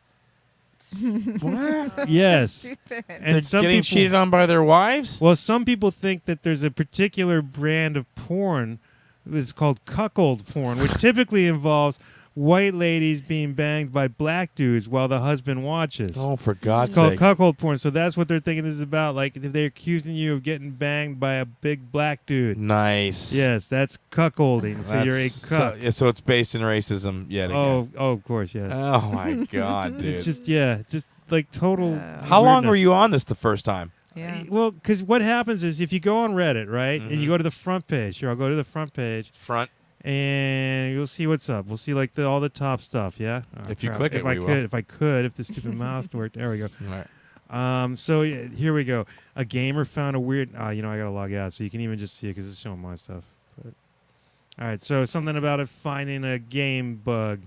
What? Yes. Stupid. And They're some getting people, cheated on by their wives? Well, some people think that there's a particular brand of porn that's called cuckold porn, which typically involves white ladies being banged by black dudes while the husband watches. Oh, for God's It's called sake. cuckold porn. So that's what they're thinking this is about. Like if they're accusing you of getting banged by a big black dude. Nice. Yes, that's cuckolding. So you're a cuck. So it's based in racism yet again. Oh, of course, yeah. Oh, my God, dude. It's just like total. How long were weirdness. you on this the first time? Yeah. Well, because what happens is if you go on Reddit, right, and you go to the front page. Here, I'll go to the front page, Front. and you'll see what's up. We'll see like all the top stuff. Yeah. Oh, If you crap. click it, if I we will. could, if I could, if the stupid mouse worked. There we go. All right. So yeah, here we go. A gamer found a weird. I gotta log out, so you can even just see it because it's showing my stuff. But, all right. So something about it finding a game bug.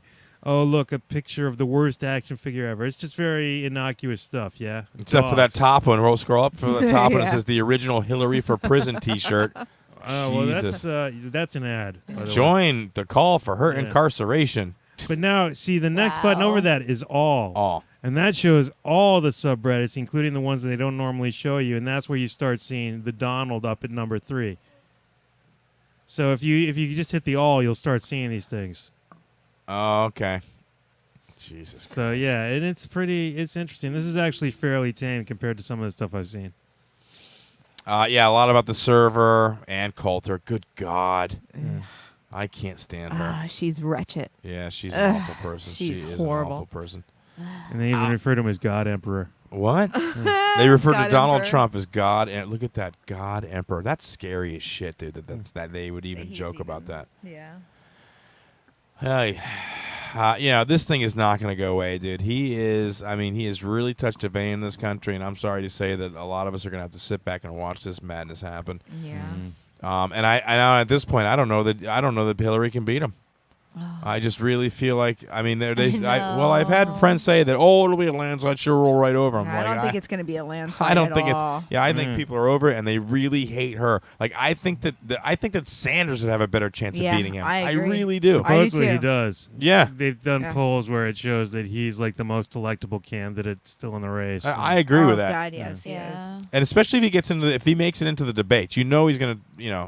Oh, look, a picture of the worst action figure ever. It's just very innocuous stuff, yeah? Except for that Dogs. top one. We'll scroll up for the top one. It Yeah. says the original Hillary for Prison T-shirt. Oh, well, Jesus. that's an ad. By the way. Join the call for her Yeah. incarceration. But now, see, the next button Wow. over that is all. All. And that shows all the subreddits, including the ones that they don't normally show you. And that's where you start seeing the Donald up at number 3. So if you just hit the all, you'll start seeing these things. Oh, okay. Jesus. So yeah, and it's interesting. This is actually fairly tame compared to some of the stuff I've seen. Yeah, a lot about the server and Coulter. Good God. I can't stand her. She's wretched. Yeah, she's an awful person. She's she is horrible. an awful person. And they even refer to him as God Emperor. What? They refer to God Donald Emperor. Trump as God. And look at that, God Emperor. That's scary as shit, dude. That they would even He's joke about that. Yeah. This thing is not going to go away, dude. He has really touched a vein in this country, and I'm sorry to say that a lot of us are going to have to sit back and watch this madness happen. Yeah. And I know at this point, I don't know that Hillary can beat him. I just really feel like, I've had friends say that, it'll be a landslide, she'll roll right over him. I don't think it's going to be a landslide. I don't at think all. it's. Yeah, I think people are over it, and they really hate her. Like, I think that Sanders would have a better chance of beating him. I agree. really do. Supposedly he too. does. Yeah. They've done polls where it shows that he's like the most electable candidate still in the race. I agree with that. God, yes, he is. And especially if he makes it into the debates, he's going to,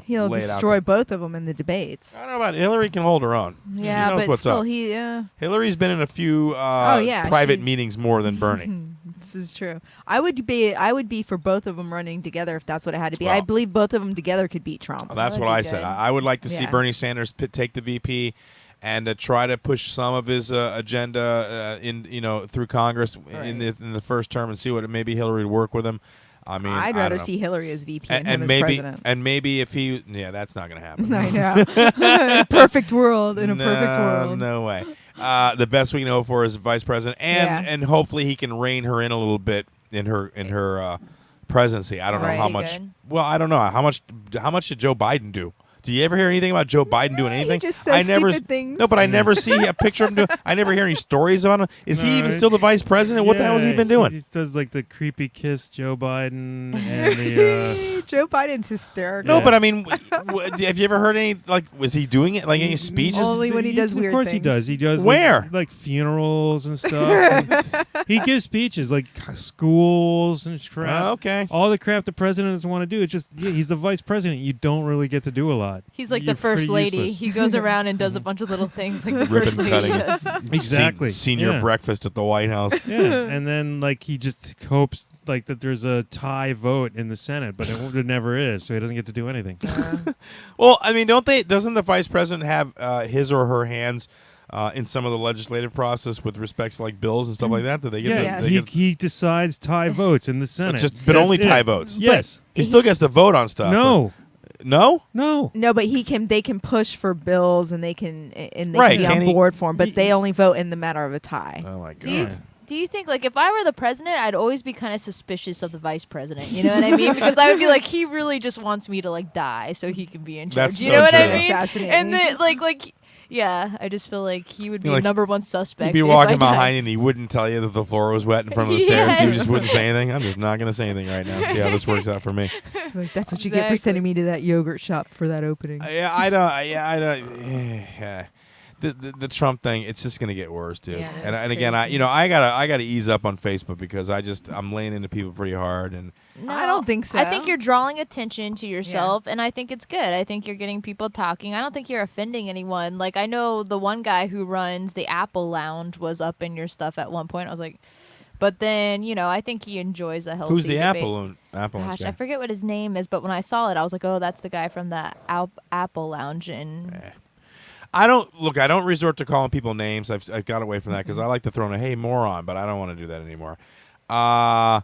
He'll lay destroy it out both of them in the debates. I don't know about Hillary can hold her own. Yeah, she knows but what's still, up. Hillary's been in a few private meetings more than Bernie. This is true. I would be for both of them running together if that's what it had to be. Well, I believe both of them together could beat Trump. Well, that's what I said. I would like to see Yeah. Bernie Sanders take the VP and try to push some of his agenda through Congress in the first term and see what maybe Hillary would work with him. I mean, I'd I rather don't know. see Hillary as VP and him as maybe president. and maybe if he that's not going to happen. I know. Perfect world in a perfect world. No way. The best we can hope for is vice president, and hopefully he can rein her in a little bit in her presidency. I don't know how much. Good. Well, I don't know how much did Joe Biden do. Do you ever hear anything about Joe Biden doing anything? He just says stupid things. No, but I never see a picture of him doing. I never hear any stories about him. Is he even still the vice president? What the hell has he been doing? He does like the creepy kiss Joe Biden and the. Joe Biden's hysterical. No, but I mean, have you ever heard any? Like, was he doing it? Like any speeches? Only when he does weird Of course things. he does. He does. Where? Like funerals and stuff. He gives speeches like schools and crap. Oh, okay. All the crap the president doesn't want to do. It's just he's the vice president. You don't really get to do a lot. He's like You're the first pretty lady. useless. He goes around and does a bunch of little things like the Ribbon first lady cutting. does. Exactly. Senior Yeah. breakfast at the White House. Yeah, and then like he just hopes like that there's a tie vote in the Senate, but it never is, so he doesn't get to do anything. Well, I mean, doesn't the vice president have his or her hands in some of the legislative process with respects to like bills and stuff like that? Do they get? Yeah, he decides tie votes in the Senate, but only That's tie it. votes. Yes, He still gets to vote on stuff. no, No? no. No, but they can push for bills and they can Right, be can on he- board for them, but they only vote in the matter of a tie. Oh my Do you, god. do you think, like, if I were the president, I'd always be kind of suspicious of the vice president? You know what I mean? Because I would be like, he really just wants me to, like, die so he can be in charge. That's You so know what true. I mean? Assassinate And me. then, yeah, I just feel like he would be Like, number one suspect. He'd be if walking I died. behind you and he wouldn't tell you that the floor was wet in front of the stairs. He Yes. just wouldn't say anything. I'm just not going to say anything right now. See how this works out for me. Like, that's what you get for Exactly. sending me to that yogurt shop for that opening. I don't. The Trump thing, it's just gonna get worse, dude. Yeah, and it's again, crazy. I gotta ease up on Facebook because I'm laying into people pretty hard, and No, I don't think so. I think you're drawing attention to yourself, and I think it's good. I think you're getting people talking. I don't think you're offending anyone. Like, I know the one guy who runs the Apple Lounge was up in your stuff at one point. I was like, but then, I think he enjoys a healthy who's the debate. Apple Gosh, guy? I forget what his name is, but when I saw it, I was like, oh, that's the guy from the Apple Lounge. And I don't resort to calling people names. I've got away from that because I like to throw in a hey moron, but I don't want to do that anymore. And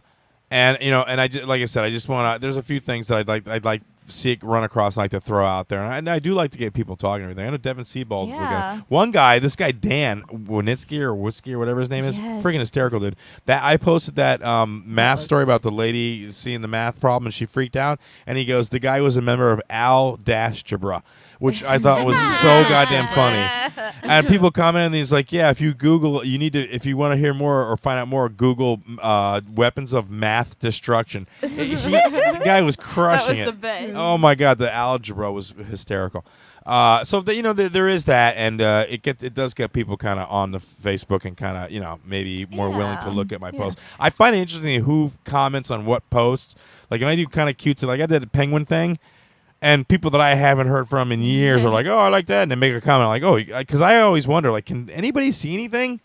like I said, I just want to. There's a few things that I'd like see it run across, and like to throw out there, and I do like to get people talking and everything. I know Devin Sebald. Yeah. One guy, this guy Dan Winitsky or whatever his name is, Yes. freaking hysterical, dude. That I posted that math story about the lady seeing the math problem and she freaked out, and he goes, the guy was a member of Al-Jabra, which I thought was so goddamn funny. And people comment, and he's like, yeah, if you Google, if you want to hear more or find out more, Google weapons of math destruction. The guy was crushing that was it. the best. Oh my god, the algebra was hysterical. So there is that, and it does get people kind of on the Facebook and kind of maybe more willing to look at my posts. I find it interesting who comments on what posts. Like, when I do kind of cutesy, like I did a penguin thing, and people that I haven't heard from in years are like, oh, I like that, and they make a comment like, oh, because I always wonder, like, can anybody see anything?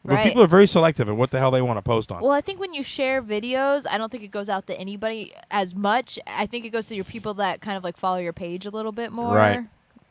But Right. people are very selective of what the hell they want to post on. Well, I think when you share videos, I don't think it goes out to anybody as much. I think it goes to your people that kind of like follow your page a little bit more. Right.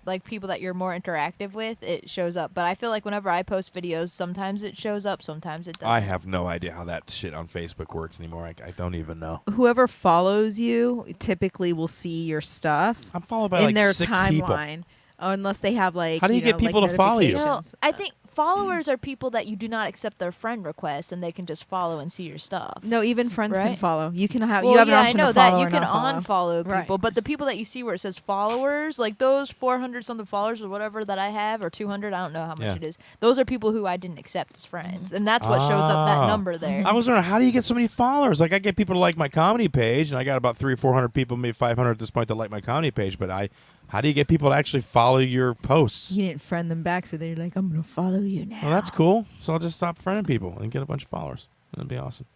Like people that you're more interactive with, it shows up. But I feel like whenever I post videos, sometimes it shows up, sometimes it doesn't. I have no idea how that shit on Facebook works anymore. I don't even know. Whoever follows you typically will see your stuff I'm followed by in like their 6 timeline. people. Unless they have like. How do you get know, people like to follow you? No, notifications. I think followers are people that you do not accept their friend requests, and they can just follow and see your stuff. No, even friends can Right? follow. You can have. Well, you have yeah, an option I know to follow that you or can not follow. unfollow Right. people, but the people that you see where it says followers, like those 400 something followers or whatever that I have, or 200, I don't know how much Yeah. it is. Those are people who I didn't accept as friends, and that's what shows up that Ah. number there. I was wondering, how do you get so many followers? Like, I get people to like my comedy page, and I got about 300 or 400 people, maybe 500 at this point, that like my comedy page. But how do you get people to actually follow your posts? You didn't friend them back, so they're like, "I'm gonna follow you now." Well, that's cool. So I'll just stop friending people and get a bunch of followers. That'd be awesome.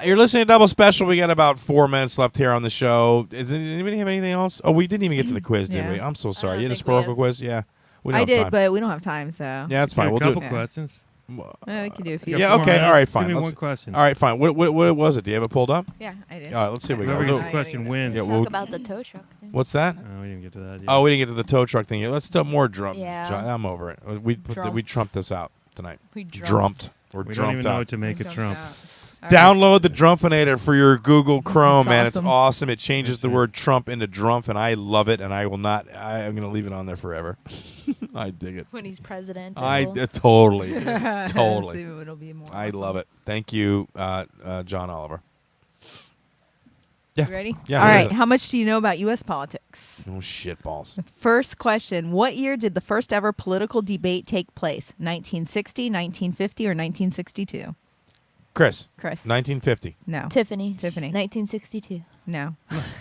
You're listening to Double Special. We got about 4 minutes left here on the show. Does anybody have anything else? Oh, we didn't even get to the quiz, did Yeah. we? I'm so sorry. don't You had a think we historical have. quiz? Yeah. We don't I have did, time. but we don't have time, so Yeah, that's fine. Got We'll a do couple it. questions. we can do a few. Got Yeah, 4 okay, minutes. all right, fine. Give me Let's- one question. All right, fine. What was it? Do you have it pulled up? Yeah, I did. All right, let's see what we got. Whoever We'll gets do- the question wins. Yeah, Let's we'll- talk about the tow truck thing. What's that? Oh, we didn't get to that yet. Oh, we didn't get to the tow truck thing yet. Let's do more drum. Yeah. I'm over it. We Drumps. trumped this out tonight. We Drumped. We're We don't drumped even know out. what to make a trump. Download the Drumpinator for your Google Chrome, man. awesome. It's awesome. It changes That's the right. word Trump into Drumpf, and I love it, and I will not. I'm going to leave it on there forever. I dig it. When he's president. Totally. See, Totally. it'll be more I awesome. love it. Thank you, John Oliver. You ready? Yeah, All what is right. it? How much do you know about U.S. politics? Oh, shit balls. First question. What year did the first ever political debate take place? 1960, 1950, or 1962? Chris, Chris. 1950. No. Tiffany. Tiffany. 1962. No.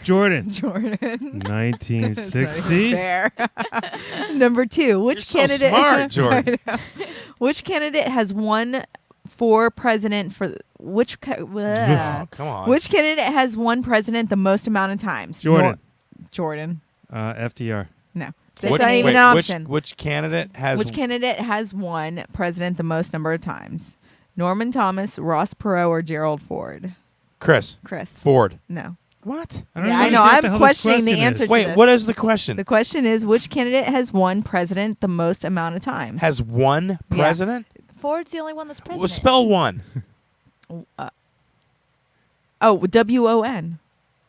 Jordan. Jordan. 1960. Fair. Number 2. Which You're so candidate? smart, Jordan. I know. Which candidate has won for president for which? Oh, come on. Which candidate has won president the most amount of times? Jordan. Jordan. FDR. No. That's Which, not even wait, an which, option. which candidate has Which candidate has won president the most number of times? Norman Thomas, Ross Perot, or Gerald Ford? Chris Chris. Ford? No. What? Yeah, even I know. understand what I'm the hell this questioning the question answer is. to Wait, this. what is the question? The question is, which candidate has won president the most amount of times? Has one president? Ford's the only one that's president. Well, spell one. WON.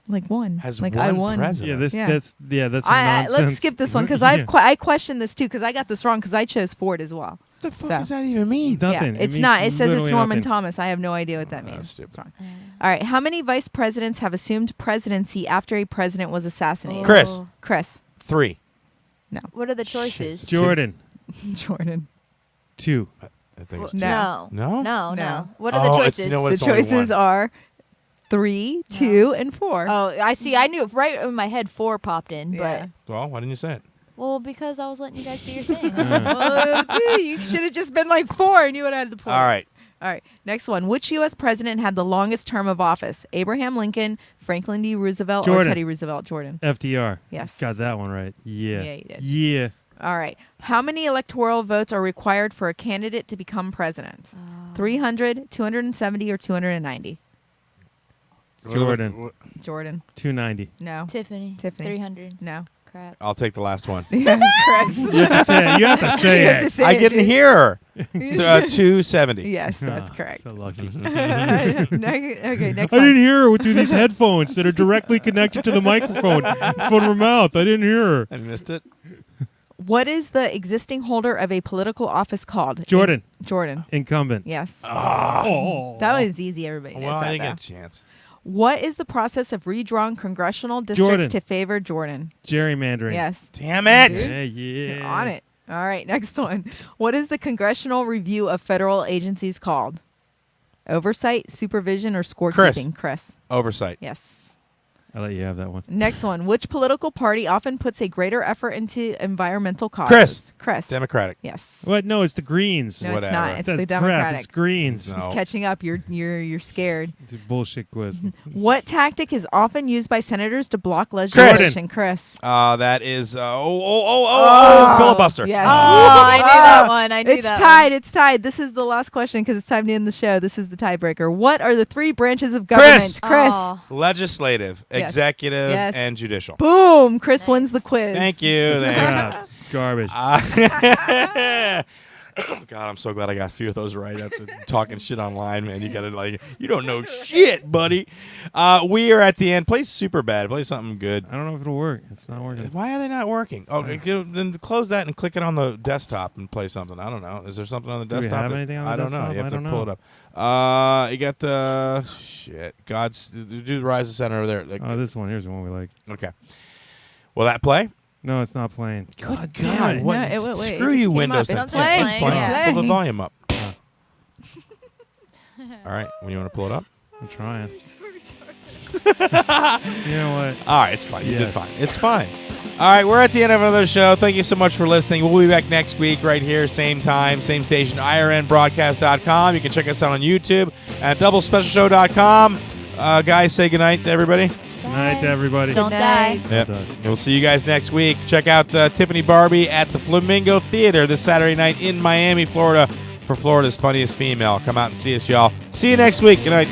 Like one. Has like one I won. president. Yeah, that's a I, nonsense. let's skip this one because Yeah. I questioned this too because I got this wrong because I chose Ford as well. What the fuck So- does that even mean? Nothing. Yeah, it's means not. It says it's literally Norman nothing. Thomas. I have no idea what that means. that's stupid. It's wrong. All right. How many vice presidents have assumed presidency after a president was assassinated? Chris. Chris. 3. What are the choices? Jordan. Jordan. 2. I think it's No. two. No? No. No. What are the Oh, it's- choices? you know what? The It's only choices one. are 3, 2, and 4. Oh, I see. I knew right in my head 4 popped in, Yeah. Well, why didn't you say it? well, because I was letting you guys do your thing. Well, you should have just been like 4 and you would have had the point. All right. All right. Next one. Which U.S. president had the longest term of office? Abraham Lincoln, Franklin D. Roosevelt, or Jordan. Teddy Roosevelt? Jordan. FDR. Yes. Got that one right. Yeah. Yeah, you did. Yeah. All right. How many electoral votes are required for a candidate to become president? 300, 270, or 290? Jordan. Jordan. 290. No. Tiffany. Tiffany. 300. No. Crap. I'll take the last one. Yes, Chris. You have to say it. You have to say You have to it. say I it, didn't dude. hear her. 270. Yes, that's Ah, correct. So lucky. Okay, next I one. didn't hear her through these headphones that are directly connected to the microphone in front of her mouth. I didn't hear her. I missed it. What is the existing holder of a political office called? Jordan. Jordan. Incumbent. Yes. Oh. That was easy. Everybody knows Well, I that. didn't though. get a chance. What is the process of redrawing congressional districts Jordan. to favor Jordan? Gerrymandering. Yes. Damn it. Yeah, yeah. You're on it. All right, next one. What is the congressional review of federal agencies called? Oversight, supervision, or scorekeeping? Chris. Oversight. Yes. I'll let you have that one. Next one. Which political party often puts a greater effort into environmental causes? Chris. Democratic. Yes. What? No, it's the Greens. No, Whatever. it's not. It's That's the crap. Democratic. It's Greens. No. He's catching up. You're scared. It's a bullshit quiz. What tactic is often used by senators to block legislation? Chris. That is filibuster. Yes. Oh, I knew that one. I knew It's that tied. It's tied. This is the last question because it's time to end the show. This is the tiebreaker. What are the 3 branches of government? Chris. Oh. Legislative, Yes. executive, Yes. and judicial. Boom. Chris wins the quiz. Thank you. Crap. Garbage. God, I'm so glad I got a few of those right after talking shit online, man. You gotta you don't know shit, buddy. We are at the end. Play super bad. Play something good. I don't know if it'll work. It's not working. Why are they not working? Oh, then close that and click it on the desktop and play something. I don't know. Is there something on the Do we desktop? have anything on the I don't desktop? know. You have I to don't pull know. it up. You got the shit. Do the Rise of Center over there. Oh, this one. Here's the one we like. Okay. Will that play? No, it's not playing. God damn God! it. What? No, it wait, Screw it you, just came Windows. up. It's It's playing. It's Pull playing. the volume up. Oh, All right. When you want to pull it up? I'm trying. You know what? All right, it's fine. You did Yes. fine. It's fine. All right, we're at the end of another show. Thank you so much for listening. We'll be back next week right here, same time, same station, irnbroadcast.com. You can check us out on YouTube at doublespecialshow.com. Guys, say goodnight to everybody. Good night to everybody. Don't Good die. night. Yep. Done. We'll see you guys next week. Check out Tiffany Barbie at the Flamingo Theater this Saturday night in Miami, Florida for Florida's Funniest Female. Come out and see us, y'all. See you next week. Good night.